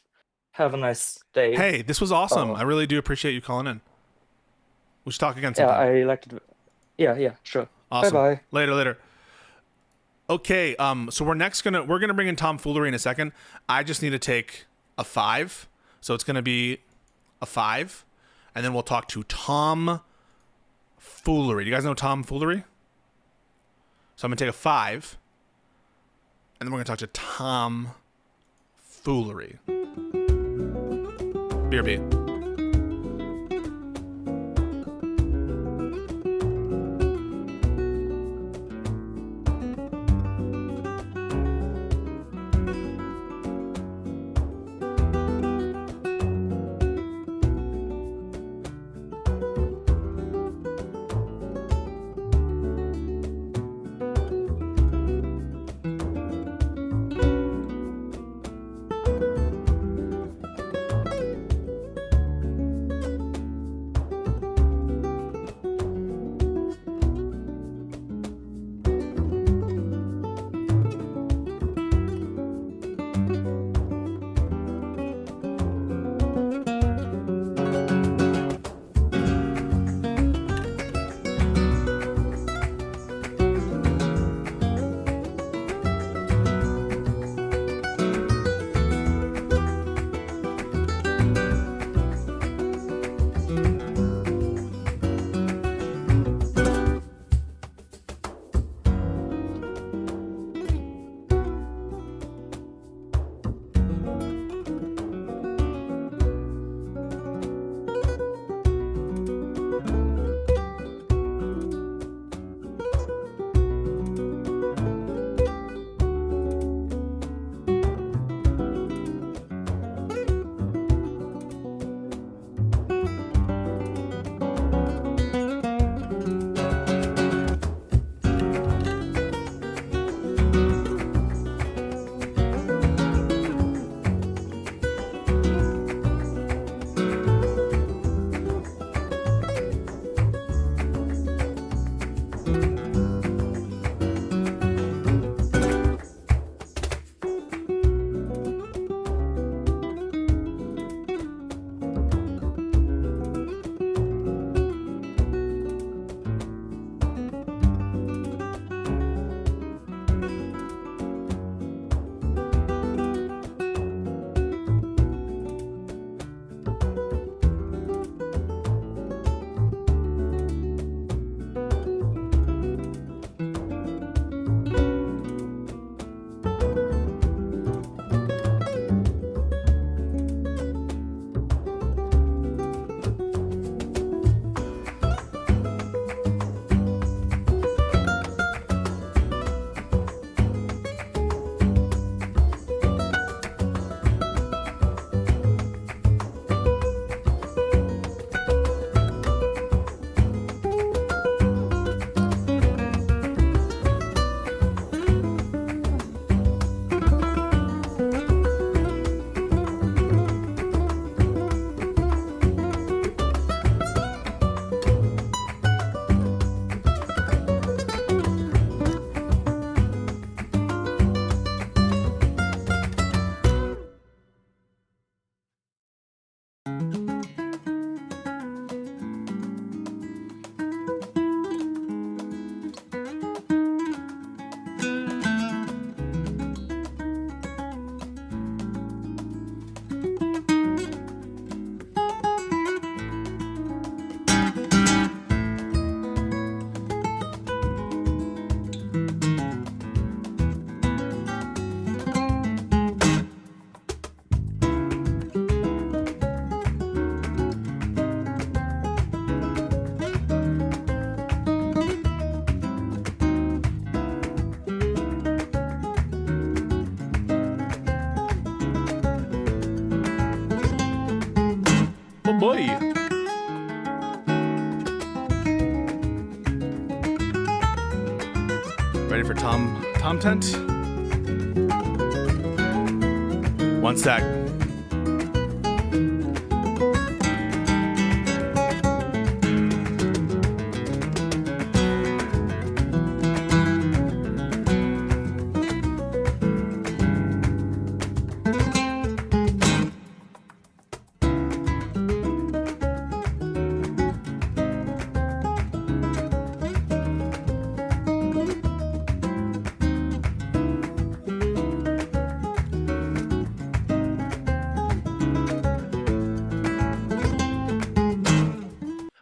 have a nice day. Hey, this was awesome. Uh, I really do appreciate you calling in. We should talk again yeah, sometime. I liked it. Yeah, sure. Bye Awesome. bye. Later. Okay, so we're gonna bring in tomfoolery in a second. I just need to take a 5, so it's gonna be a 5, and then we'll talk to Tom Foolery. Do you guys know tomfoolery? So I'm gonna take a 5, and then we're gonna talk to Tom Foolery. BRB. boy. Ready for Tom Tent? One sec.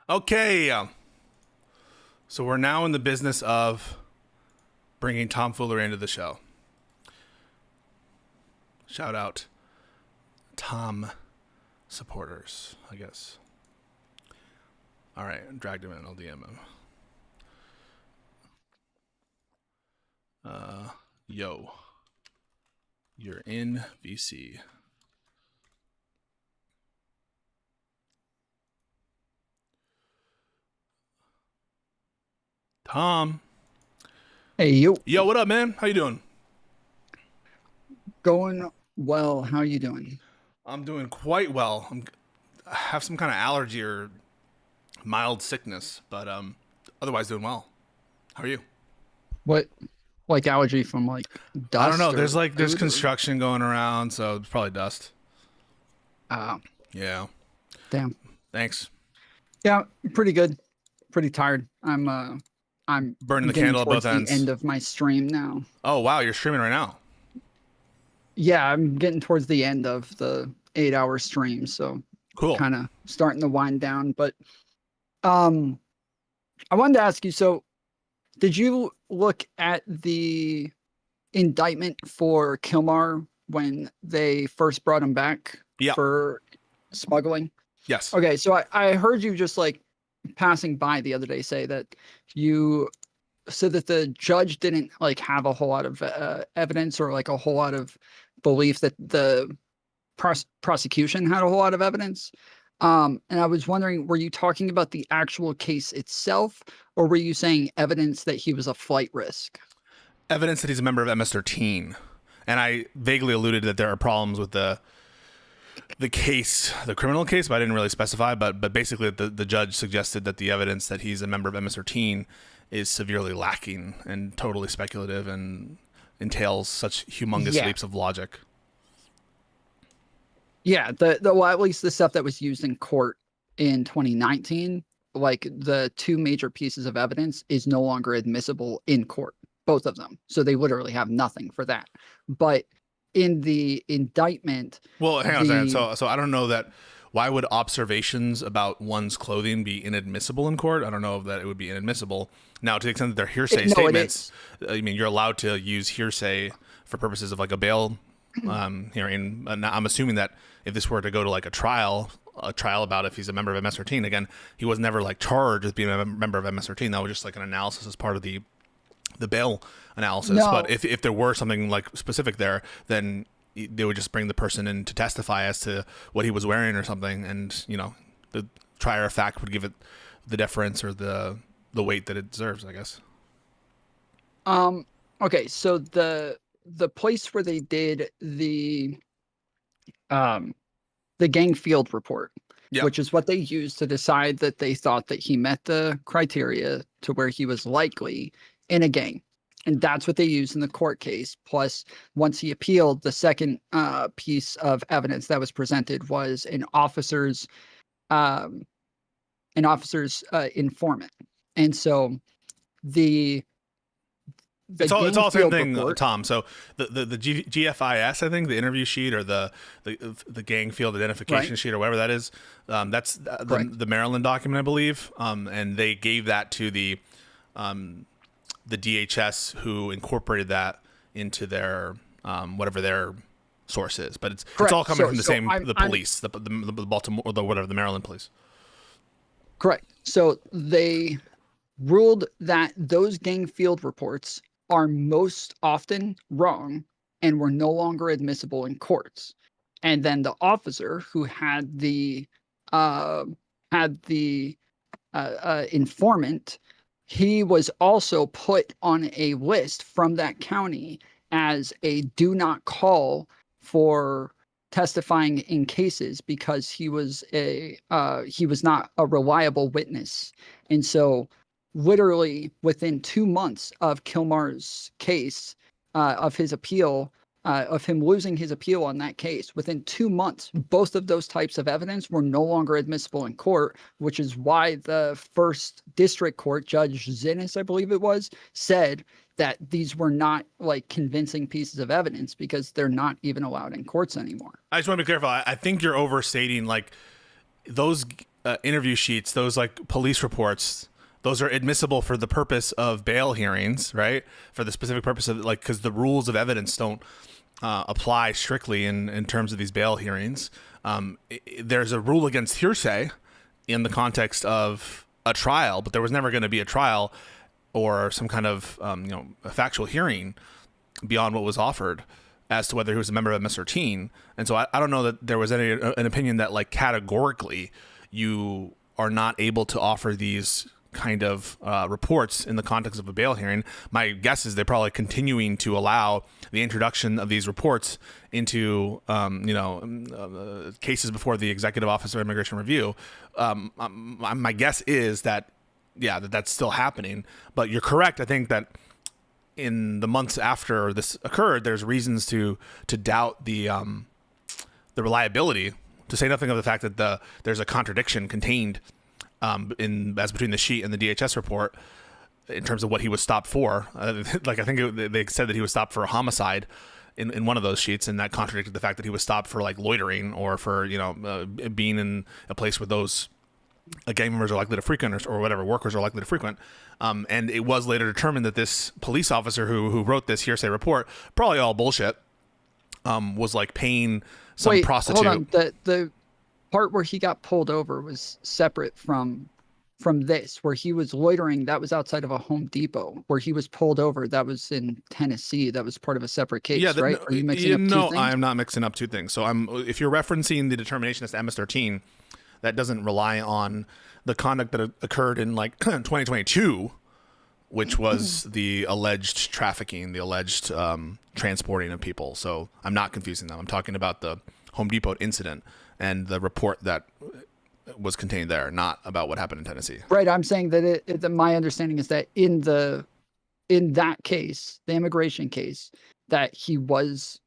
Okay, so we're now in the business of bringing tomfoolery into the show. Shout out Tom supporters, I guess. All right, dragged him in. I'll DM him. Yo, you're in VC. Tom. Hey, you. Yo, what up, man? How you doing? Going well. How you doing? I'm doing quite well. I have some kind of allergy or mild sickness, but otherwise doing well. How are you? What, like allergy from like dust? I don't know. There's food construction going around, so it's probably dust. Yeah. Damn. Thanks. Yeah, pretty good. Pretty tired. I'm Burning the getting candle at towards both ends. the end of my stream now. Oh wow, you're streaming right now. Yeah, I'm getting towards the end of the 8-hour stream, so Cool. kind of starting to wind down. But I wanted to ask you, so did you look at the indictment for Kilmar when they first brought him back Yeah. for smuggling? Yes. Okay, so I heard you just like passing by the other day say that you said that the judge didn't like have a whole lot of evidence or like a whole lot of belief that the prosecution had a whole lot of evidence. And I was wondering, were you talking about the actual case itself, or were you saying evidence that he was a flight risk? Evidence that he's a member of MS-13, and I vaguely alluded that there are problems with the case, the criminal case, but I didn't really specify. But basically, the judge suggested that the evidence that he's a member of MS-13 is severely lacking and totally speculative and entails such humongous leaps of logic. Yeah, well, at least the stuff that was used in court in 2019, like the two major pieces of evidence is no longer admissible in court, both of them. So they literally have nothing for that. But in the indictment, well, hang on a second. So I don't know that. Why would observations about one's clothing be inadmissible in court? I don't know that it would be inadmissible. Now, to the extent that they're hearsay statements, I mean, you're allowed to use hearsay for purposes of like a bail hearing. And I'm assuming that if this were to go to like a trial about if he's a member of MS-13, again, he was never like charged with being a member of MS-13. That was just like an analysis as part of the bail analysis. No. But if there were something like specific there, then they would just bring the person in to testify as to what he was wearing or something, and the trier of fact would give it the deference or the weight that it deserves, I guess. Okay, so the place where they did the gang field report, Yep. which is what they used to decide that they thought that he met the criteria to where he was likely in a gang. And that's what they used in the court case. Plus, once he appealed, the second piece of evidence that was presented was an officer's informant. And so it's all the same thing, report, Tom. So the GFIS, I think, the interview sheet or the gang field identification sheet or whatever that is, that's the Maryland document, I believe. And they gave that to the DHS, who incorporated that into their whatever their source is. But it's all coming from the police, the Baltimore, or the Maryland police. Correct. So they ruled that those gang field reports are most often wrong and were no longer admissible in courts. And then the officer who had the had the informant, he was also put on a list from that county as a do not call for testifying in cases because he was not a reliable witness. And so literally within 2 months of Kilmar's case, of his appeal, of him losing his appeal on that case, within 2 months, both of those types of evidence were no longer admissible in court, which is why the first district court, Judge Zinnis, I believe it was, said that these were not like convincing pieces of evidence because they're not even allowed in courts anymore. I just want to be careful. I think you're overstating like those interview sheets, those like police reports. Those are admissible for the purpose of bail hearings, right? For the specific purpose of like, because the rules of evidence don't apply strictly in terms of these bail hearings. There's a rule against hearsay in the context of a trial, but there was never going to be a trial or some kind of a factual hearing beyond what was offered as to whether he was a member of MS-13. And so I don't know that there was an opinion that like categorically you are not able to offer these kind of reports in the context of a bail hearing. My guess is they're probably continuing to allow the introduction of these reports into cases before the Executive Office of Immigration Review. My guess is that that's still happening, but you're correct. I think that in the months after this occurred, there's reasons to doubt the reliability, to say nothing of the fact that there's a contradiction contained as between the sheet and the DHS report in terms of what he was stopped for. Like I think they said that he was stopped for a homicide in one of those sheets, and that contradicted the fact that he was stopped for like loitering or for being in a place where those gang members are likely to frequent or whatever workers are likely to frequent. And it was later determined that this police officer who wrote this hearsay report, probably all bullshit, was like paying some prostitute. Hold on. The part where he got pulled over was separate from this, where he was loitering. That was outside of a Home Depot. Where he was pulled over, that was in Tennessee. That was part of a separate case, right? Are you mixing up two things? No, I'm not mixing up two things. So if you're referencing the determination as to MS-13, that doesn't rely on the conduct that occurred in like 2022, which was the alleged trafficking, the alleged transporting of people. So I'm not confusing them. I'm talking about the Home Depot incident and the report that was contained there, not about what happened in Tennessee. Right. I'm saying that my understanding is that in that case, the immigration case, that he was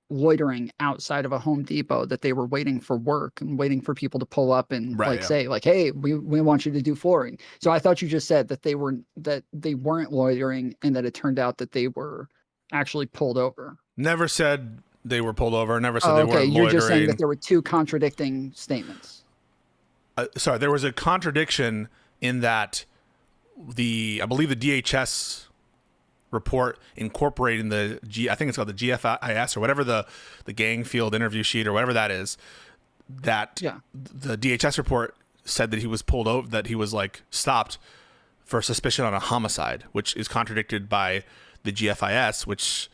loitering outside of a Home Depot, that they were waiting for work and waiting for people to pull up and say like, hey, we want you to do flooring. So I thought you just said that they weren't loitering and that it turned out that they were actually pulled over. Never said they were pulled over. Never said they weren't loitering. You're just saying that there were two contradicting statements. Sorry, there was a contradiction in that I believe the DHS report incorporating I think it's called the GFIS or whatever the gang field interview sheet or whatever that is, that the DHS report said that he was pulled over, that he was like stopped for suspicion on a homicide, which is contradicted by the GFIS, which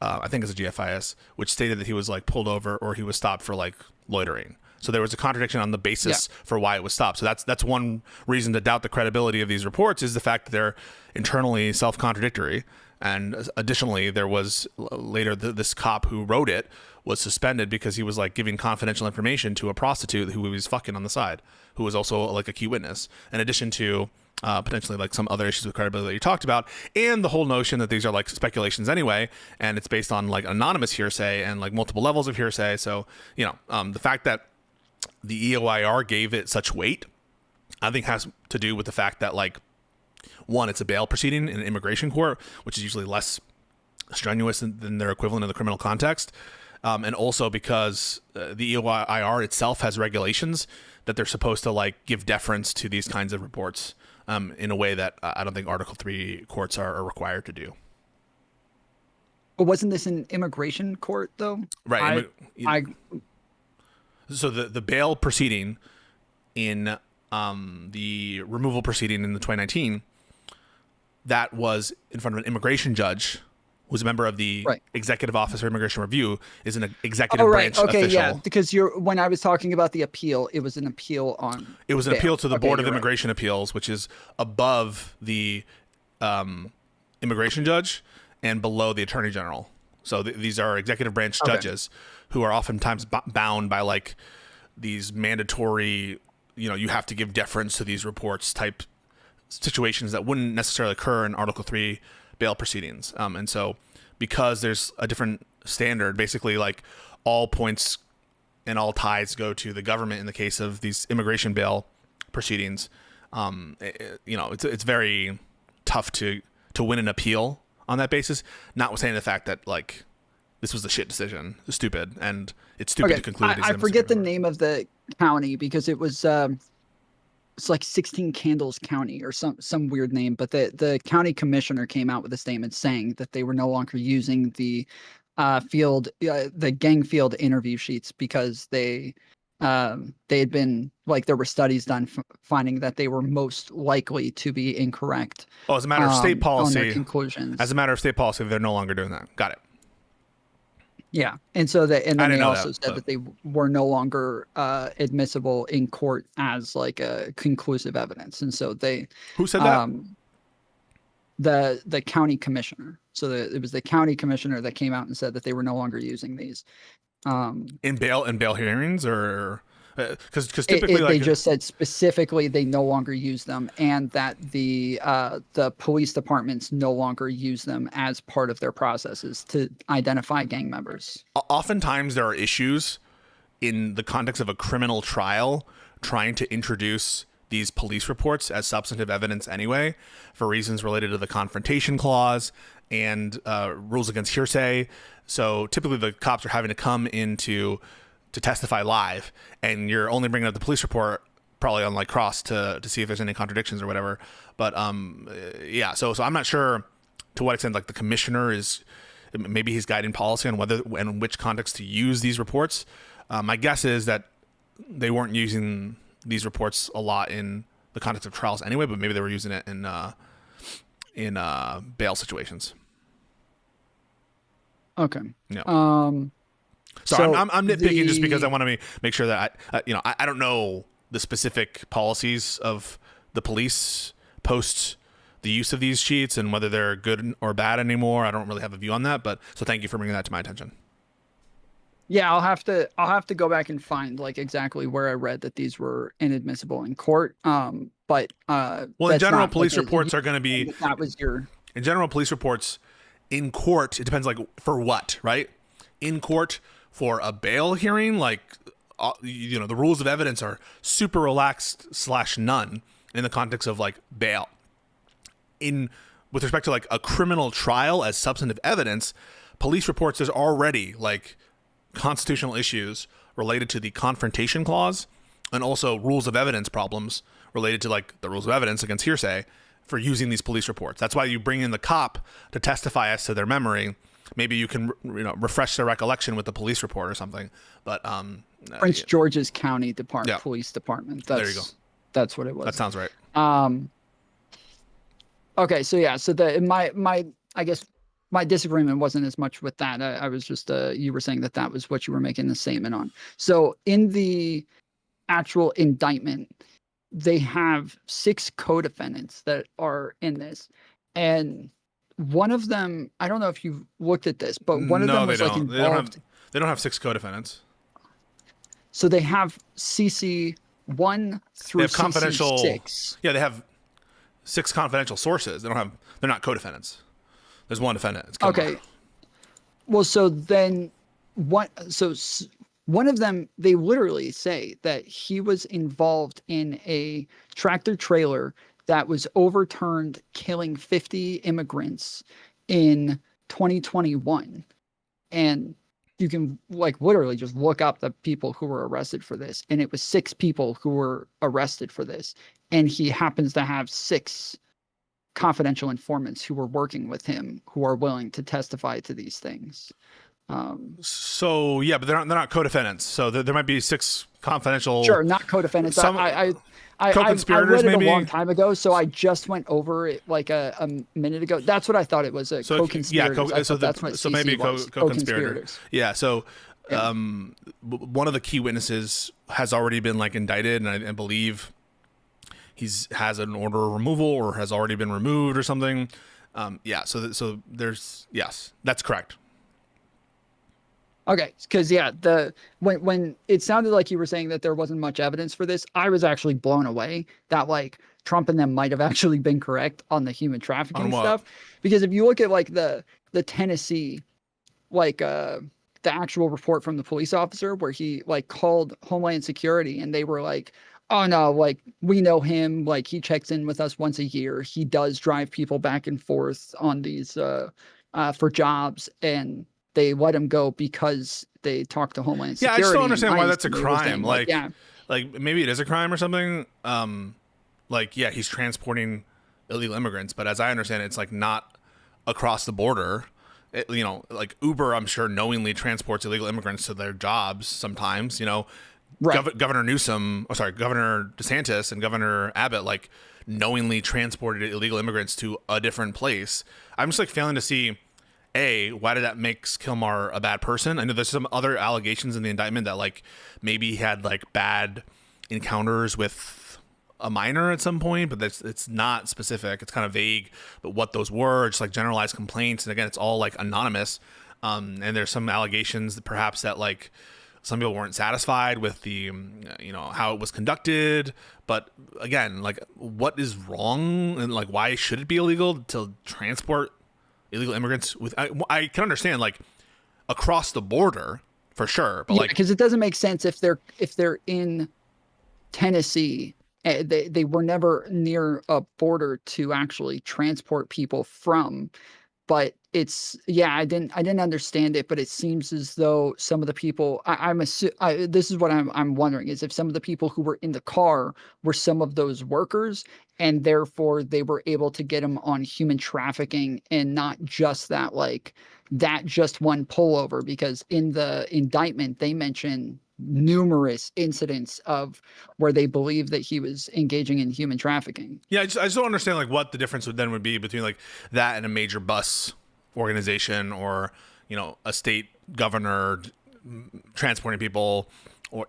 I think is a GFIS, which stated that he was like pulled over or he was stopped for like loitering. So there was a contradiction on the basis for why it was stopped. So that's one reason to doubt the credibility of these reports, is the fact that they're internally self-contradictory. And additionally, there was later this cop who wrote it was suspended because he was like giving confidential information to a prostitute who he was fucking on the side, who was also like a key witness, in addition to potentially like some other issues with credibility that you talked about, and the whole notion that these are like speculations anyway, and it's based on like anonymous hearsay and like multiple levels of hearsay. So, the fact that the EOIR gave it such weight, I think has to do with the fact that like, one, it's a bail proceeding in an immigration court, which is usually less strenuous than their equivalent in the criminal context. And also because the EOIR itself has regulations that they're supposed to like give deference to these kinds of reports in a way that I don't think Article 3 courts are required to do. But wasn't this an immigration court though? Right. So the bail proceeding in the removal proceeding in the 2019, that was in front of an immigration judge who's a member of the Right. Executive Office for Immigration Review, is an executive Oh, right. branch Okay, official. yeah. Because when I was talking about the appeal, it was an appeal on. It was an bail. appeal to the Okay, Board of you're right. Immigration Appeals, which is above the immigration judge and below the Attorney General. So these are executive branch Okay. judges who are oftentimes bound by like these mandatory, you have to give deference to these reports type situations that wouldn't necessarily occur in Article 3 bail proceedings. And so because there's a different standard, basically like all points and all ties go to the government in the case of these immigration bail proceedings. It's very tough to win an appeal on that basis, notwithstanding the fact that like this was a shit decision, stupid, and it's stupid to conclude. I forget the name of the county because it was it's like 16 Candles County or some weird name, but the county commissioner came out with a statement saying that they were no longer using the the gang field interview sheets because they had been like there were studies done finding that they were most likely to be incorrect. Oh, as a matter of state on policy, their conclusions. as a matter of state policy, they're no longer doing that. Got it. Yeah, and so then they also that, said but- that they were no longer admissible in court as like a conclusive evidence, and so they Who said that? The county commissioner. So it was the county commissioner that came out and said that they were no longer using these. In bail hearings, or because typically they just said specifically they no longer use them, and that the police departments no longer use them as part of their processes to identify gang members. Oftentimes there are issues in the context of a criminal trial trying to introduce these police reports as substantive evidence anyway, for reasons related to the confrontation clause and rules against hearsay. So typically the cops are having to come in to testify live, and you're only bringing up the police report probably on like cross to see if there's any contradictions or whatever. But yeah, so I'm not sure to what extent like the commissioner is, maybe he's guiding policy on whether and in which context to use these reports. My guess is that they weren't using these reports a lot in the context of trials anyway, but maybe they were using it in bail situations. Okay. Yeah. So I'm nitpicking just because I want to make sure that I don't know the specific policies of the police post the use of these sheets and whether they're good or bad anymore. I don't really have a view on that, but so thank you for bringing that to my attention. Yeah, I'll have to go back and find like exactly where I read that these were inadmissible in court. But well, in general, police reports are going to be. That was your. In general, police reports in court. It depends, like for what, right? In court for a bail hearing, like the rules of evidence are super relaxed / none in the context of like bail. With respect to like a criminal trial as substantive evidence, police reports, there's already like constitutional issues related to the confrontation clause and also rules of evidence problems related to like the rules of evidence against hearsay for using these police reports. That's why you bring in the cop to testify as to their memory. Maybe you can refresh their recollection with the police report or something. But Prince George's County Department, Yeah. Police Department. There you go. That's what it was. That sounds right. Okay, so yeah, so I guess my disagreement wasn't as much with that. I was just you were saying that was what you were making the statement on. So in the actual indictment, they have 6 co-defendants that are in this, and one of them, I don't know if you've looked at this, but one of them was like involved. They don't have 6 co-defendants. So they have CC 1 through confidential. CC 6. Yeah, they have 6 confidential sources. They're not co-defendants. There's one defendant. It's Kilmar. Okay. Well, so then one of them, they literally say that he was involved in a tractor trailer that was overturned, killing 50 immigrants in 2021. And you can like literally just look up the people who were arrested for this. And it was 6 people who were arrested for this. And he happens to have 6 confidential informants who were working with him who are willing to testify to these things. So yeah, but they're not co-defendants. So there might be 6 confidential. Sure, not co-defendants. Some I co-conspirators, read it maybe? a long time ago, so I just went over it like a minute ago. That's what I thought it was. So Co-conspirators. yeah, I thought that's what so CC maybe was. co-conspirator. Yeah. So Yeah. one of the key witnesses has already been like indicted, and I believe has an order of removal or has already been removed or something. Yeah. So there's yes, that's correct. Okay, because yeah, when it sounded like you were saying that there wasn't much evidence for this, I was actually blown away that like Trump and them might have actually been correct on the human On trafficking what? stuff. Because if you look at like the Tennessee, like the actual report from the police officer where he like called Homeland Security and they were like, oh no, like we know him, like he checks in with us once a year. He does drive people back and forth on these for jobs, and they let him go because they talked to Homeland Yeah, Security. I just don't and understand why ICE that's a was crime. saying, Like, yeah, like maybe it is a crime or something. Like yeah, he's transporting illegal immigrants, but as I understand it, it's like not across the border. You know, like Uber, I'm sure knowingly transports illegal immigrants to their jobs sometimes. You know, right. Governor DeSantis and Governor Abbott like knowingly transported illegal immigrants to a different place. I'm just like failing to see. Why did that make Kilmar a bad person? I know there's some other allegations in the indictment that like maybe he had like bad encounters with a minor at some point, but it's not specific. It's kind of vague, but what those were, just like generalized complaints. And again, it's all like anonymous. And there's some allegations that perhaps that like some people weren't satisfied with the, how it was conducted. But again, like what is wrong and like why should it be illegal to transport illegal immigrants with I can understand like across the border for sure, but Yeah, like because it doesn't make sense if they're in Tennessee. They were never near a border to actually transport people from. But it's yeah, I didn't understand it, but it seems as though some of the people this is what I'm wondering is if some of the people who were in the car were some of those workers, and therefore they were able to get them on human trafficking and not just that just one pullover, because in the indictment they mention numerous incidents of where they believe that he was engaging in human trafficking. yeah, I just don't understand like what the difference would be between like that and a major bus organization or a state governor transporting people, or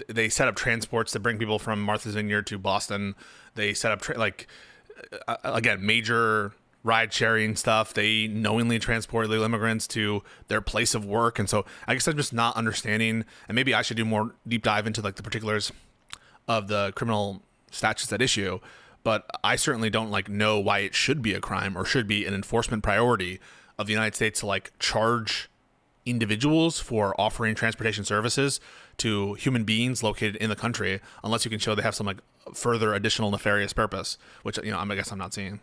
they set up transports to bring people from Martha's Vineyard to Boston. They set up again major ride sharing stuff. They knowingly transport illegal immigrants to their place of work. And so I guess I'm just not understanding, and maybe I should do more deep dive into like the particulars of the criminal statutes at issue, but I certainly don't like know why it should be a crime or should be an enforcement priority of the United States to like charge individuals for offering transportation services to human beings located in the country, unless you can show they have some like further additional nefarious purpose, which I guess I'm not seeing.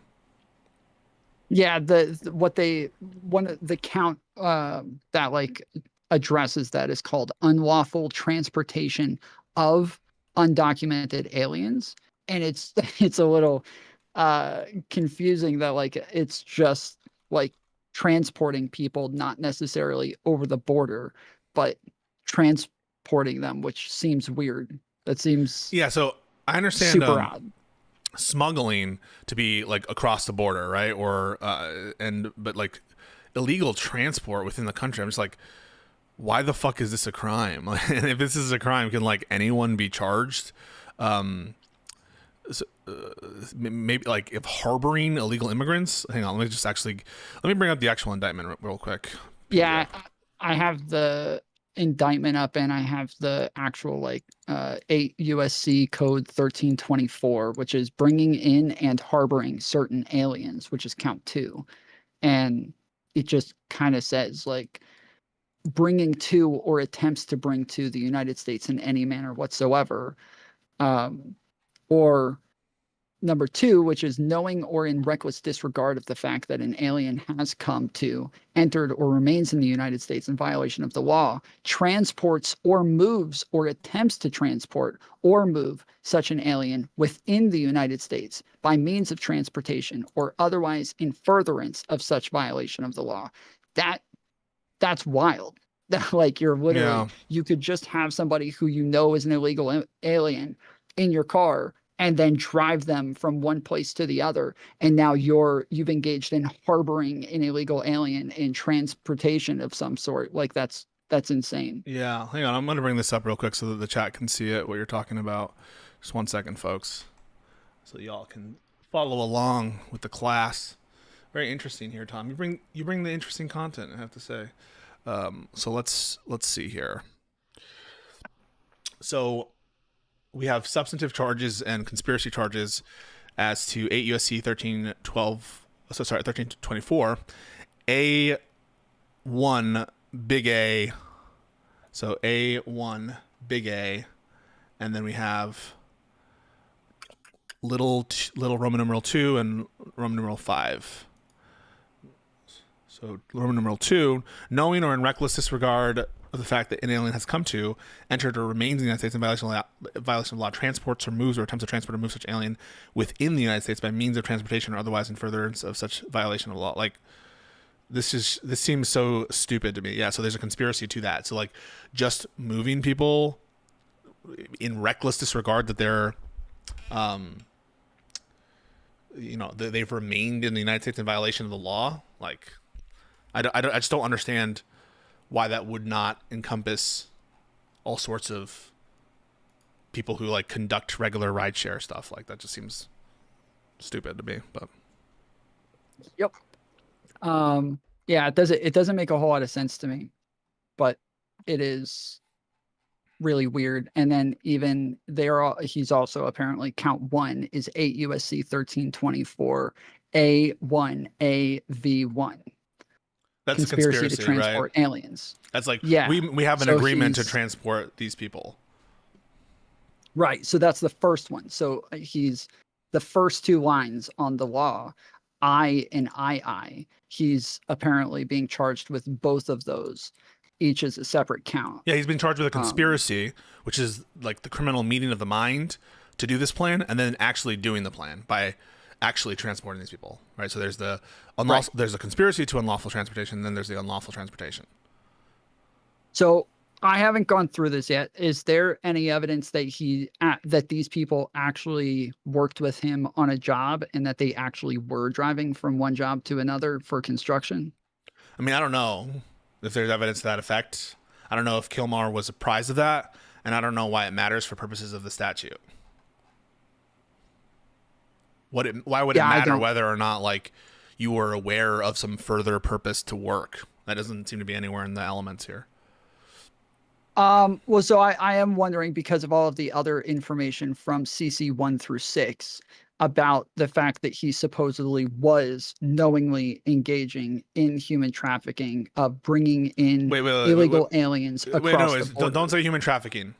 Yeah, one of the count that like addresses that is called unlawful transportation of undocumented aliens, and it's it's a little confusing that like it's just like transporting people, not necessarily over the border, but transporting them, which seems weird. That seems Yeah, so I understand super odd. smuggling to be like across the border, right? Or but like illegal transport within the country, I'm just like, why the fuck is this a crime? And if this is a crime, can like anyone be charged? Maybe like if harboring illegal immigrants. Hang on, let me bring up the actual indictment real quick. Yeah, I have the indictment up, and I have the actual like 8 USC code 1324, which is bringing in and harboring certain aliens, which is count 2. And it just kind of says like bringing to or attempts to bring to the United States in any manner whatsoever. Or number 2, which is knowing or in reckless disregard of the fact that an alien has come to, entered, or remains in the United States in violation of the law, transports or moves or attempts to transport or move such an alien within the United States by means of transportation or otherwise in furtherance of such violation of the law. that's wild. That like you're literally Yeah. you could just have somebody who you know is an illegal alien in your car and then drive them from one place to the other, and now you've engaged in harboring an illegal alien in transportation of some sort. Like that's insane. Yeah, hang on. I'm going to bring this up real quick so that the chat can see it, what you're talking about. Just 1 second, folks, so y'all can follow along with the class. Very interesting here, Tom. You bring the interesting content, I have to say. So let's see here. So we have substantive charges and conspiracy charges as to 8 USC 1324, A1 big A. So A1 big A, and then we have little Roman numeral 2 and Roman numeral 5. So Roman numeral 2, knowing or in reckless disregard of the fact that an alien has come to, entered, or remains in the United States in violation of law, transports or moves or attempts to transport or move such alien within the United States by means of transportation or otherwise in furtherance of such violation of law. Like, this seems so stupid to me. Yeah, so there's a conspiracy to that. So like just moving people in reckless disregard that they're they've remained in the United States in violation of the law. Like I just don't understand why that would not encompass all sorts of people who like conduct regular rideshare stuff. Like that just seems stupid to me. But Yep. Yeah, it doesn't make a whole lot of sense to me, but it is really weird. And then even he's also apparently count 1 is 8 USC 1324 A1 AV1. that's Conspiracy a conspiracy, to transport right? aliens. That's like, yeah. we have an agreement to transport these people. Right. So that's the first one. So he's the first 2 lines on the law, I and II. He's apparently being charged with both of those. Each is a separate count. Yeah, he's been charged with a conspiracy, which is like the criminal meeting of the mind to do this plan, and then actually doing the plan by actually transporting these people, right? So there's the unlawful, there's a conspiracy to unlawful transportation, and then there's the unlawful transportation. So I haven't gone through this yet. Is there any evidence that that these people actually worked with him on a job and that they actually were driving from one job to another for construction? I mean, I don't know if there's evidence to that effect. I don't know if Kilmar was apprised of that, and I don't know why it matters for purposes of the statute. Why would it matter whether or not like you were aware of some further purpose to work? That doesn't seem to be anywhere in the elements here. Well, so I am wondering, because of all of the other information from CC 1 through 6 about the fact that he supposedly was knowingly engaging in human trafficking, of bringing in illegal aliens across the border. Don't say human trafficking.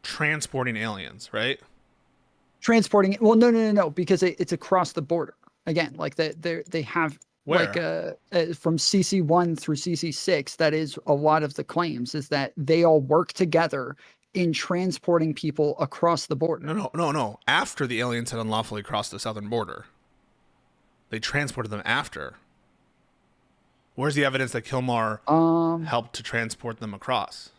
Transporting aliens, right? Transporting. Well, no, because it's across the border. Again, like they have. Where? Like from CC 1 through CC 6, that is a lot of the claims, is that they all work together in transporting people across the border. No. After the aliens had unlawfully crossed the southern border, they transported them after. Where's the evidence that Kilmar helped to transport them across?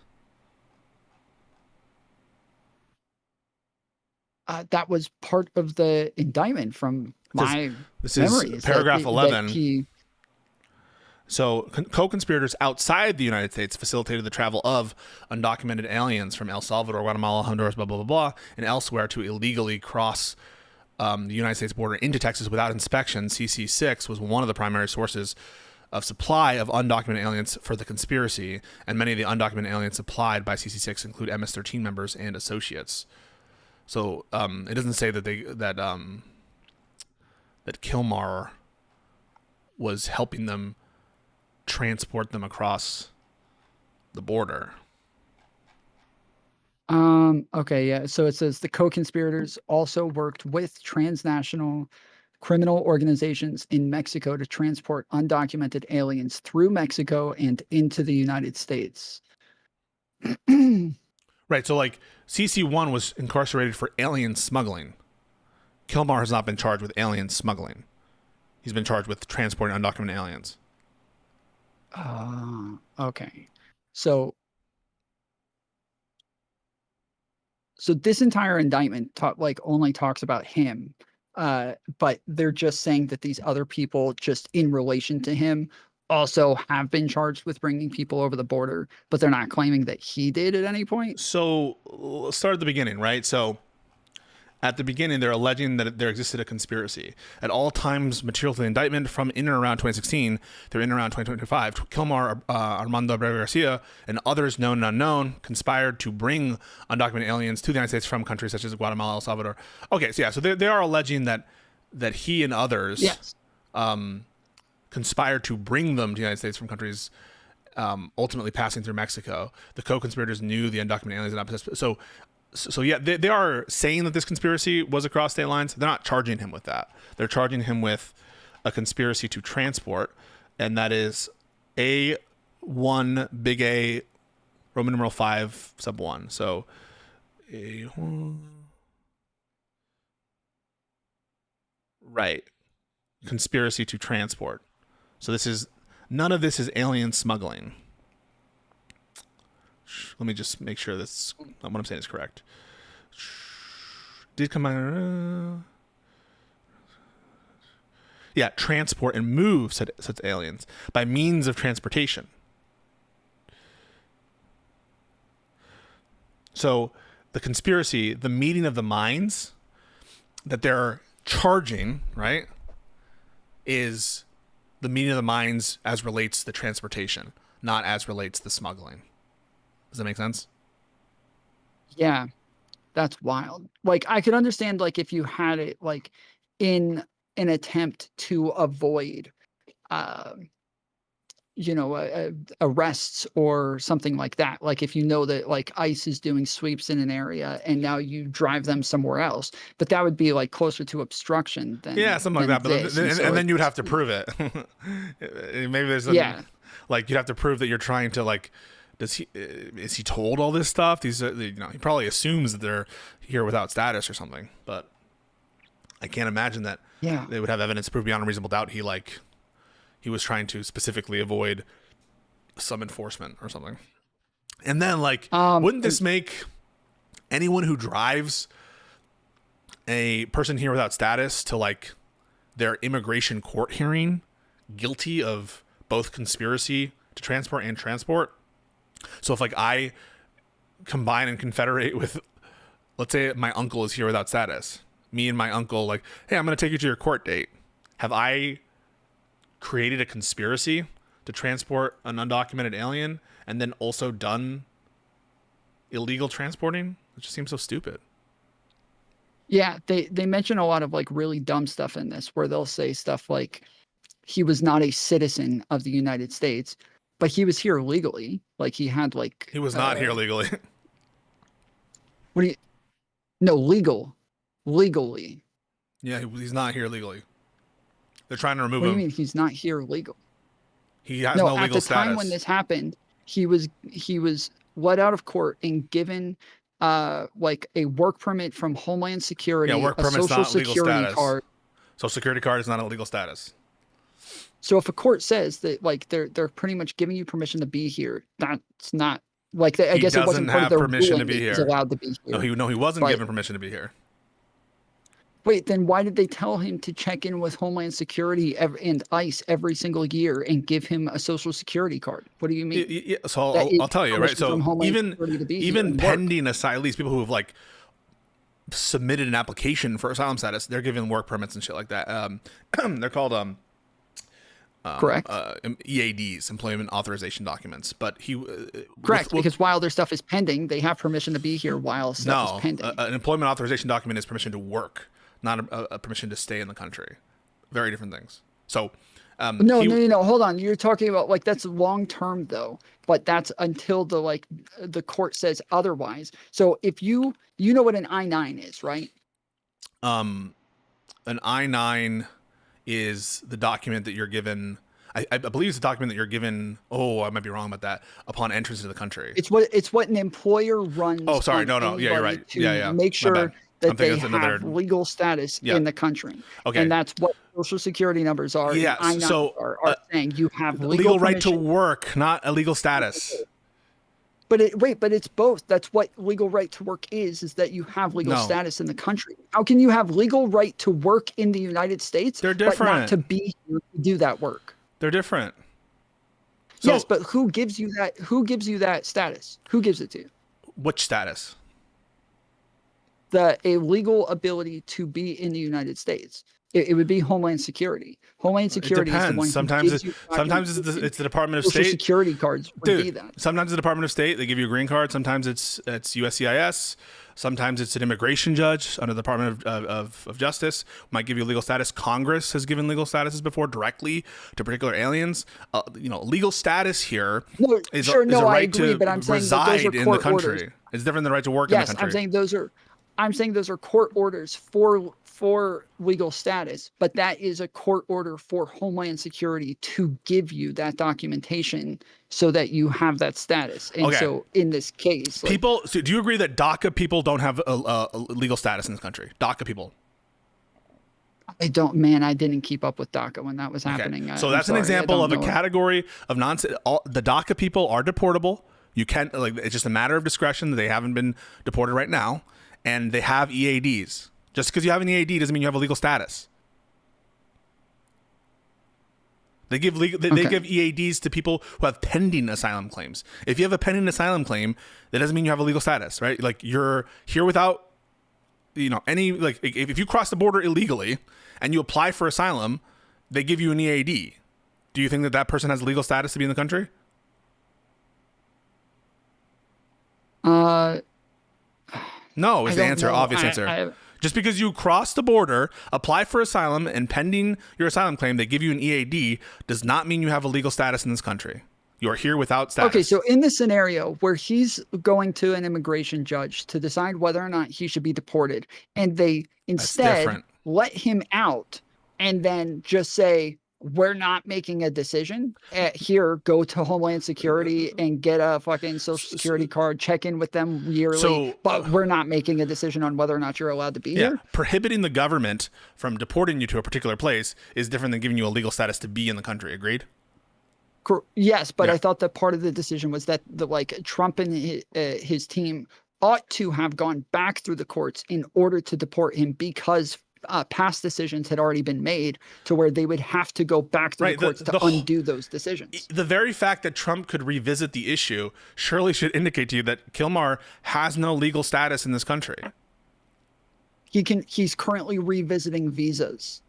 That was part of the indictment from my memory. Is paragraph 11. So co-conspirators outside the United States facilitated the travel of undocumented aliens from El Salvador, Guatemala, Honduras, blah, blah, blah, blah, and elsewhere to illegally cross the United States border into Texas without inspection. CC6 was one of the primary sources of supply of undocumented aliens for the conspiracy, and many of the undocumented aliens supplied by CC6 include MS-13 members and associates. So it doesn't say that that Kilmar was helping them transport them across the border. Okay, yeah. So it says the co-conspirators also worked with transnational criminal organizations in Mexico to transport undocumented aliens through Mexico and into the United States. Right. So like CC1 was incarcerated for alien smuggling. Kilmar has not been charged with alien smuggling. He's been charged with transporting undocumented aliens. Okay. So this entire indictment only talks about him. But they're just saying that these other people, just in relation to him, also have been charged with bringing people over the border, but they're not claiming that he did at any point. So let's start at the beginning, right? So at the beginning, they're alleging that there existed a conspiracy. At all times, material to the indictment from in and around 2016, they're in and around 2025, Kilmar, Armando Abreu Garcia, and others known and unknown conspired to bring undocumented aliens to the United States from countries such as Guatemala, El Salvador. Okay, so yeah, so they are alleging that he and others Yes. conspired to bring them to the United States from countries ultimately passing through Mexico. The co-conspirators knew the undocumented aliens did not possess. So yeah, they are saying that this conspiracy was across state lines. They're not charging him with that. They're charging him with a conspiracy to transport, and that is A1 big A Roman numeral 5 sub 1. So A1, right, conspiracy to transport. So none of this is alien smuggling. Let me just make sure that's what I'm saying is correct. Did come yeah, transport and move such aliens by means of transportation. So the conspiracy, the meeting of the minds that they're charging, right, is the meeting of the minds as relates to the transportation, not as relates to the smuggling. Does that make sense? Yeah, that's wild. Like, I could understand, like, if you had it, like, in an attempt to avoid, arrests or something like that. Like, if you know that, like, ICE is doing sweeps in an area and now you drive them somewhere else, but that would be, like, closer to obstruction than something like that. But and then you'd have to prove it. Maybe there's like you'd have to prove that you're trying to, like, is he told all this stuff? He probably assumes that they're here without status or something, but I can't imagine that they would have evidence to prove beyond a reasonable doubt he was trying to specifically avoid some enforcement or something. And then, like, wouldn't this make anyone who drives a person here without status to, like, their immigration court hearing guilty of both conspiracy to transport and transport? So if, like, I combine and confederate with, let's say my uncle is here without status, me and my uncle, like, hey, I'm going to take you to your court date. Have I created a conspiracy to transport an undocumented alien and then also done illegal transporting? It just seems so stupid. Yeah, they mention a lot of, like, really dumb stuff in this, where they'll say stuff like he was not a citizen of the United States, but he was here legally. Like, he had, like, he was not here legally. What do you? No, legally. Yeah, he's not here legally. They're trying to remove him. What do you mean he's not here legal? He has no legal status. At the time when this happened, he was let out of court and given like a work permit from Homeland Security, work permit's a social not legal security status. card. Social security card is not a legal status. So if a court says that, like, they're pretty much giving you permission to be here, that's not like I guess it wasn't part of their permission to be here. He's allowed to be here. No, he wasn't given permission to be here. Wait, then why did they tell him to check in with Homeland Security and ICE every single year and give him a social security card? What do you mean? So I'll tell you, right? So even pending asylees, people who have, like, submitted an application for asylum status, they're given work permits and shit like that. They're called correct. EADs, employment authorization documents. But correct, because while their stuff is pending, they have permission to be here while stuff is pending. An employment authorization document is permission to work, not a permission to stay in the country. Very different things. So no, hold on. You're talking about, like, that's long term though, but that's until the court says otherwise. So if you know what an I-9 is, right? An I-9 is the document that you're given. I believe it's the document that you're given. Oh, I might be wrong about that. Upon entrance into the country, it's what an employer runs. Oh, sorry, no, yeah, you're right. To make sure I'm that thinking they it's another- have legal status Yeah. in the country. Okay. And that's what social security numbers are. Yeah, And I-9 so, are saying you have legal right to permission. work, not a legal status. But it's both. That's what legal right to work is that you have legal No. status in the country. How can you have legal right to work in the United States, They're but not different. to be here to do that work? They're different. So, Yes, but who gives you that? Who gives you that status? Who gives it to you? which status? A legal ability to be in the United States. It would be Homeland Security. Homeland Security It is the one depends. who Sometimes, gives you sometimes documentation. it's the Department of Social State. security cards would be Dude, that. sometimes the Department of State, they give you a green card. Sometimes it's USCIS. Sometimes it's an immigration judge under the Department of Justice. Might give you legal status. Congress has given legal statuses before directly to particular aliens. Legal status here No, is, sure, is no, a I right agree, to but I'm saying that reside those are in the court country. orders. It's different than the right to work in the Yes, country. I'm saying those are court orders for legal status, but that is a court order for Homeland Security to give you that documentation so that you have that status. And Okay. so in this case, like, People, so do you agree that DACA people don't have a legal status in this country? DACA people. I didn't keep up with DACA when that was happening. So I'm that's an sorry, I example don't of a know. category of the DACA people are deportable. You can't, it's just a matter of discretion that they haven't been deported right now, and they have EADs. Just because you have an EAD doesn't mean you have a legal status. They give they give EADs to people who have pending asylum claims. If you have a pending asylum claim, that doesn't mean you have a legal status, right? Like, you're here without, any, like, if you cross the border illegally and you apply for asylum, they give you an EAD. Do you think that person has legal status to be in the country? No, is the don't answer. know. Obvious answer. Just because you cross the border, apply for asylum, and pending your asylum claim, they give you an EAD, does not mean you have a legal status in this country. You are here without status. Okay, so in the scenario where he's going to an immigration judge to decide whether or not he should be deported, and they instead different. let him out and then just say, we're not making a decision. Here, go to Homeland Security and get a fucking social security card, check in with them yearly, but we're not making a decision on whether or not you're allowed to be here. Prohibiting the government from deporting you to a particular place is different than giving you a legal status to be in the country. Agreed? Yes, but I thought that part of the decision was that Trump and his team ought to have gone back through the courts in order to deport him, because past decisions had already been made to where they would have to go back to the courts to undo those decisions. The very fact that Trump could revisit the issue surely should indicate to you that Kilmar has no legal status in this country. He's currently revisiting visas.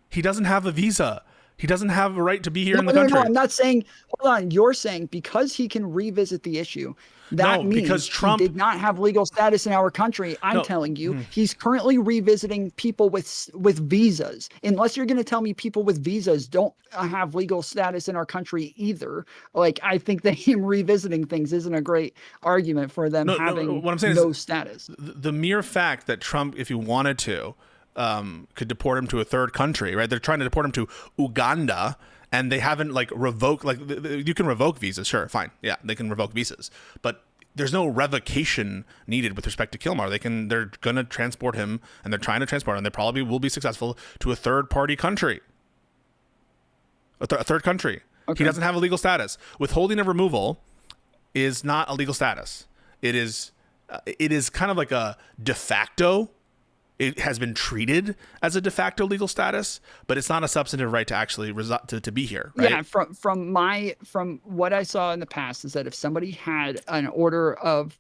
He doesn't have a visa. He doesn't have a right to be here in the country. No, I'm not saying, hold on. You're saying because he can revisit the issue, that means because Trump he did not have legal status in our country. I'm telling you, he's currently revisiting people with visas. Unless you're going to tell me people with visas don't have legal status in our country either. Like, I think that him revisiting things isn't a great argument for them having what I'm saying no is status. The mere fact that Trump, if he wanted to, could deport him to a third country, right? They're trying to deport him to Uganda, and they haven't revoked. You can revoke visas, sure, fine, yeah, they can revoke visas, but there's no revocation needed with respect to Kilmar. They're gonna transport him, and they're trying to transport him, and they probably will be successful to a third party country, a third country. Okay. He doesn't have a legal status. Withholding of removal is not a legal status. It is kind of like a de facto. It has been treated as a de facto legal status, but it's not a substantive right to actually to be here. Right? Yeah, from what I saw in the past is that if somebody had an order of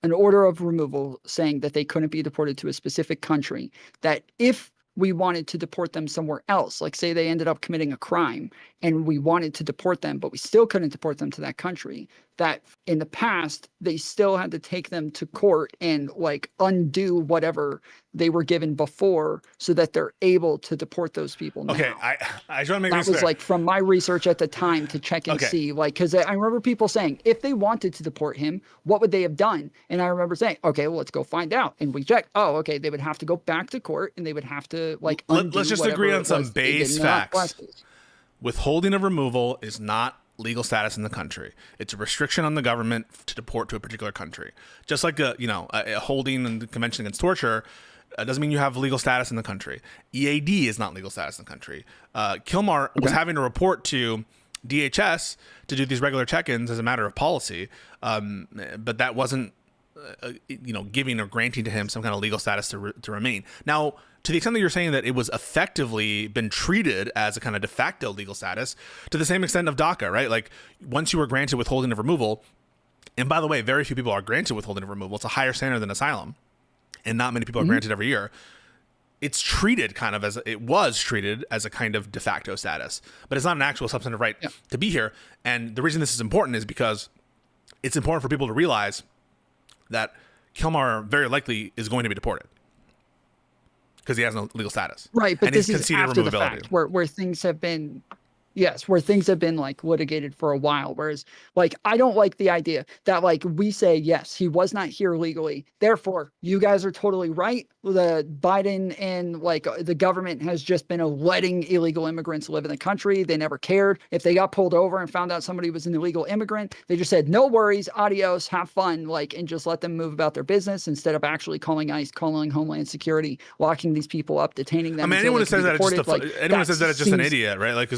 removal saying that they couldn't be deported to a specific country, that if we wanted to deport them somewhere else, like say they ended up committing a crime and we wanted to deport them, but we still couldn't deport them to that country, that in the past, they still had to take them to court and undo whatever they were given before so that they're able to deport those people now. Okay, I just want to make that this was clear. From my research at the time to check and see, because I remember people saying, if they wanted to deport him, what would they have done? And I remember saying, okay, well, let's go find out. And we checked. Oh, okay, they would have to go back to court and they would have to undo Let's just agree on some base facts. Withholding of removal is not legal status in the country. It's a restriction on the government to deport to a particular country. Just like a holding and the Convention Against Torture doesn't mean you have legal status in the country. EAD is not legal status in the country. Kilmar was having to report to DHS to do these regular check-ins as a matter of policy, but that wasn't giving or granting to him some kind of legal status to remain. Now, to the extent that you're saying that it was effectively been treated as a kind of de facto legal status, to the same extent of DACA, right? Like, once you were granted withholding of removal, and by the way, very few people are granted withholding of removal. It's a higher standard than asylum, and not many people are granted every year. It was treated as a kind of de facto status, but it's not an actual substantive right to be here. And the reason this is important is because it's important for people to realize that Kilmar very likely is going to be deported because he has no legal status. Right, but and this is after the fact, where things have been, like litigated for a while. Whereas, like, I don't like the idea that, like, we say, yes, he was not here legally, therefore you guys are totally right. The Biden and the government has just been letting illegal immigrants live in the country. They never cared if they got pulled over and found out somebody was an illegal immigrant. They just said, no worries, adios, have fun, and just let them move about their business instead of actually calling ICE, calling Homeland Security, locking these people up, detaining them. I mean, anyone who says that it's just an idiot, right?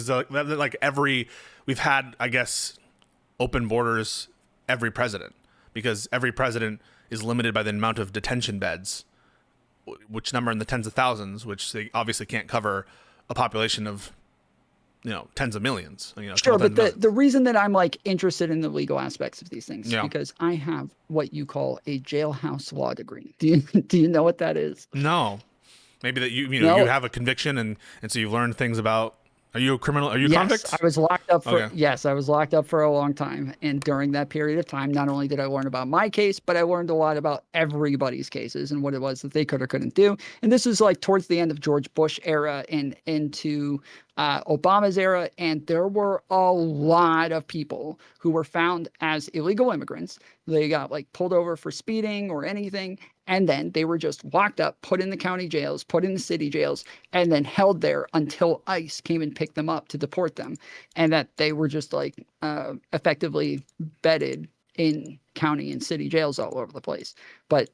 We've had, I guess, open borders every president, because every president is limited by the amount of detention beds, which number in the tens of thousands, which they obviously can't cover a population of, tens of millions. Sure, but the reason that I'm interested in the legal aspects of these things is because I have what you call a jailhouse law degree. Do you know what that is? No. Maybe that you have a conviction and so you've learned things about. Are you a criminal? Are you a convict? I was locked up for I was locked up for a long time, and during that period of time, not only did I learn about my case, but I learned a lot about everybody's cases and what it was that they could or couldn't do. And this is towards the end of George Bush era and into Obama's era, and there were a lot of people who were found as illegal immigrants. They got pulled over for speeding or anything, and then they were just locked up, put in the county jails, put in the city jails, and then held there until ICE came and picked them up to deport them. And that they were just effectively bedded in county and city jails all over the place. But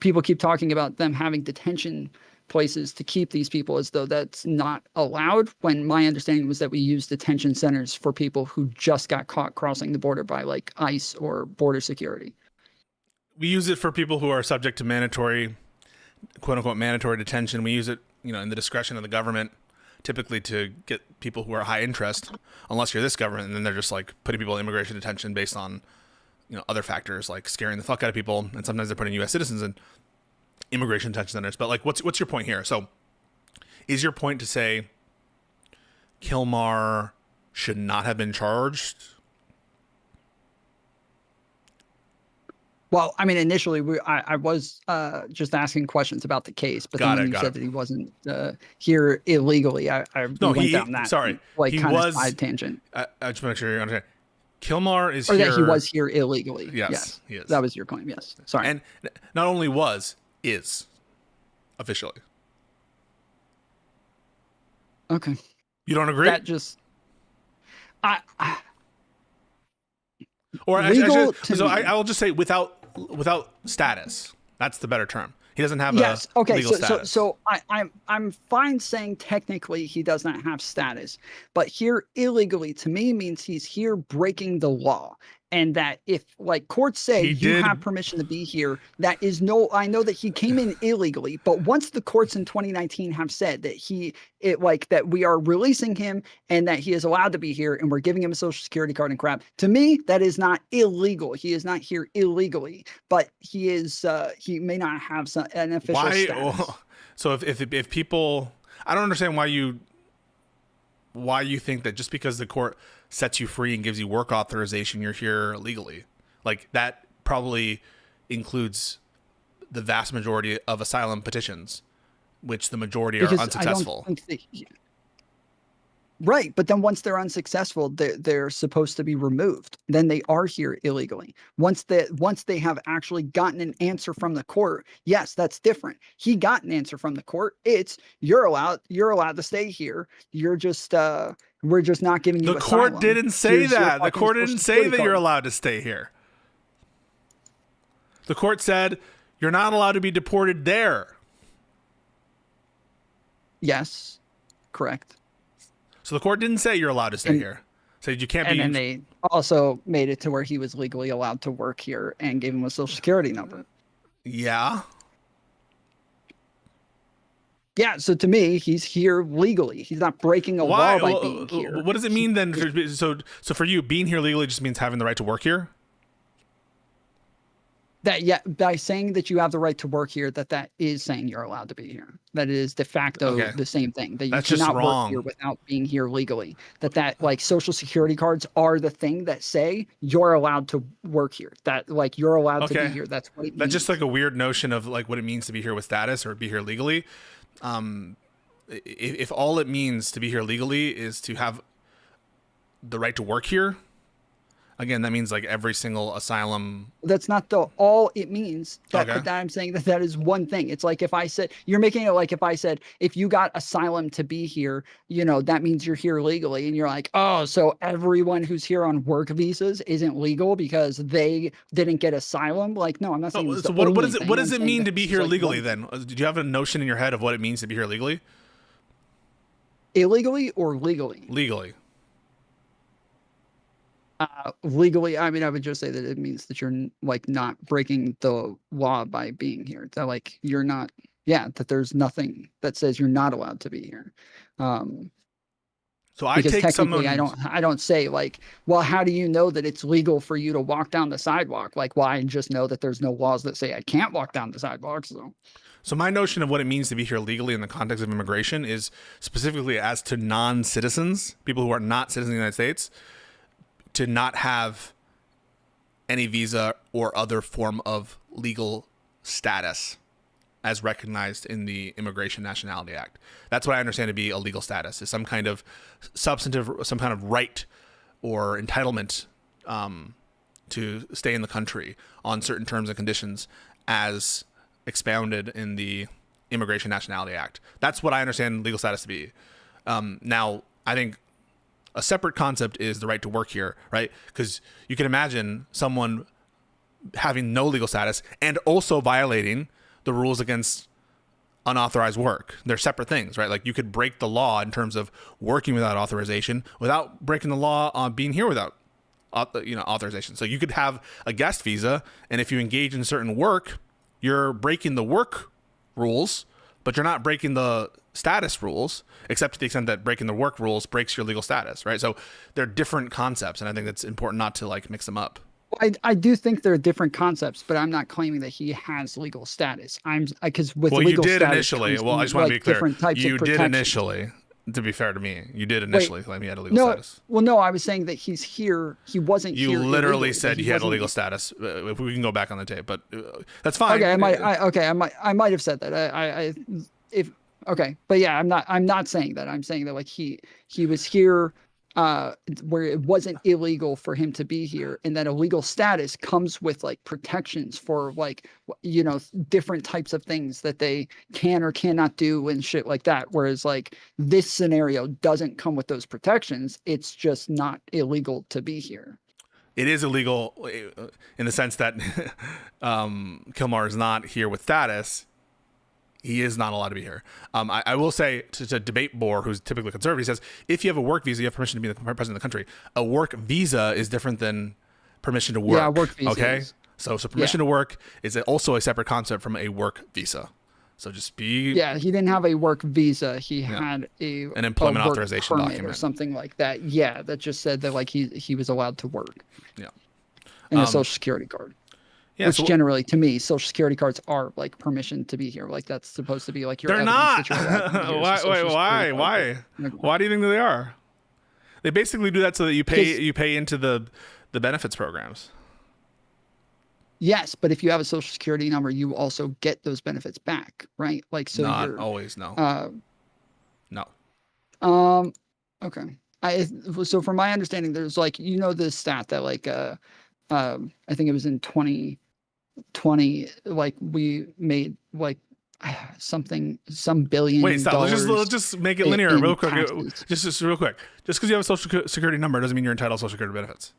people keep talking about them having detention places to keep these people as though that's not allowed, when my understanding was that we use detention centers for people who just got caught crossing the border by ICE or border security. We use it for people who are subject to mandatory, quote unquote, mandatory detention. We use it, in the discretion of the government, typically to get people who are high interest, unless you're this government, and then they're just putting people in immigration detention based on, other factors like scaring the fuck out of people. And sometimes they're putting U.S. citizens in immigration detention centers. But what's your point here? So is your point to say Kilmar should not have been charged? Well, I mean, initially I was just asking questions about the case, but then you said that he wasn't here illegally. I went down that side tangent. I just want to make sure you understand. Kilmar is here. Or that he was here illegally. Yes, he is. That was your claim. Yes. Sorry. And not only is officially. Okay. You don't agree? That just I will just say without status. That's the better term. He doesn't have a legal status. So I'm fine saying technically he does not have status, but here illegally to me means he's here breaking the law. And that if courts say you have permission to be here, I know that he came in illegally, but once the courts in 2019 have said that that we are releasing him and that he is allowed to be here and we're giving him a social security card and crap, to me, that is not illegal. He is not here illegally, but he is, he may not have an official status. So if people, I don't understand why you think that just because the court sets you free and gives you work authorization, you're here legally. That probably includes the vast majority of asylum petitions, which the majority are unsuccessful. Right, but then once they're unsuccessful, they're supposed to be removed. Then they are here illegally. Once they have actually gotten an answer from the court, yes, that's different. He got an answer from the court. It's you're allowed to stay here. You're just We're just not giving you The asylum. court didn't say Here's your that. The fucking court Social didn't say Security that you're card." allowed to stay here. The court said you're not allowed to be deported there. Yes, correct. So the court didn't say you're allowed to stay And- here. Said you can't And be. then they also made it to where he was legally allowed to work here and gave him a social security number. Yeah. Yeah, so to me, he's here legally. He's not breaking a law by being here. What does it mean then? So for you, being here legally just means having the right to work here? That by saying that you have the right to work here, that is saying you're allowed to be here. That is de facto Okay. the same thing. That you That's just cannot work wrong. here without being here legally. That like social security cards are the thing that say you're allowed to work here. That like you're allowed to be Okay. here. That's what it means. That's just like a weird notion of like what it means to be here with status or be here legally. If all it means to be here legally is to have the right to work here, again, that means like every single asylum. That's not all it means. Okay. But I'm saying that is one thing. It's like if I said, you're making it like if I said, if you got asylum to be here, that means you're here legally. And you're like, oh, so everyone who's here on work visas isn't legal because they didn't get asylum. Like, no, I'm not saying. So what does it mean to be here legally then? Do you have a notion in your head of what it means to be here legally? Illegally or legally? Legally. Legally, I mean, I would just say that it means that you're like not breaking the law by being here. That like you're not, that there's nothing that says you're not allowed to be here. So I because take technically, someone. I don't say like, well, how do you know that it's legal for you to walk down the sidewalk? Like, well, I just know that there's no laws that say I can't walk down the sidewalk. So my notion of what it means to be here legally in the context of immigration is specifically as to non-citizens, people who are not citizens of the United States, to not have any visa or other form of legal status as recognized in the Immigration Nationality Act. That's what I understand to be a legal status, is some kind of substantive, some kind of right or entitlement to stay in the country on certain terms and conditions as expounded in the Immigration Nationality Act. That's what I understand legal status to be. Now, I think a separate concept is the right to work here, right? Because you can imagine someone having no legal status and also violating the rules against unauthorized work. They're separate things, right? Like you could break the law in terms of working without authorization without breaking the law on being here without authorization. So you could have a guest visa, and if you engage in certain work, you're breaking the work rules, but you're not breaking the status rules, except to the extent that breaking the work rules breaks your legal status, right? So they're different concepts, and I think it's important not to like mix them up. I do think they're different concepts, but I'm not claiming that he has legal status. Because with Well, legal you did status initially. comes Well, I just want to be like clear. different types You of did protections. initially. To be fair to me, you did initially claim he had a legal No, status. well, no, I was saying that he's here. He wasn't You here. literally illegally, said that he had a wasn't- legal status. If we can go back on the tape, but that's fine. Okay, I might have said that. But yeah, I'm not saying that. I'm saying that like he was here where it wasn't illegal for him to be here, and that a legal status comes with like protections for like different types of things that they can or cannot do and shit like that. Whereas like this scenario doesn't come with those protections. It's just not illegal to be here. It is illegal in the sense that Kilmar is not here with status. He is not allowed to be here. I will say to Debate Boar, who's typically conservative, he says, if you have a work visa, you have permission to be the president of the country. A work visa is different than permission to work. Yeah, work visa. Okay? So permission to work is also a separate concept from a work visa. So just be... Yeah, he didn't have a work visa. He had an employment work authorization permit document or something like that. Yeah, that just said that like he was allowed to work. Yeah. And a social security card. Yeah, Which generally, to me, social security cards are like permission to be here. Like that's supposed to be like your. They're evidence not. that you're allowed to be here. So social security Why? card- Why do you think that they are? They basically do that so that you pay into the benefits programs. Yes, but if you have a social security number, you also get those benefits back, right? Like so. Not you're, always. No. No. Okay. So from my understanding, there's like this stat that like I think it was in 2020, like we made like some billion. Wait, stop. Let's just make it linear in real quick. taxes. Just real quick. Just because you have a social security number doesn't mean you're entitled to social security benefits.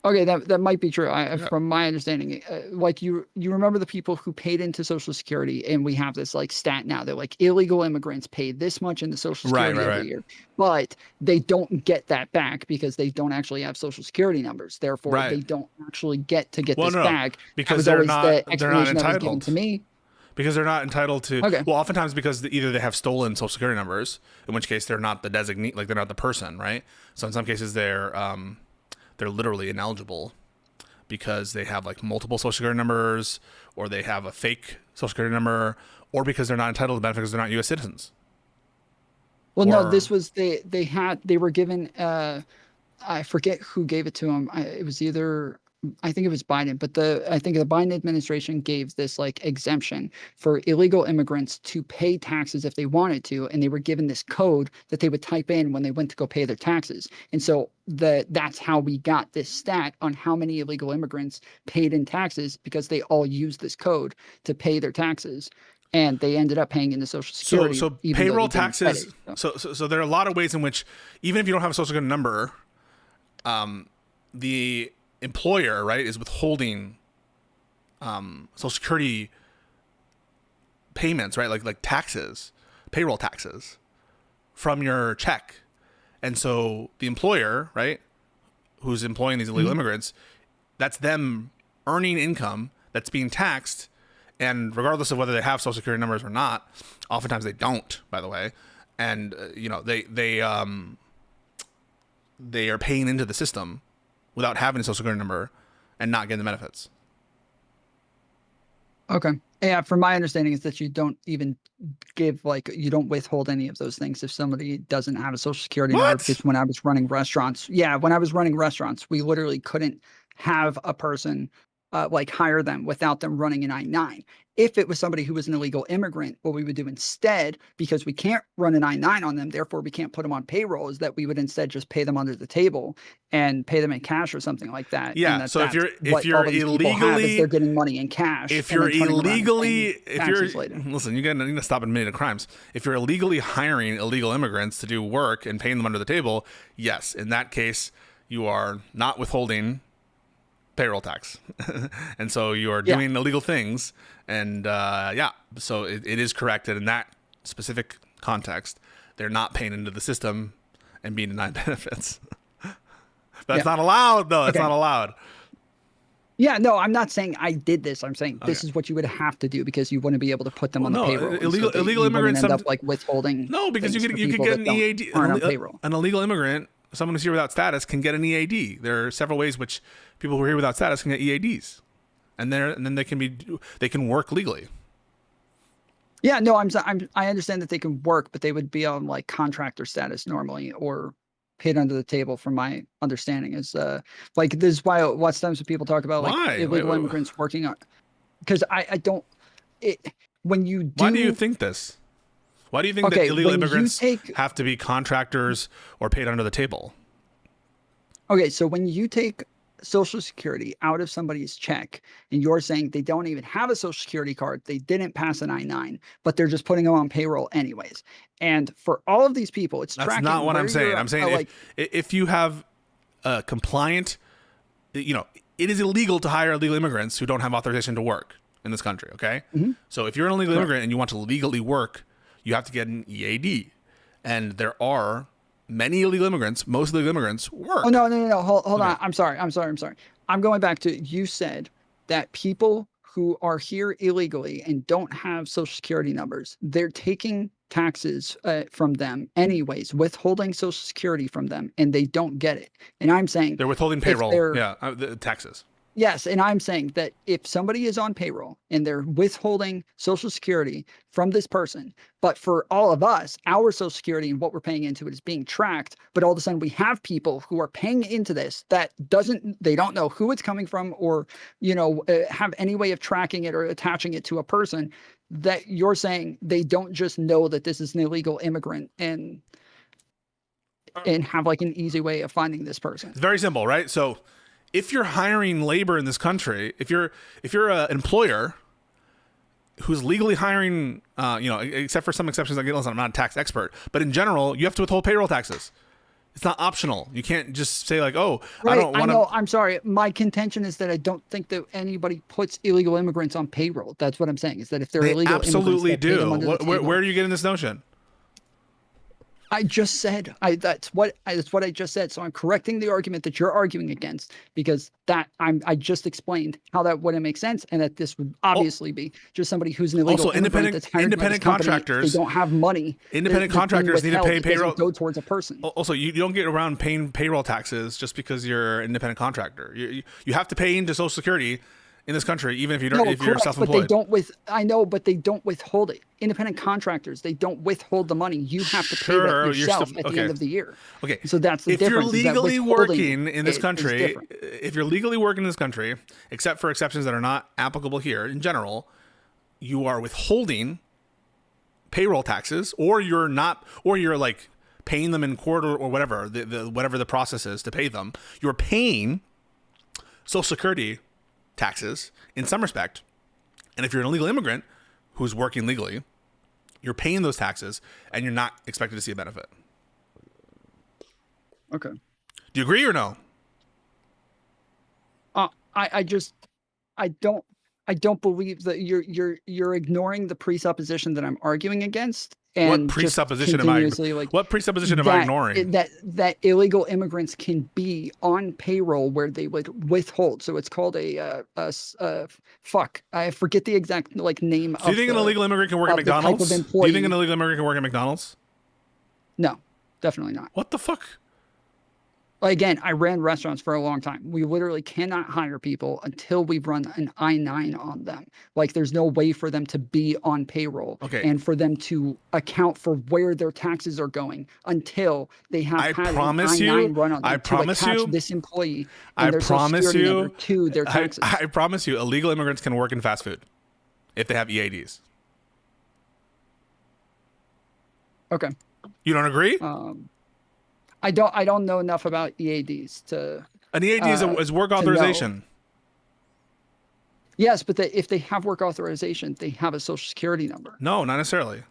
Okay, that might be true. From my understanding, like you remember the people who paid into Social Security, and we have this like stat now. They're like illegal immigrants pay this much into Social Security every year, but they don't get that back because they don't actually have Social Security numbers. Therefore, they don't actually get this back. Because they're not entitled. That was given to me. Because they're not entitled to. Okay. Well, oftentimes because either they have stolen Social Security numbers, in which case they're not the designee, like they're not the person, right? So in some cases they're literally ineligible because they have like multiple Social Security numbers, or they have a fake Social Security number, or because they're not entitled to benefits because they're not U.S. citizens. Well, no, this was they were given. I forget who gave it to them. It was either. I think it was Biden, but I think the Biden administration gave this like exemption for illegal immigrants to pay taxes if they wanted to, and they were given this code that they would type in when they went to go pay their taxes. And so that's how we got this stat on how many illegal immigrants paid in taxes, because they all used this code to pay their taxes. And they ended up paying into Social Security. So payroll taxes. So there are a lot of ways in which, even if you don't have a Social Security number, the employer, right, is withholding Social Security payments, right, like taxes, payroll taxes from your check. And so the employer, right, who's employing these illegal immigrants, that's them earning income that's being taxed. And regardless of whether they have Social Security numbers or not, oftentimes they don't, by the way. And they are paying into the system without having a Social Security number and not getting the benefits. Okay. Yeah, from my understanding is that you don't even you don't withhold any of those things if somebody doesn't have a Social Security number. Because when I was running restaurants, we literally couldn't have a person hire them without them running an I-9. If it was somebody who was an illegal immigrant, what we would do instead, because we can't run an I-9 on them, therefore we can't put them on payroll, is that we would instead just pay them under the table and pay them in cash or something like that. Yeah. So if you're illegally, they're getting money in cash. Listen, you need to stop admitting to crimes. If you're illegally hiring illegal immigrants to do work and paying them under the table, yes, in that case, you are not withholding payroll tax. And so you are doing illegal things. And so it is correct that in that specific context, they're not paying into the system and being denied benefits. That's not allowed, though. It's not allowed. Yeah, no, I'm not saying I did this. I'm saying this is what you would have to do, because you wouldn't be able to put them on the payroll. Illegal immigrants end up withholding. No, because you could get an EAD. An illegal immigrant, someone who's here without status, can get an EAD. There are several ways which people who are here without status can get EADs, and then they can work legally. Yeah, no, I understand that they can work, but they would be on like contractor status normally, or paid under the table. From my understanding, is this is why lots of times when people talk about like illegal immigrants working on, because I don't. When you do, why do you think this? Why do you think that illegal immigrants have to be contractors or paid under the table? Okay, so when you take Social Security out of somebody's check, and you're saying they don't even have a Social Security card, they didn't pass an I-9, but they're just putting them on payroll anyways. And for all of these people, it's tracking. That's not what I'm saying. I'm saying if you have a compliant, it is illegal to hire illegal immigrants who don't have authorization to work in this country. Okay, so if you're an illegal immigrant and you want to legally work, you have to get an EAD, and there are many illegal immigrants. Most illegal immigrants work. Oh, no. Hold on. I'm sorry. I'm going back to, you said that people who are here illegally and don't have Social Security numbers, they're taking taxes from them anyways, withholding Social Security from them, and they don't get it. And I'm saying they're withholding payroll. The taxes. Yes, and I'm saying that if somebody is on payroll and they're withholding Social Security from this person, but for all of us, our Social Security and what we're paying into it is being tracked, but all of a sudden we have people who are paying into this that they don't know who it's coming from, or have any way of tracking it or attaching it to a person, that you're saying they don't just know that this is an illegal immigrant and have like an easy way of finding this person. It's very simple, right? So if you're hiring labor in this country, if you're an employer, who's legally hiring, except for some exceptions, like, listen, I'm not a tax expert, but in general, you have to withhold payroll taxes. It's not optional. You can't just say like, oh, Right, I don't want to. know. I'm sorry. My contention is that I don't think that anybody puts illegal immigrants on payroll. That's what I'm saying. Is that if they're They illegal absolutely immigrants, they pay them do. under the table. Where are you getting this notion? I just said that's what I just said. So I'm correcting the argument that you're arguing against, because I just explained how that wouldn't make sense, and that this would obviously be just somebody who's an illegal Also, immigrant that's hired by this company. contractors, they don't have money. Independent that's being contractors need to withheld. pay It doesn't payroll. go towards a person. Also, you don't get around paying payroll taxes just because you're an independent contractor. You have to pay into Social Security in this country, even if you don't, if you're correct, self-employed. But they don't I know, but they don't withhold it. Independent contractors, they don't withhold the money. You have to pay that yourself at the end of the year. Okay. So that's the if difference. You're legally working in this country, if you're legally working in this country, except for exceptions that are not applicable here in general, you are withholding payroll taxes, or you're not, or you're like paying them in quarter or whatever whatever the process is to pay them. You're paying Social Security taxes in some respect, and if you're an illegal immigrant who's working legally, you're paying those taxes and you're not expected to see a benefit. Okay. Do you agree or no? I don't believe that you're ignoring the presupposition that I'm arguing against. And what presupposition am I ignoring? That illegal immigrants can be on payroll where they would withhold. So it's called I forget the exact name. Do you think an illegal immigrant can work at McDonald's? Do you think an illegal immigrant can work at McDonald's? No, definitely not. What the fuck? Again, I ran restaurants for a long time. We literally cannot hire people until we've run an I-9 on them. Like, there's no way for them to be on payroll and for them to account for where their taxes are going until they have had an I-9 run on them to attach this employee and their Social Security number to their taxes. I promise you, illegal immigrants can work in fast food if they have EADs. Okay. You don't agree? I don't know enough about EADs to. An EAD is work authorization. Yes, but if they have work authorization, they have a Social Security number. No, not necessarily.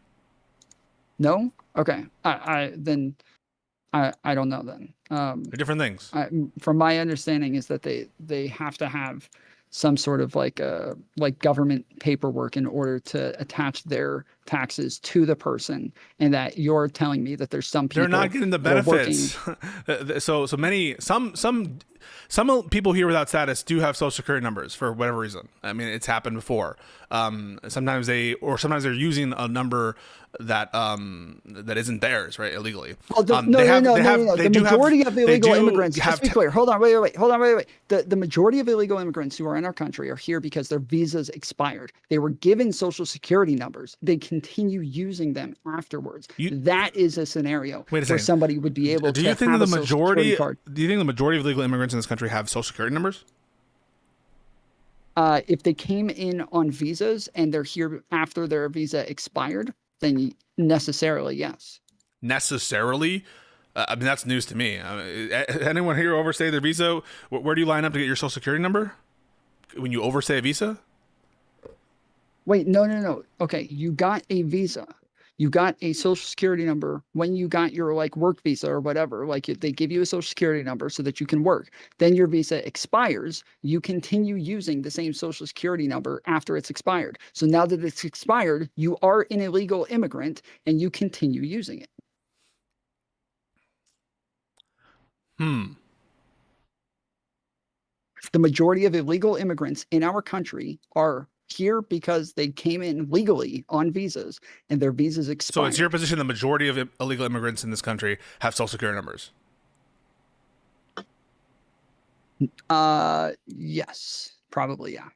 No? Okay. I don't know then. They're different things. From my understanding is that they have to have some sort of like government paperwork in order to attach their taxes to the person, and that you're telling me that there's some people they're not getting the benefits. Some people here without status do have Social Security numbers for whatever reason. I mean, it's happened before. Sometimes they're using a number that isn't theirs, right, illegally. Well, the majority of illegal immigrants. Just to be clear, hold on, wait. The majority of illegal immigrants who are in our country are here because their visas expired. They were given Social Security numbers. They continue using them afterwards. That is a scenario where somebody would be able to have a Social Security card. Do you think the majority of illegal immigrants in this country have Social Security numbers? If they came in on visas and they're here after their visa expired, then necessarily, yes. Necessarily? I mean, that's news to me. Anyone here overstay their visa? Where do you line up to get your Social Security number? When you overstay a visa? Wait, no. Okay, you got a visa. You got a Social Security number when you got your work visa or whatever. They give you a Social Security number so that you can work. Then your visa expires. You continue using the same Social Security number after it's expired. So now that it's expired, you are an illegal immigrant and you continue using it. The majority of illegal immigrants in our country are here because they came in legally on visas and their visas expired. So it's your position the majority of illegal immigrants in this country have Social Security numbers? Yes, probably, yeah.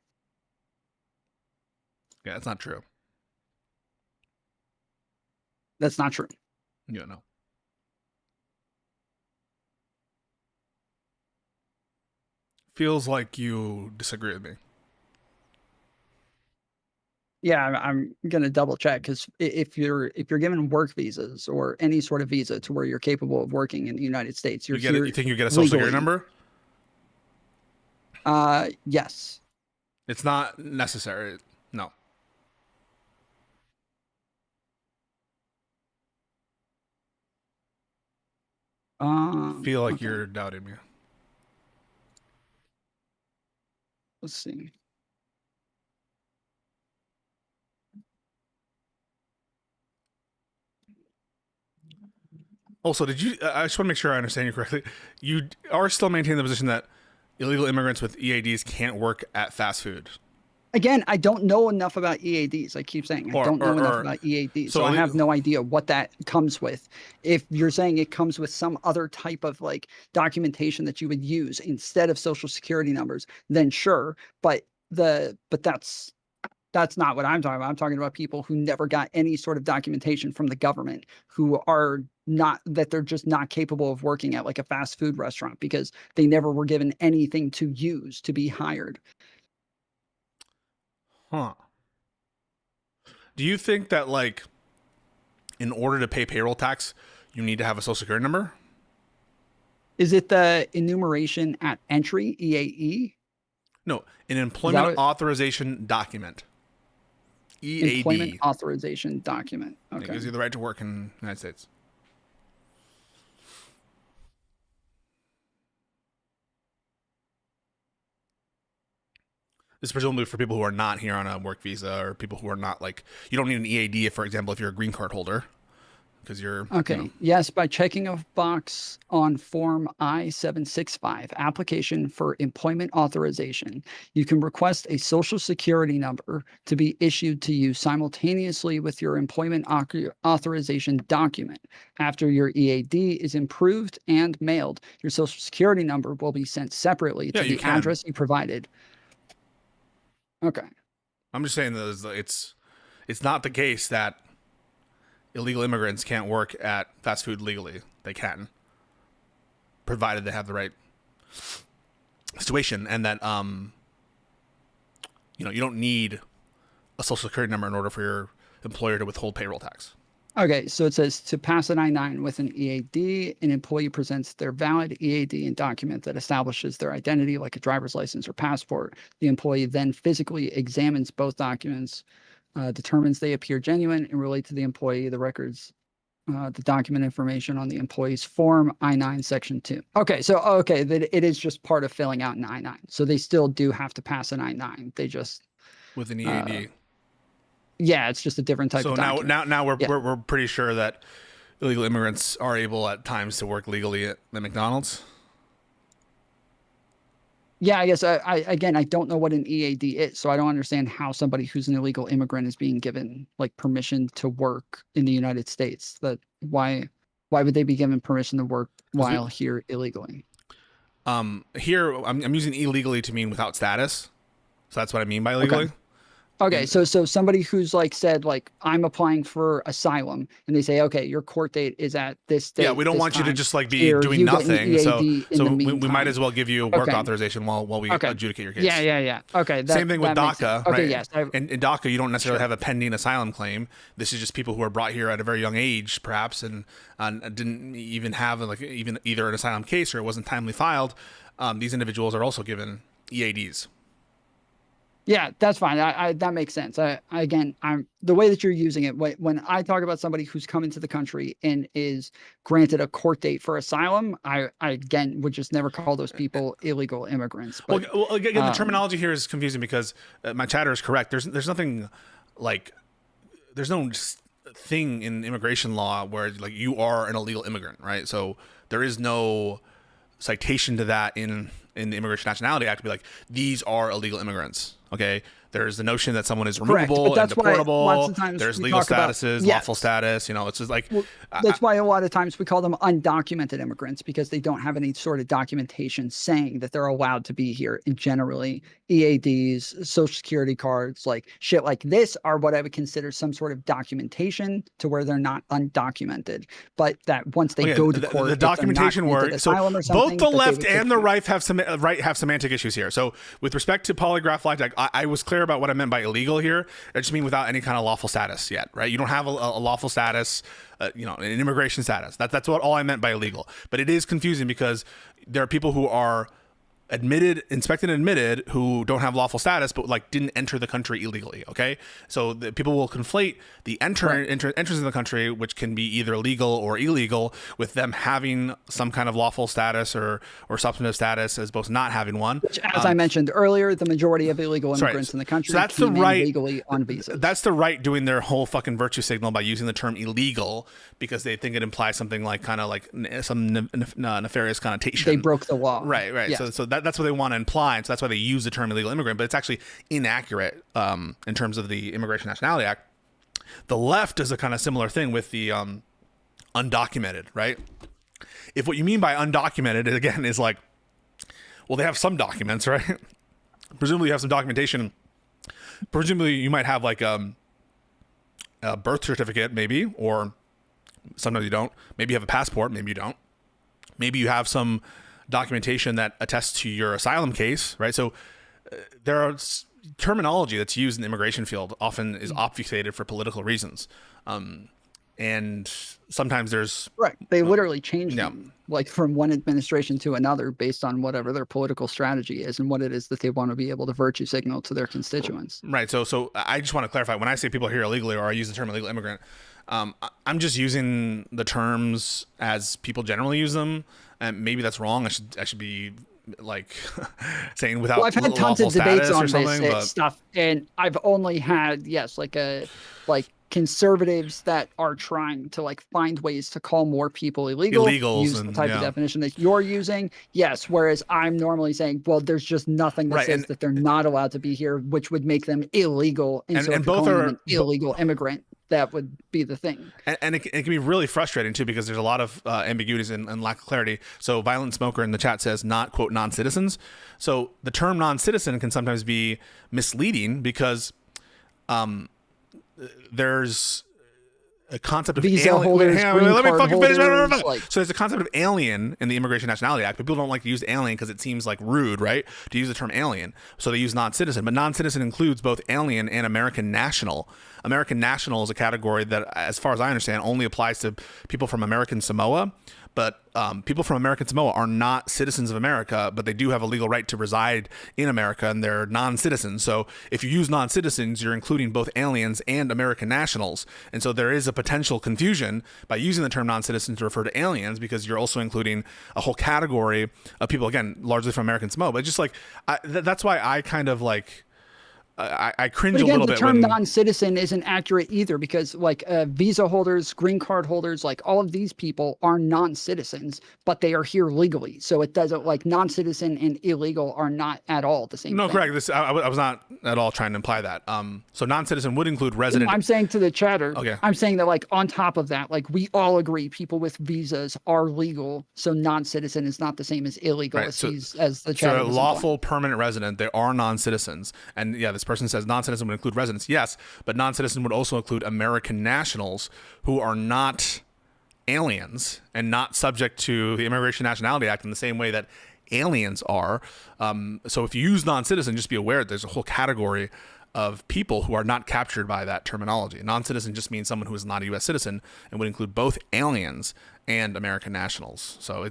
Yeah, that's not true. That's not true. Yeah, no. Feels like you disagree with me. Yeah, I'm gonna double check, because if you're given work visas or any sort of visa to where you're capable of working in the United States, you think you get a Social Security number? Yes. It's not necessary. No. Feel like Okay, you're doubting me. let's see. Also, did you? I just want to make sure I understand you correctly. You are still maintaining the position that illegal immigrants with EADs can't work at fast food, Again, I don't know enough about EADs. I keep saying I don't know enough or about EADs, so so I have ille- no idea what that comes with. If you're saying it comes with some other type of like documentation that you would use instead of social security numbers, then sure. But that's not what I'm talking about. I'm talking about people who never got any sort of documentation from the government, who are not that they're just not capable of working at like a fast food restaurant because they never were given anything to use to be hired. huh? Do you think that like in order to pay payroll tax, you need to have a social security number? Is it the enumeration at entry, EAE? No, an Is that employment what, authorization document, employment EAD. authorization document? It Okay. gives you the right to work in the United States. This is presumably for people who are not here on a work visa or people who are not like, you don't need an EAD, if, for example, if you're a green card holder, because you're, Okay. Yes, by checking a box on Form I-765, application for employment authorization, you can request a social security number to be issued to you simultaneously with your employment authorization document. After your EAD is approved and mailed, your social security number will be sent separately yeah, to you the can. address you provided. Okay. I'm just saying that it's not the case that illegal immigrants can't work at fast food legally. They can, provided they have the right situation, and that you don't need a social security number in order for your employer to withhold payroll tax. Okay, so it says to pass an I-9 with an EAD, an employee presents their valid EAD and document that establishes their identity, like a driver's license or passport. The employee then physically examines both documents, determines they appear genuine, and relate to the employee the records, the document information on the employee's form I-9 Section 2. Okay, so that it is just part of filling out an I-9. So they still do have to pass an I-9. They just With an uh, EAD. yeah, it's just a different type So of document. now Yeah. we're pretty sure that illegal immigrants are able at times to work legally at McDonald's. Yeah, I guess again, I don't know what an EAD is, so I don't understand how somebody who's an illegal immigrant is being given like permission to work in the United States. That why would they be given permission to work 'Cause while here illegally? Here I'm using illegally to mean without status. So that's what I mean by Okay. illegally. Okay, And so somebody who's like said like I'm applying for asylum, and they say okay, your court date is at this yeah, date. we don't this want you to time. just like be Here, doing you get an nothing. So EAD in the we meantime. might as well give you work Okay. authorization while we Okay. adjudicate your case. Yeah. Okay, Same thing with that makes sense. DACA, Okay, right? yes. In DACA, you don't necessarily Sure. have a pending asylum claim. This is just people who are brought here at a very young age, perhaps, and didn't even have like even either an asylum case or it wasn't timely filed. These individuals are also given EADs. Yeah, that's fine. That makes sense. Again, I'm the way that you're using it. When I talk about somebody who's come into the country and is granted a court date for asylum, I again would just never call those people illegal immigrants. But Well, again, the terminology here is confusing because my chatter is correct. There's nothing like there's no thing in immigration law where like you are an illegal immigrant, right? So there is no citation to that in the Immigration Nationality Act to be like these are illegal immigrants. Okay, there's the notion that someone is Correct, removable but and that's why deportable. lots of times There's we legal talk about- statuses, yes. lawful status. It's just like Well, that's why a lot of times we call them undocumented immigrants because they don't have any sort of documentation saying that they're allowed to be here. And generally, EADs, social security cards, like shit like this are what I would consider some sort of documentation to where they're not undocumented. But that once they go to court, the if they're not documentation granted work. So asylum or both something, the that they left would and take the you. right have semantic issues here. So with respect to polygraph lie detector, I was clear about what I meant by illegal here. I just mean without any kind of lawful status yet, right? You don't have a lawful status, an immigration status. That's what all I meant by illegal. But it is confusing because there are people who are admitted, inspected, and admitted who don't have lawful status, but like didn't enter the country illegally. Okay, so the people will conflate the entrance in the country, which can be either legal or illegal, with them having some kind of lawful status or substantive status, as opposed to not having one. Which, as I mentioned earlier, the majority of illegal immigrants in the country so that's came the right in legally on visas. That's the right doing their whole fucking virtue signal by using the term illegal, because they think it implies something like kind of like some nefarious connotation. They broke the law. Right. Yes. So that's what they want to imply, and so that's why they use the term illegal immigrant, but it's actually inaccurate in terms of the Immigration Nationality Act. The left does a kind of similar thing with the undocumented, right? If what you mean by undocumented, again, is like, well, they have some documents, right? Presumably you have some documentation. Presumably you might have like a birth certificate, maybe, or sometimes you don't. Maybe you have a passport, maybe you don't. Maybe you have some documentation that attests to your asylum case, right? So there are terminology that's used in the immigration field often is obfuscated for political reasons. And sometimes there's... Right. They literally change them, like from one administration to another based on whatever their political strategy is and what it is that they want to be able to virtue signal to their constituents. Right. So I just want to clarify, when I say people here illegally, or I use the term illegal immigrant, I'm just using the terms as people generally use them. And maybe that's wrong. I should be like saying without. Well, I've had tons of debates on this stuff, and I've only had like conservatives that are trying to like find ways to call more people illegals use the type of definition that you're using. Yes, whereas I'm normally saying, well, there's just nothing that says that they're not allowed to be here, which would make them illegal. And so if both are an illegal immigrant, that would be the thing. And it can be really frustrating too, because there's a lot of ambiguities and lack of clarity. So Violent Smoker in the chat says not, quote, non-citizens. So the term non-citizen can sometimes be misleading because there's a concept of visa holders, let me fucking finish. Like, so there's a concept of alien in the Immigration Nationality Act, but people don't like to use alien because it seems like rude, right? To use the term alien. So they use non-citizen, but non-citizen includes both alien and American national. American national is a category that, as far as I understand, only applies to people from American Samoa. But people from American Samoa are not citizens of America, but they do have a legal right to reside in America, and they're non-citizens. So if you use non-citizens, you're including both aliens and American nationals. And so there is a potential confusion by using the term non-citizen to refer to aliens, because you're also including a whole category of people, again, largely from American Samoa. But just like, that's why I kind of like... I cringe a little bit. The term non-citizen isn't accurate either, because like visa holders, green card holders, like all of these people are non-citizens, but they are here legally. So it doesn't, like, non-citizen and illegal are not at all the same thing. No, correct. I was not at all trying to imply that. So non-citizen would include resident. I'm saying to the chatter, okay. I'm saying that, like, on top of that, like, we all agree people with visas are legal. So non-citizen is not the same as illegal, right. as the chatter. So a lawful permanent resident, they are non-citizens. And yeah, this person says non-citizen would include residents. Yes, but non-citizen would also include American nationals who are not aliens and not subject to the Immigration Nationality Act in the same way that aliens are. So if you use non-citizen, just be aware that there's a whole category of people who are not captured by that terminology. Non-citizen just means someone who is not a U.S. citizen and would include both aliens and American nationals. So,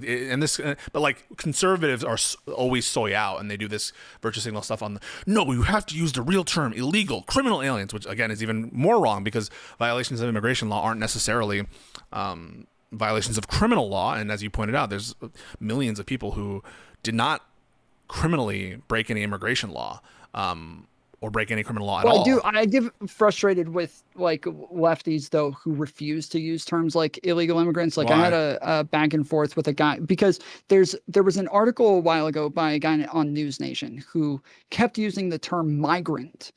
but like conservatives are always soy out, and they do this virtue signal stuff on no, you have to use the real term, illegal, criminal aliens, which again is even more wrong, because violations of immigration law aren't necessarily violations of criminal law. And as you pointed out, there's millions of people who did not criminally break any immigration law. Or break any criminal law at all. I get frustrated with like lefties though who refuse to use terms like illegal immigrants. Like, why? I had a back and forth with a guy, because there was an article a while ago by a guy on News Nation who kept using the term migrant,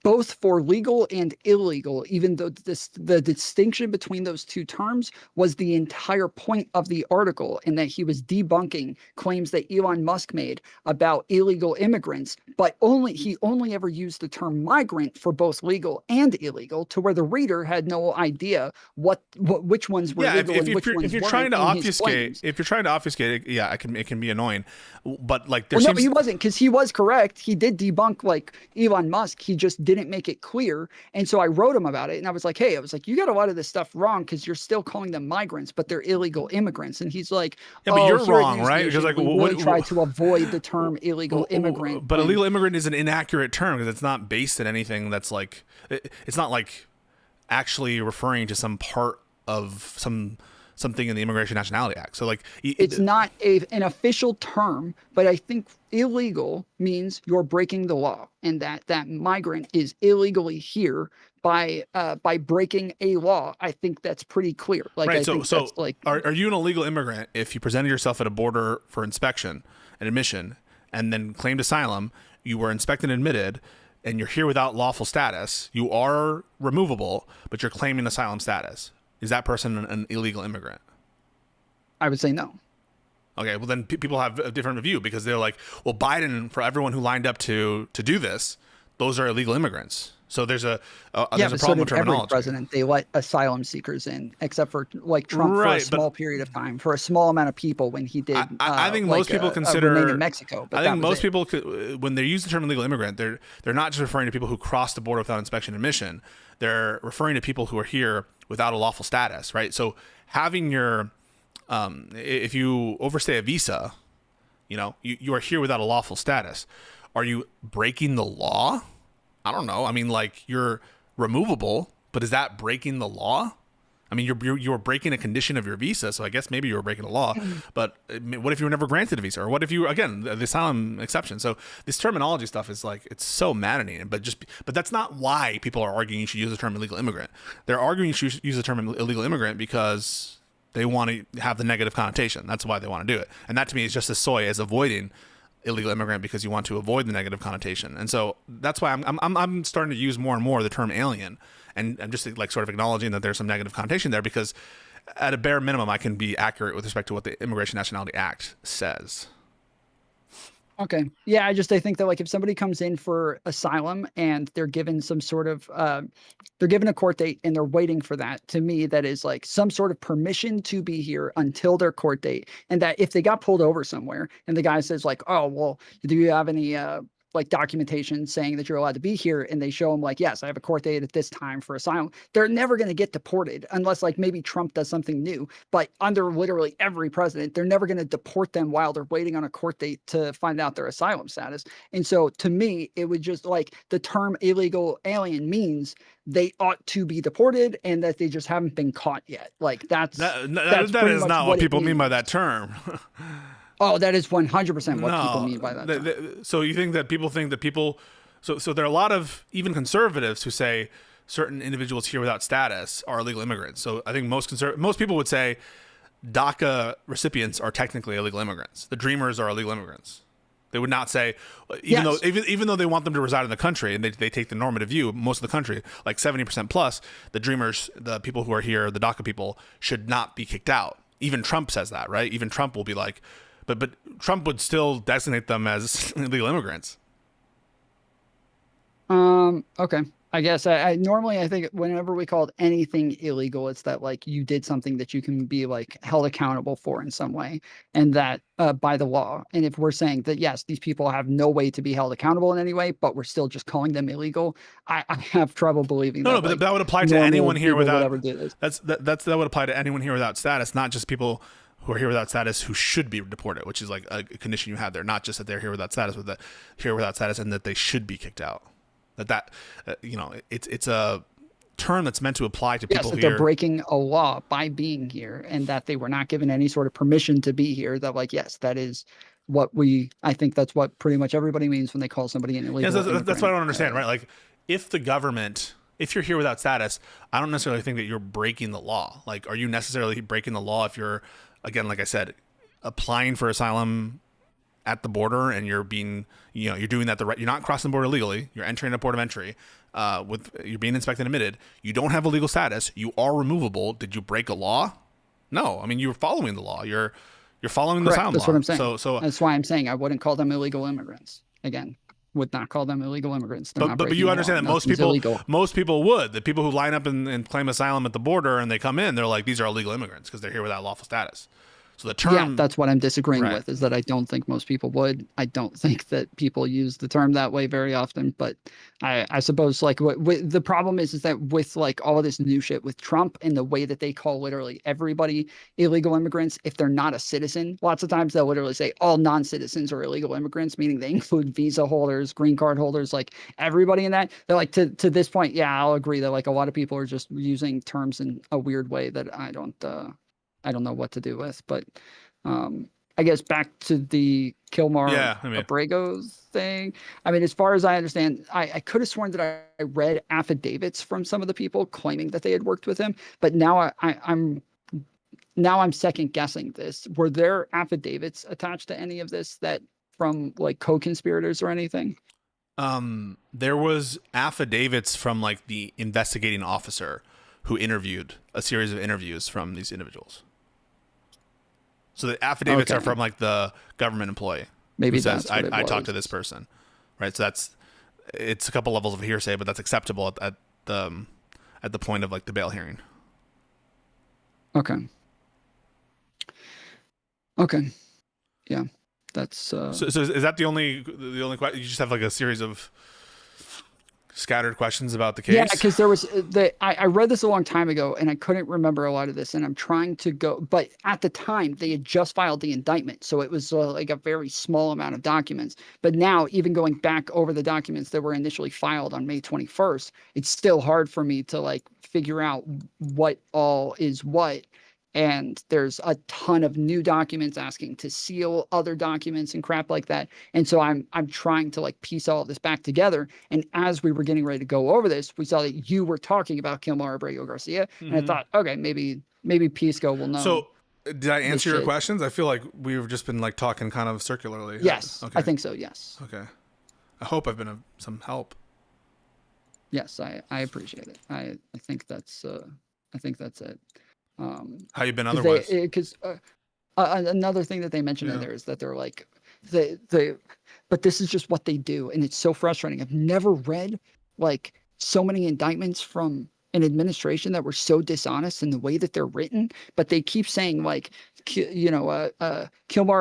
both for legal and illegal, even though the distinction between those two terms was the entire point of the article, and that he was debunking claims that Elon Musk made about illegal immigrants, but he only ever used the term migrant for both legal and illegal, to where the reader had no idea which ones were legal and which ones weren't. If you're trying to obfuscate, yeah, it can be annoying. But like, no, he wasn't, because he was correct. He did debunk like Elon Musk. He just didn't make it clear. And so I wrote him about it, and I was like, hey, you got a lot of this stuff wrong because you're still calling them migrants, but they're illegal immigrants. And he's like, yeah, but oh, you're here at wrong, News right? Because Nation, like, we really try to avoid the term illegal immigrant. But illegal immigrant is an inaccurate term because it's not based in anything that's like, it's not like actually referring to some part of something in the Immigration Nationality Act. So like, it's not an official term, but I think illegal means you're breaking the law, and that migrant is illegally here by breaking a law. I think that's pretty clear. Like, right. I think that's like, are you an illegal immigrant if you presented yourself at a border for inspection and admission and then claimed asylum, you were inspected and admitted, and you're here without lawful status, you are removable, but you're claiming asylum status? Is that person an illegal immigrant? I would say no. Okay, well then people have a different view because they're like, well, Biden, for everyone who lined up to do this, those are illegal immigrants. So there's a there's a problem with terminology. Every president, they let asylum seekers in, except for like Trump for a small period of time, for a small amount of people when he did. I think most people consider in Mexico. But I think most people, when they use the term illegal immigrant, they're not just referring to people who cross the border without inspection and admission. They're referring to people who are here without a lawful status, right? So having your if you overstay a visa, you are here without a lawful status. Are you breaking the law? I don't know. I mean, like, you're removable, but is that breaking the law? I mean, you're breaking a condition of your visa, so I guess maybe you were breaking the law. But what if you were never granted a visa, or what if you, again, the asylum exception? So this terminology stuff is like, it's so maddening. But that's not why people are arguing you should use the term illegal immigrant. They're arguing you should use the term illegal immigrant because they want to have the negative connotation. That's why they want to do it. And that to me is just as soy as avoiding illegal immigrant because you want to avoid the negative connotation. And so that's why I'm starting to use more and more the term alien, and I'm just like sort of acknowledging that there's some negative connotation there, because at a bare minimum I can be accurate with respect to what the Immigration Nationality Act says. Okay. Yeah, I think that, like, if somebody comes in for asylum and they're given some sort of they're given a court date and they're waiting for that, to me that is like some sort of permission to be here until their court date. And that if they got pulled over somewhere and the guy says like, oh, well, do you have any like documentation saying that you're allowed to be here, and they show them like, yes, I have a court date at this time for asylum, they're never going to get deported unless like maybe Trump does something new. But under literally every president, they're never going to deport them while they're waiting on a court date to find out their asylum status. And so to me, it would just, like, the term illegal alien means they ought to be deported and that they just haven't been caught yet. Like, that is not what people mean by that term. Oh, that is 100% what people mean by that. So you think that people so there are a lot of even conservatives who say certain individuals here without status are illegal immigrants. So I think most people would say DACA recipients are technically illegal immigrants. The Dreamers are illegal immigrants. They would not say, even though they want them to reside in the country, and they take the normative view, most of the country, like 70% plus, the Dreamers, the people who are here, the DACA people, should not be kicked out. Even Trump says that, right? Even Trump will be like, but Trump would still designate them as illegal immigrants. Okay. I guess I normally, I think whenever we called anything illegal, it's that, like, you did something that you can be, like, held accountable for in some way, and that by the law. And if we're saying that, yes, these people have no way to be held accountable in any way, but we're still just calling them illegal, I have trouble believing that. No, but that would apply to anyone here without, that would apply to anyone here without status, not just people who are here without status who should be deported, which is like a condition you have there, not just that they're here without status, but that here without status and that they should be kicked out. It's a term that's meant to apply to people that they're breaking a law by being here, and that they were not given any sort of permission to be here. That, like, yes, that is what I think that's what pretty much everybody means when they call somebody an illegal immigrant. That's what I don't understand, right? Like, if you're here without status, I don't necessarily think that you're breaking the law. Like, are you necessarily breaking the law if you're, again, like I said, applying for asylum at the border and you're being, you're doing that you're not crossing the border legally, you're entering a port of entry, you're being inspected and admitted, you don't have a legal status, you are removable. Did you break a law? No. I mean, you're following the law. You're following the asylum law. That's what I'm saying. So that's why I'm saying I wouldn't call them illegal immigrants. Again, would not call them illegal immigrants. But you understand that most people would. The people who line up and claim asylum at the border and they come in, they're like, these are illegal immigrants because they're here without lawful status. So the term, Yeah, that's what I'm disagreeing Right. with, is that I don't think most people would. I don't think that people use the term that way very often. But I suppose like the problem is that with like all of this new shit with Trump and the way that they call literally everybody illegal immigrants, if they're not a citizen, lots of times they'll literally say all non-citizens are illegal immigrants, meaning they include visa holders, green card holders, like everybody in that. They're like, to this point, yeah, I'll agree that like a lot of people are just using terms in a weird way that I don't know what to do with. But I guess back to the Kilmar yeah, I mean, Abregos thing. I mean, as far as I understand, I could have sworn that I read affidavits from some of the people claiming that they had worked with him, but now I'm second guessing this. Were there affidavits attached to any of this that from like co-conspirators or anything? there was affidavits from like the investigating officer who interviewed a series of interviews from these individuals. So the affidavits Okay. are from like the government employee Maybe who says, that's what it I talked to was. this person, right? So it's a couple levels of hearsay, but that's acceptable at the point of like the bail hearing. Okay. Okay. Yeah. That's So is that the only question? You just have like a series of scattered questions about the case? yeah, because there was I read this a long time ago and I couldn't remember a lot of this, and I'm trying to go, but at the time they had just filed the indictment, so it was like a very small amount of documents. But now, even going back over the documents that were initially filed on May 21st, it's still hard for me to like figure out what all is what. And there's a ton of new documents asking to seal other documents and crap like that. And so I'm trying to like piece all of this back together. And as we were getting ready to go over this, we saw that you were talking about Kilmar Abrego Garcia, and I thought, okay, maybe Pisco will know. So did I answer your shit. questions? I feel like we've just been like talking kind of circularly. Yes, Okay. I think so. Yes, Okay. I hope I've been of some help. yes, I appreciate it. I think that's it. How you been otherwise? Because another thing that they mentioned in Yeah. there is that they're like but this is just what they do, and it's so frustrating. I've never read like so many indictments from an administration that were so dishonest in the way that they're written, but they keep saying like Kilmar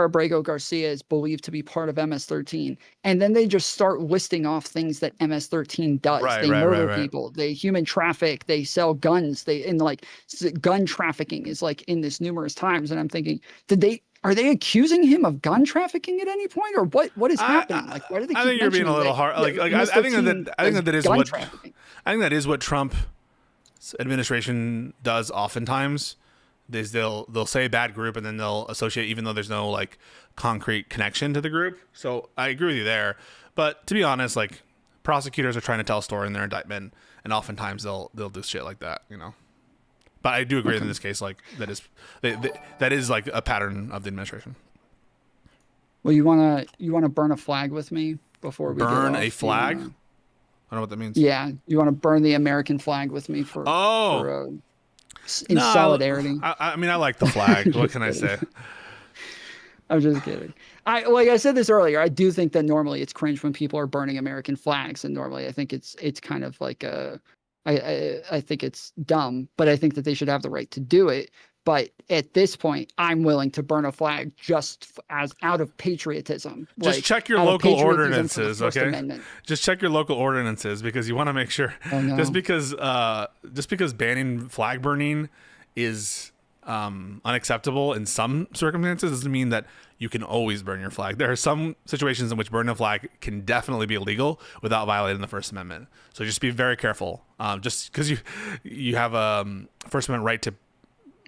Abrego Garcia is believed to be part of MS-13, and then they just start listing off things that MS-13 does. Right, They right, murder right, right. people, they human traffic, they sell guns, gun trafficking is like in this numerous times. And I'm thinking, are they accusing him of gun trafficking at any point, or what is happening? Like, why do they keep I think you're being a mentioning little that, hard. Like yeah, I think that is gun what trafficking? I think that is what Trump's administration does oftentimes. Is they'll say bad group and then they'll associate, even though there's no like concrete connection to the group. So I agree with you there. But to be honest, like prosecutors are trying to tell a story in their indictment, and oftentimes they'll do shit like that, you know. But I do agree in this case, like that is like a pattern of the administration. Well, you wanna burn a flag with me before we Burn get a off flag? I don't know what that means. Yeah, you want to burn the American flag with me for in No, solidarity. I mean, I like the flag. What can I say? I'm just kidding. Like I said this earlier, I do think that normally it's cringe when people are burning American flags, and normally I think it's kind of like I think it's dumb, but I think that they should have the right to do it. But at this point, I'm willing to burn a flag just as out of patriotism. Just check your out of local patriotism for the ordinances, First okay? Amendment. Just check your local ordinances, because you want to make sure. Oh, no. Just because banning flag burning is unacceptable in some circumstances doesn't mean that you can always burn your flag. There are some situations in which burning a flag can definitely be illegal without violating the First Amendment. So just be very careful. Just because you have a First Amendment right to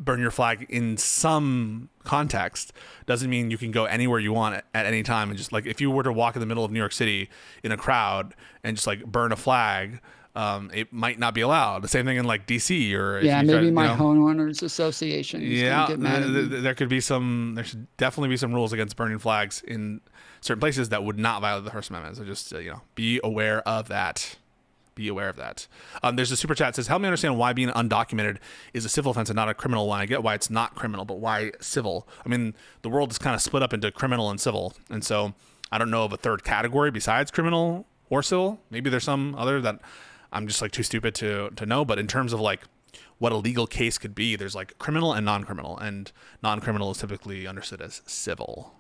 burn your flag in some context doesn't mean you can go anywhere you want at any time. And just like if you were to walk in the middle of New York City in a crowd and just like burn a flag, it might not be allowed. The same thing in like DC or Maybe my homeowners association is gonna get mad at me. There should definitely be some rules against burning flags in certain places that would not violate the First Amendment. So just be aware of that. Be aware of that. There's a super chat that says, help me understand why being undocumented is a civil offense and not a criminal one. I get why it's not criminal, but why civil? I mean, the world is kind of split up into criminal and civil. And so I don't know of a third category besides criminal or civil. Maybe there's some other that I'm just like too stupid to know. But in terms of like what a legal case could be. There's like criminal and non-criminal, and non-criminal is typically understood as civil.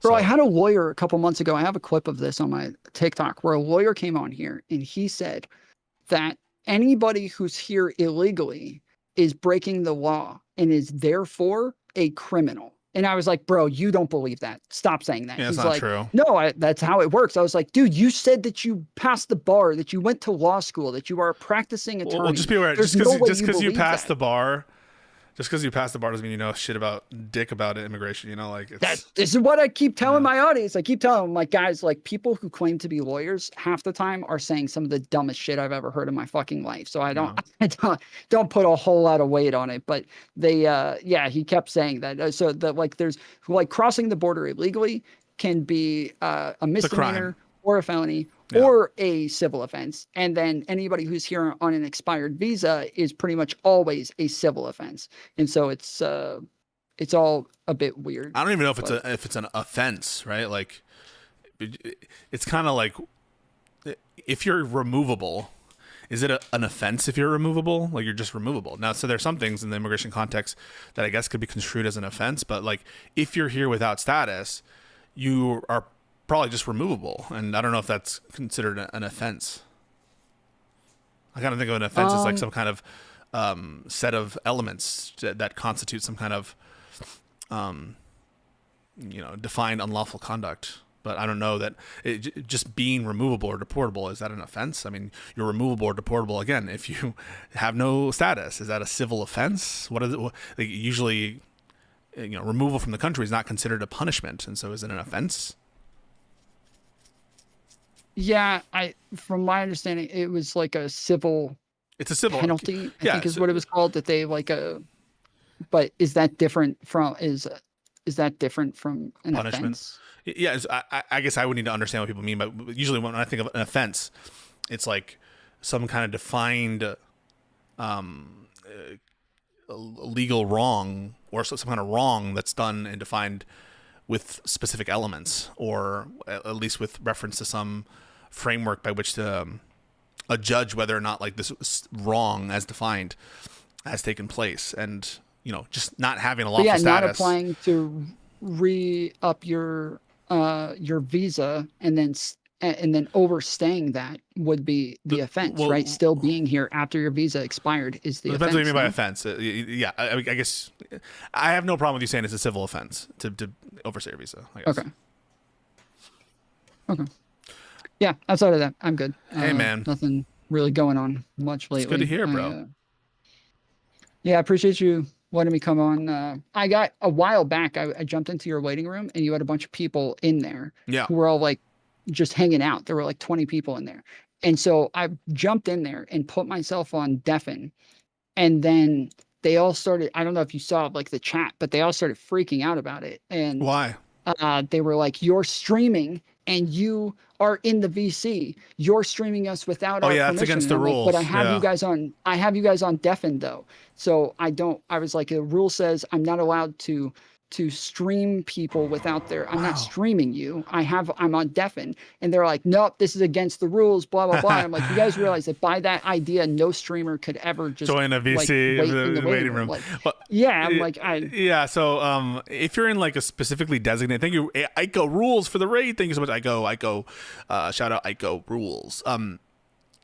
Bro, I So- had a lawyer a couple months ago. I have a clip of this on my TikTok where a lawyer came on here and he said that anybody who's here illegally is breaking the law and is therefore a criminal. And I was like, bro, you don't believe that. Stop saying that. Yeah, it's He's not like, true. no, that's how it works. I was like, dude, you said that you passed the bar, that you went to law school, that you are a practicing attorney. Well, just be aware. There's Just no way because you believe passed that. the bar, doesn't mean you know shit about dick about immigration. You know, like it's This is what I keep telling Yeah. my audience. I keep telling them, like, guys, like people who claim to be lawyers half the time are saying some of the dumbest shit I've ever heard in my fucking life. So I don't, don't put a whole lot of weight on it. But they, yeah, he kept saying that. So that like there's like crossing the border illegally can be a misdemeanor or a felony or a civil offense. And then anybody who's here on an expired visa is pretty much always a civil offense. And so it's all a bit weird. I don't even know if it's an offense, right? Like it's kind of like if you're removable, is it an offense if you're removable? Like you're just removable. Now, so there's some things in the immigration context that I guess could be construed as an offense, but like if you're here without status, you are probably just removable, and I don't know if that's considered an offense. I kind of think of an offense as like some kind of set of elements that constitute some kind of defined unlawful conduct. But I don't know that just being removable or deportable, is that an offense? I mean, you're removable or deportable again if you have no status. Is that a civil offense? What is it? Like usually, removal from the country is not considered a punishment, and so is it an offense? Yeah, from my understanding, it was like a civil. It's a civil penalty. I yeah, think is what it was called. That they like but is that different from is that different from an punishment? offense? Yeah, I guess I would need to understand what people mean, but usually when I think of an offense, it's like some kind of defined legal wrong or some kind of wrong that's done and defined with specific elements, or at least with reference to some framework by which to judge whether or not like this wrong as defined has taken place. And just not having a lawful status. Not applying to re-up your visa and then overstaying that would be the offense, right? Still being here after your visa expired is the offense. Depends what you mean by offense. Yeah, I guess I have no problem with you saying it's a civil offense to overstay your visa, I guess. Okay. Yeah, outside of that, I'm good. Hey, man. Nothing really going on much lately. It's good to hear, bro. Yeah, I appreciate you letting me come on. I got a while back, I jumped into your waiting room and you had a bunch of people in there who were all like just hanging out. There were like 20 people in there. And so I jumped in there and put myself on deafen. And then they all started, I don't know if you saw like the chat, but they all started freaking out about it. And why? They were like, you're streaming and you are in the VC. You're streaming us without our permission. That's against the rules. But I have you guys on deafen though. So I was like, the rule says I'm not allowed to stream people without I'm not streaming you. I'm on deafen. And they're like, nope, this is against the rules, blah, blah, blah. I'm like, you guys realize that by that idea, no streamer could ever just join a VC in the waiting room. Like, I'm like, so if you're in like a specifically designated, thank you, ICO rules for the raid. Thank you so much, ICO. Shout out ICO rules.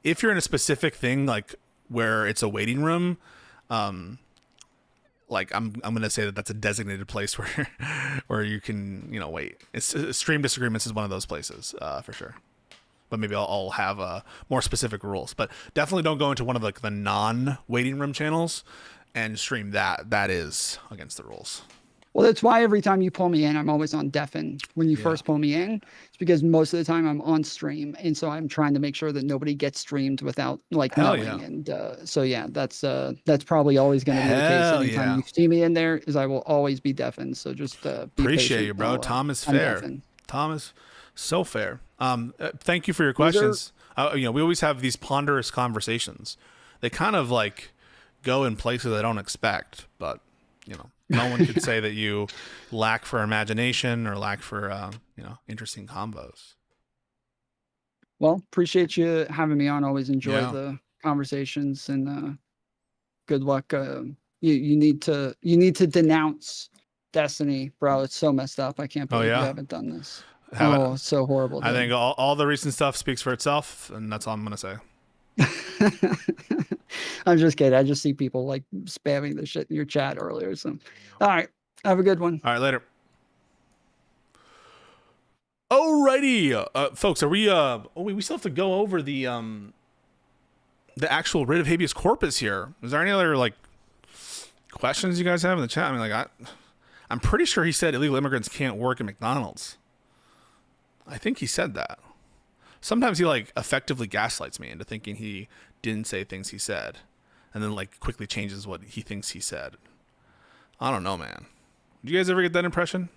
If you're in a specific thing, like where it's a waiting room, like I'm gonna say that's a designated place where you can wait. It's stream disagreements is one of those places for sure. But maybe I'll have more specific rules. But definitely don't go into one of the non-waiting room channels and stream that. That is against the rules. Well, that's why every time you pull me in, I'm always on deafen when you first pull me in. It's because most of the time I'm on stream. And so I'm trying to make sure that nobody gets streamed without knowing. Yeah. And that's probably always going to be the case. Anytime you see me in there is I will always be deafened. So just be appreciate patient you, bro. Tom is I'm fair. deafened. Tom is so fair. Thank you for your questions. We always have these ponderous conversations. They kind of like go in places I don't expect, but no one could say that you lack for imagination or lack for interesting combos. Well, appreciate you having me on. Always enjoy the conversations, and good luck. You need to denounce Destiny, bro. It's so messed up. I can't believe you haven't done this. Oh, it's so horrible. I think all the recent stuff speaks for itself, and that's all I'm gonna say. I'm just kidding. I just see people like spamming the shit in your chat earlier. So, all right, have a good one. All right, later. Alrighty, folks, are we? We still have to go over the actual writ of habeas corpus here. Is there any other like questions you guys have in the chat? I mean, like, I'm pretty sure he said illegal immigrants can't work at McDonald's. I think he said that. Sometimes he like effectively gaslights me into thinking he didn't say things he said, and then like quickly changes what he thinks he said. I don't know, man. Do you guys ever get that impression?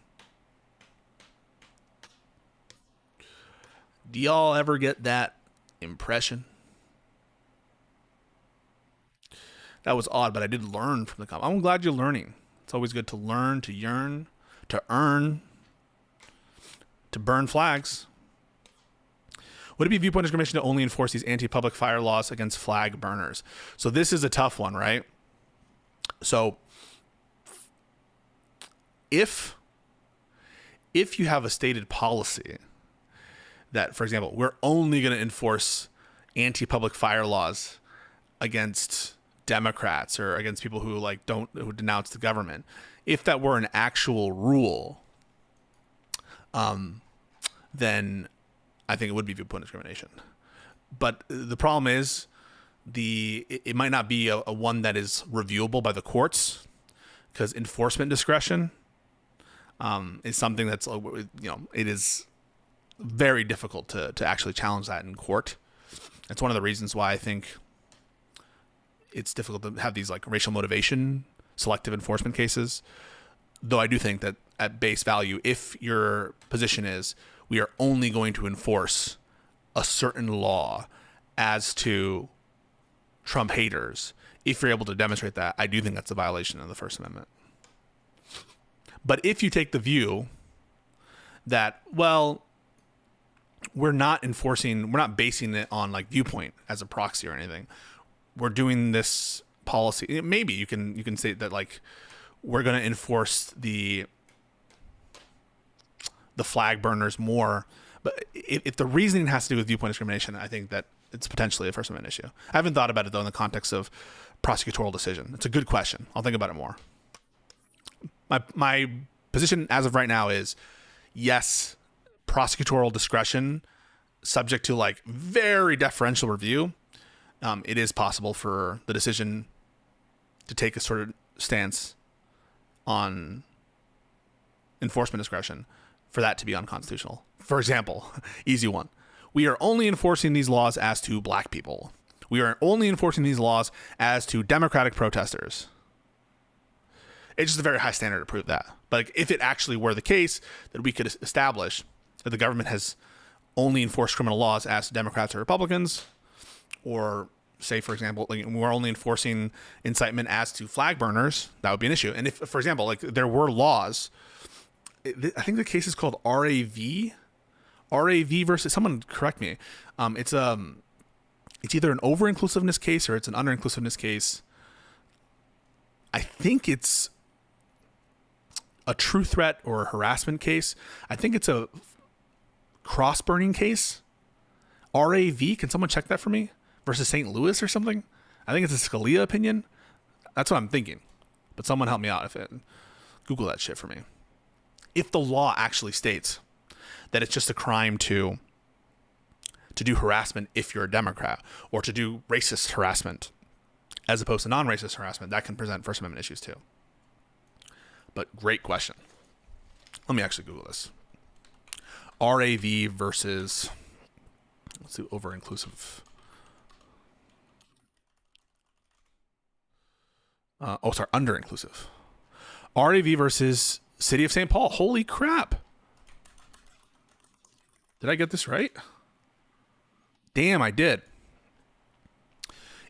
Do y'all ever get that impression? That was odd, but I did learn from the comment. I'm glad you're learning. It's always good to learn, to yearn, to earn, to burn flags. Would it be viewpoint discrimination to only enforce these anti-public fire laws against flag burners? So this is a tough one, right? So if you have a stated policy that, for example, we're only going to enforce anti-public fire laws against Democrats or against people who who denounce the government, if that were an actual rule, then I think it would be viewpoint discrimination. But the problem is it might not be a one that is reviewable by the courts, because enforcement discretion is something that's, it is very difficult to actually challenge that in court. It's one of the reasons why I think it's difficult to have these like racial motivation selective enforcement cases. Though I do think that at base value, if your position is we are only going to enforce a certain law as to Trump haters, if you're able to demonstrate that, I do think that's a violation of the First Amendment. But if you take the view that, well, we're not basing it on like viewpoint as a proxy or anything, we're doing this policy, maybe you can say that like we're going to enforce the flag burners more. But if the reasoning has to do with viewpoint discrimination, I think that it's potentially a First Amendment issue. I haven't thought about it though in the context of prosecutorial decision. It's a good question. I'll think about it more. My position as of right now is yes, prosecutorial discretion subject to like very deferential review. It is possible for the decision to take a sort of stance on enforcement discretion for that to be unconstitutional. For example, easy one. We are only enforcing these laws as to black people. We are only enforcing these laws as to Democratic protesters. It's just a very high standard to prove that. But like, if it actually were the case that we could establish that the government has only enforced criminal laws as to Democrats or Republicans, or say, for example, like we're only enforcing incitement as to flag burners, that would be an issue. And if, for example, like there were laws, I think the case is called RAV versus, someone correct me. It's either an over-inclusiveness case or it's an under-inclusiveness case. I think it's a true threat or a harassment case. I think it's a cross-burning case. RAV, can someone check that for me? Versus St. Louis or something? I think it's a Scalia opinion. That's what I'm thinking. But someone help me out if it. Google that shit for me. If the law actually states that it's just a crime to do harassment if you're a Democrat, or to do racist harassment as opposed to non-racist harassment, that can present First Amendment issues too. But great question. Let me actually Google this. RAV versus, let's do over-inclusive. Under-inclusive. RAV versus City of St. Paul. Holy crap. Did I get this right? Damn, I did.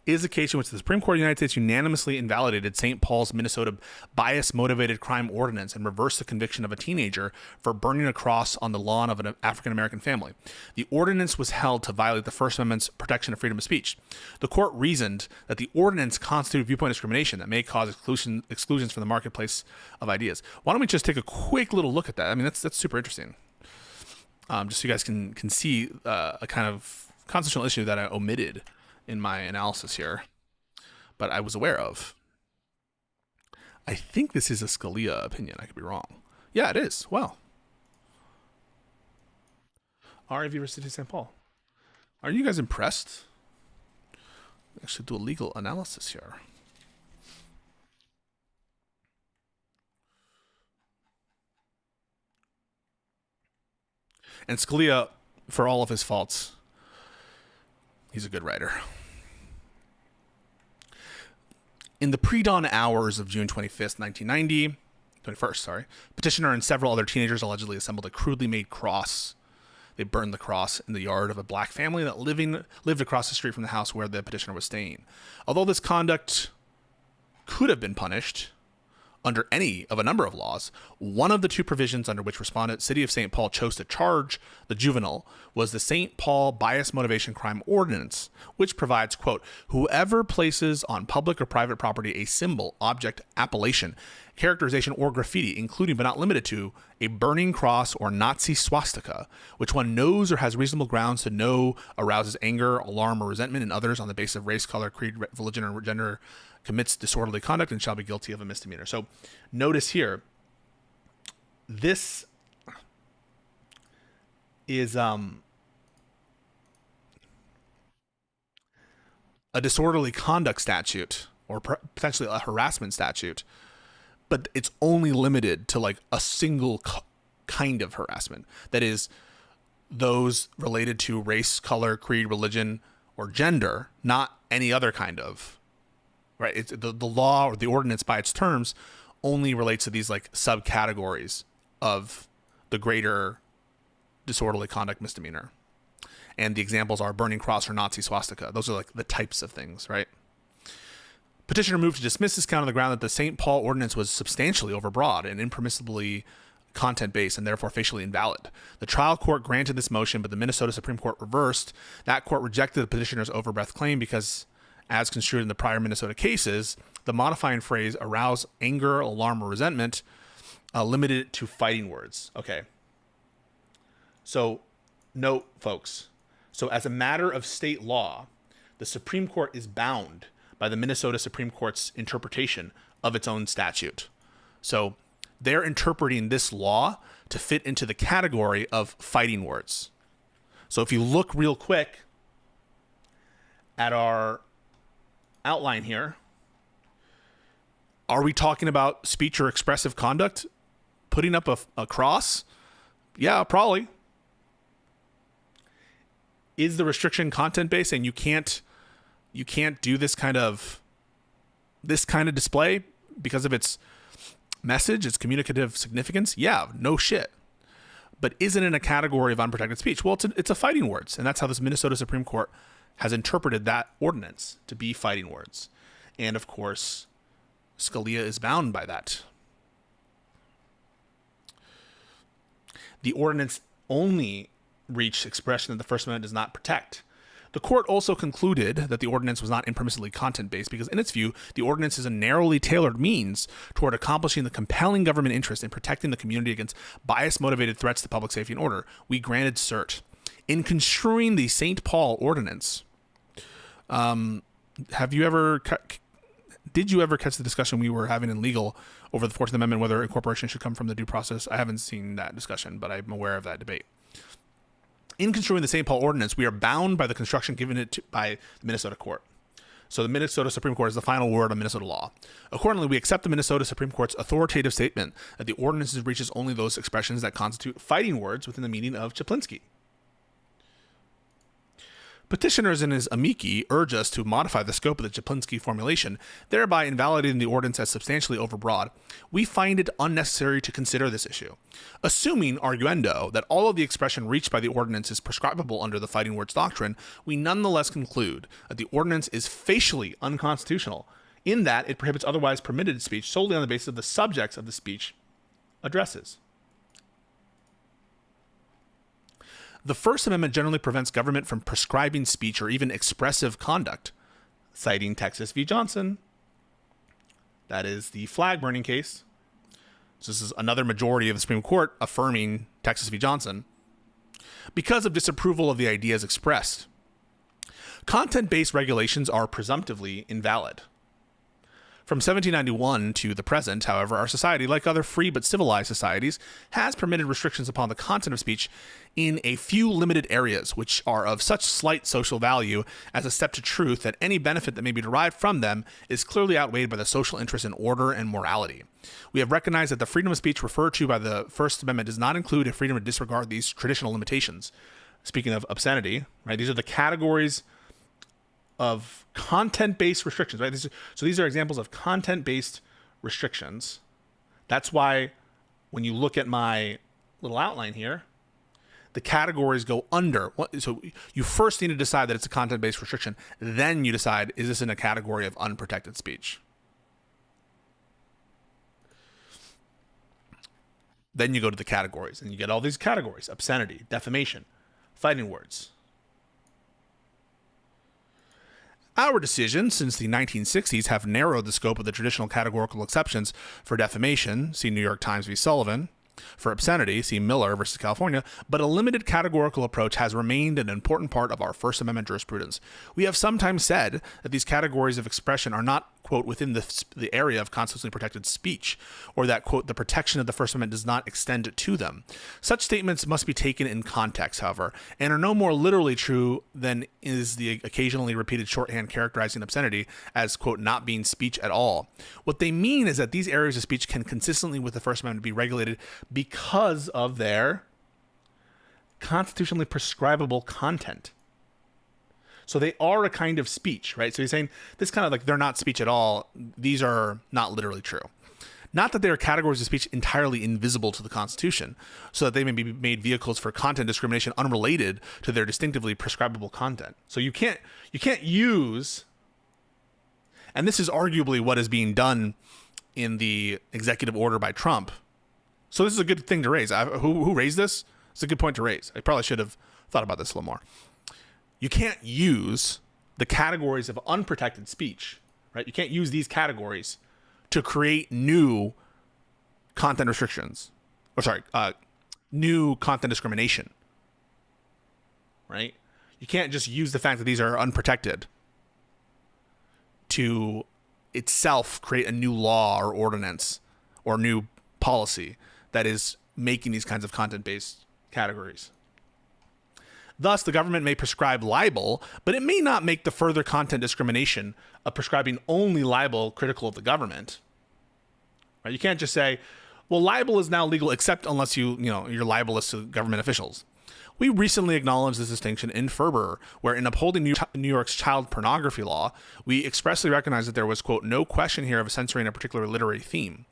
is the case in which the Supreme Court of the United States unanimously invalidated St. Paul's, Minnesota bias-motivated crime ordinance and reversed the conviction of a teenager for burning a cross on the lawn of an African-American family. The ordinance was held to violate the First Amendment's protection of freedom of speech. The court reasoned that the ordinance constituted viewpoint discrimination that may cause exclusions from the marketplace of ideas. Why don't we just take a quick little look at that? I mean, that's super interesting. Just so you guys can see a kind of constitutional issue that I omitted in my analysis here, but I was aware of. I think this is a Scalia opinion. I could be wrong. Yeah, it is. Wow. RAV City St. Paul. Are you guys impressed? Actually do a legal analysis here. And Scalia, for all of his faults, he's a good writer. In the pre-dawn hours of June 21st, 21st, petitioner and several other teenagers allegedly assembled a crudely made cross. They burned the cross in the yard of a black family that lived across the street from the house where the petitioner was staying. Although this conduct could have been punished under any of a number of laws, one of the two provisions under which respondent City of St. Paul chose to charge the juvenile was the St. Paul Bias Motivation Crime Ordinance, which provides, quote, whoever places on public or private property a symbol, object, appellation, characterization, or graffiti, including but not limited to a burning cross or Nazi swastika, which one knows or has reasonable grounds to know arouses anger, alarm, or resentment in others on the basis of race, color, creed, religion, or gender, commits disorderly conduct and shall be guilty of a misdemeanor. So notice here, this is a disorderly conduct statute or potentially a harassment statute, but it's only limited to like a single kind of harassment. That is those related to race, color, creed, religion, or gender, not any other kind of. Right, it's the law or the ordinance by its terms only relates to these like subcategories of the greater disorderly conduct misdemeanor. And the examples are burning cross or Nazi swastika. Those are like the types of things, right? Petitioner moved to dismiss this count on the ground that the St. Paul ordinance was substantially overbroad and impermissibly content-based and therefore facially invalid. The trial court granted this motion, but the Minnesota Supreme Court reversed. That court rejected the petitioner's overbreadth claim because, as construed in the prior Minnesota cases, the modifying phrase arouse anger, alarm, or resentment limited it to fighting words. Okay. So note, folks. So as a matter of state law, the Supreme Court is bound by the Minnesota Supreme Court's interpretation of its own statute. So they're interpreting this law to fit into the category of fighting words. So if you look real quick at our outline here, are we talking about speech or expressive conduct? Putting up a cross? Yeah, probably. Is the restriction content-based and you can't do this kind of display because of its message, its communicative significance? Yeah, no shit. But isn't it in a category of unprotected speech? Well, it's a fighting words, and that's how this Minnesota Supreme Court has interpreted that ordinance to be fighting words. And of course, Scalia is bound by that. The ordinance only reached expression that the First Amendment does not protect. The court also concluded that the ordinance was not impermissibly content-based because, in its view, the ordinance is a narrowly tailored means toward accomplishing the compelling government interest in protecting the community against bias-motivated threats to public safety and order. We granted cert. In construing the St. Paul ordinance, did you ever catch the discussion we were having in legal over the 14th Amendment, whether incorporation should come from the due process? I haven't seen that discussion, but I'm aware of that debate. In construing the St. Paul ordinance, we are bound by the construction given by the Minnesota court. So the Minnesota Supreme Court is the final word on Minnesota law. Accordingly, we accept the Minnesota Supreme Court's authoritative statement that the ordinance reaches only those expressions that constitute fighting words within the meaning of Chaplinsky. Petitioners in his amici urge us to modify the scope of the Japlinski formulation, thereby invalidating the ordinance as substantially overbroad. We find it unnecessary to consider this issue. Assuming, arguendo, that all of the expression reached by the ordinance is prescribable under the fighting words doctrine, we nonetheless conclude that the ordinance is facially unconstitutional, in that it prohibits otherwise permitted speech solely on the basis of the subjects of the speech addresses. The First Amendment generally prevents government from prescribing speech or even expressive conduct, citing Texas v. Johnson. That is the flag burning case. So this is another majority of the Supreme Court affirming Texas v. Johnson because of disapproval of the ideas expressed. Content-based regulations are presumptively invalid. From 1791 to the present, however, our society, like other free but civilized societies, has permitted restrictions upon the content of speech in a few limited areas, which are of such slight social value as a step to truth that any benefit that may be derived from them is clearly outweighed by the social interest in order and morality. We have recognized that the freedom of speech referred to by the First Amendment does not include a freedom to disregard these traditional limitations. Speaking of obscenity, right? These are the categories of content-based restrictions, right? So these are examples of content-based restrictions. That's why when you look at my little outline here, the categories go under. So you first need to decide that it's a content-based restriction. Then you decide, is this in a category of unprotected speech? Then you go to the categories, and you get all these categories: obscenity, defamation, fighting words. Our decisions since the 1960s have narrowed the scope of the traditional categorical exceptions for defamation, see New York Times v. Sullivan, for obscenity, see Miller versus California, but a limited categorical approach has remained an important part of our First Amendment jurisprudence. We have sometimes said that these categories of expression are not, quote, within the area of constitutionally protected speech, or that, quote, the protection of the First Amendment does not extend to them. Such statements must be taken in context, however, and are no more literally true than is the occasionally repeated shorthand characterizing obscenity as, quote, not being speech at all. What they mean is that these areas of speech can consistently with the First Amendment be regulated because of their constitutionally prescribable content. So they are a kind of speech, right? So he's saying this kind of like they're not speech at all. These are not literally true. Not that they are categories of speech entirely invisible to the Constitution, so that they may be made vehicles for content discrimination unrelated to their distinctively prescribable content. So you can't use, and this is arguably what is being done in the executive order by Trump. So this is a good thing to raise. Who raised this? It's a good point to raise. I probably should have thought about this a little more. You can't use the categories of unprotected speech, right? You can't use these categories to create new content restrictions, new content discrimination, right? You can't just use the fact that these are unprotected to itself create a new law or ordinance or new policy that is making these kinds of content-based categories. Thus, the government may prescribe libel, but it may not make the further content discrimination of prescribing only libel critical of the government. Right? You can't just say, well, libel is now legal except unless you're libelous to government officials. We recently acknowledged this distinction in Ferber, where in upholding New York's child pornography law, we expressly recognized that there was, quote, no question here of censoring a particular literary theme.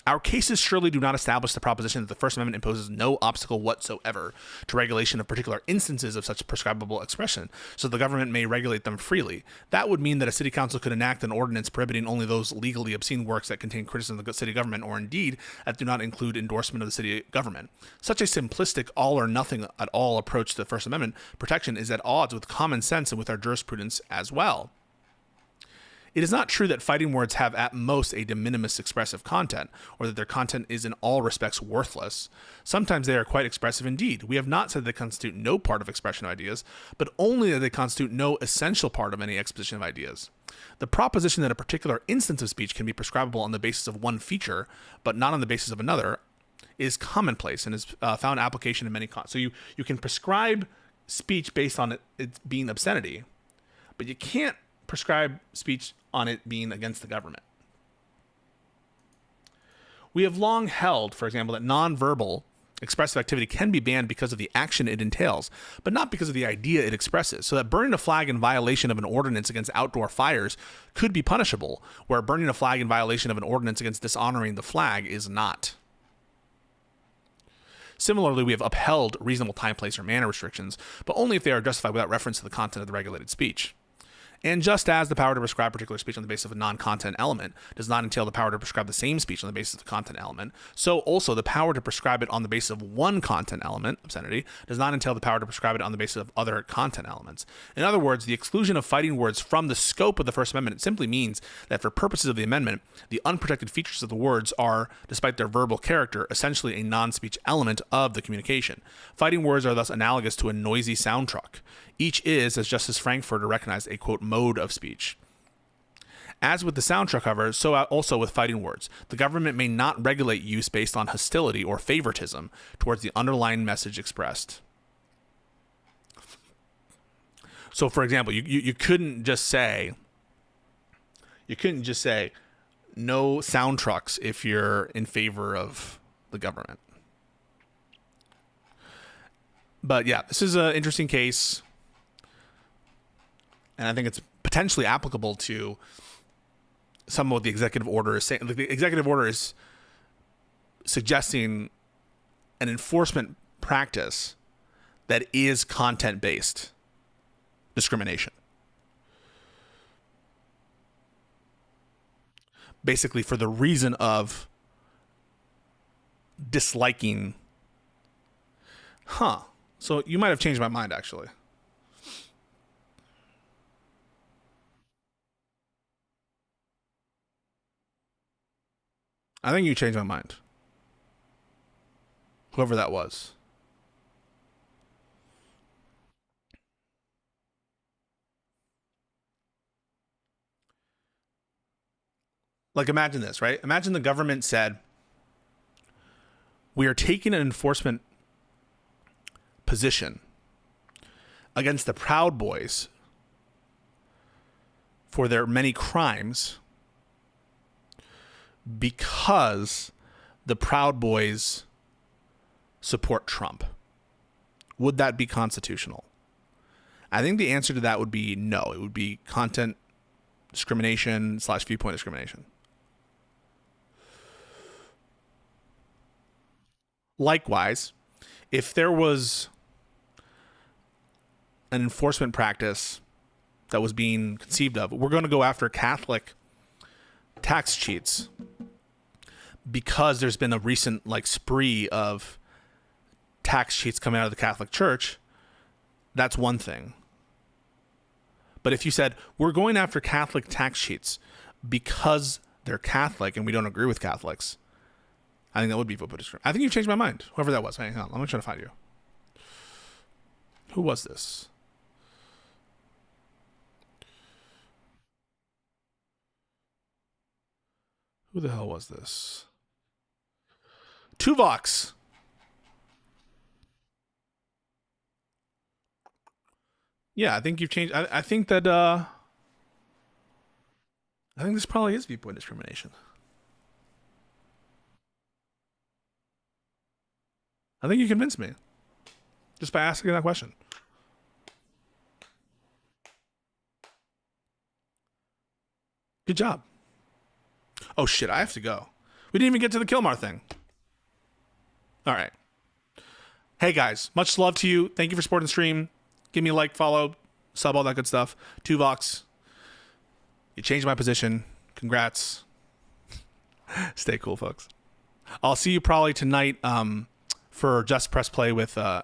Our cases surely do not establish the proposition that the First Amendment imposes no obstacle whatsoever to regulation of particular instances of such prescribable expression, so the government may regulate them freely. That would mean that a city council could enact an ordinance prohibiting only those legally obscene works that contain criticism of the city government, or indeed that do not include endorsement of the city government. Such a simplistic all or nothing at all approach to the First Amendment protection is at odds with common sense and with our jurisprudence as well. It is not true that fighting words have at most a de minimis expressive content, or that their content is in all respects worthless. Sometimes they are quite expressive indeed. We have not said they constitute no part of expression of ideas, but only that they constitute no essential part of any exposition of ideas. The proposition that a particular instance of speech can be prescribable on the basis of one feature, but not on the basis of another, is commonplace and has found application in many contexts. So you can prescribe speech based on it being obscenity, but you can't prescribe speech on it being against the government. We have long held, for example, that nonverbal expressive activity can be banned because of the action it entails, but not because of the idea it expresses, so that burning a flag in violation of an ordinance against outdoor fires could be punishable, where burning a flag in violation of an ordinance against dishonoring the flag is not. Similarly, we have upheld reasonable time, place, or manner restrictions, but only if they are justified without reference to the content of the regulated speech. And just as the power to prescribe particular speech on the basis of a non-content element does not entail the power to prescribe the same speech on the basis of the content element, so also the power to prescribe it on the basis of one content element, obscenity, does not entail the power to prescribe it on the basis of other content elements. In other words, the exclusion of fighting words from the scope of the First Amendment simply means that for purposes of the amendment, the unprotected features of the words are, despite their verbal character, essentially a non-speech element of the communication. Fighting words are thus analogous to a noisy sound truck. Each is, as Justice Frankfurter recognized, a, quote, mode of speech. As with the sound truck, however, so also with fighting words. The government may not regulate use based on hostility or favoritism towards the underlying message expressed. So, for example, you couldn't just say no sound trucks if you're in favor of the government. But yeah, this is an interesting case. And I think it's potentially applicable to some of what the executive order is saying. The executive order is suggesting an enforcement practice that is content-based discrimination. Basically, for the reason of disliking. So you might have changed my mind, actually. I think you changed my mind. Whoever that was. Like, imagine this, right? Imagine the government said, we are taking an enforcement position against the Proud Boys for their many crimes because the Proud Boys support Trump. Would that be constitutional? I think the answer to that would be no. It would be content discrimination / viewpoint discrimination. Likewise, if there was an enforcement practice that was being conceived of, we're going to go after Catholic tax cheats because there's been a recent spree of tax cheats coming out of the Catholic Church, that's one thing. But if you said, we're going after Catholic tax cheats because they're Catholic and we don't agree with Catholics, I think that would be viewpoint discrimination. I think you've changed my mind. Whoever that was. Hang on, let me try to find you. Who was this? Who the hell was this? Tuvox. Yeah, I think you've changed. I think that I think this probably is viewpoint discrimination. I think you convinced me just by asking that question. Good job. Oh shit, I have to go. We didn't even get to the Kilmar thing. All right. Hey guys, much love to you. Thank you for supporting the stream. Give me a like, follow, sub, all that good stuff. Tuvox, you changed my position. Congrats. Stay cool, folks. I'll see you probably tonight for Just Press Play with Aaron.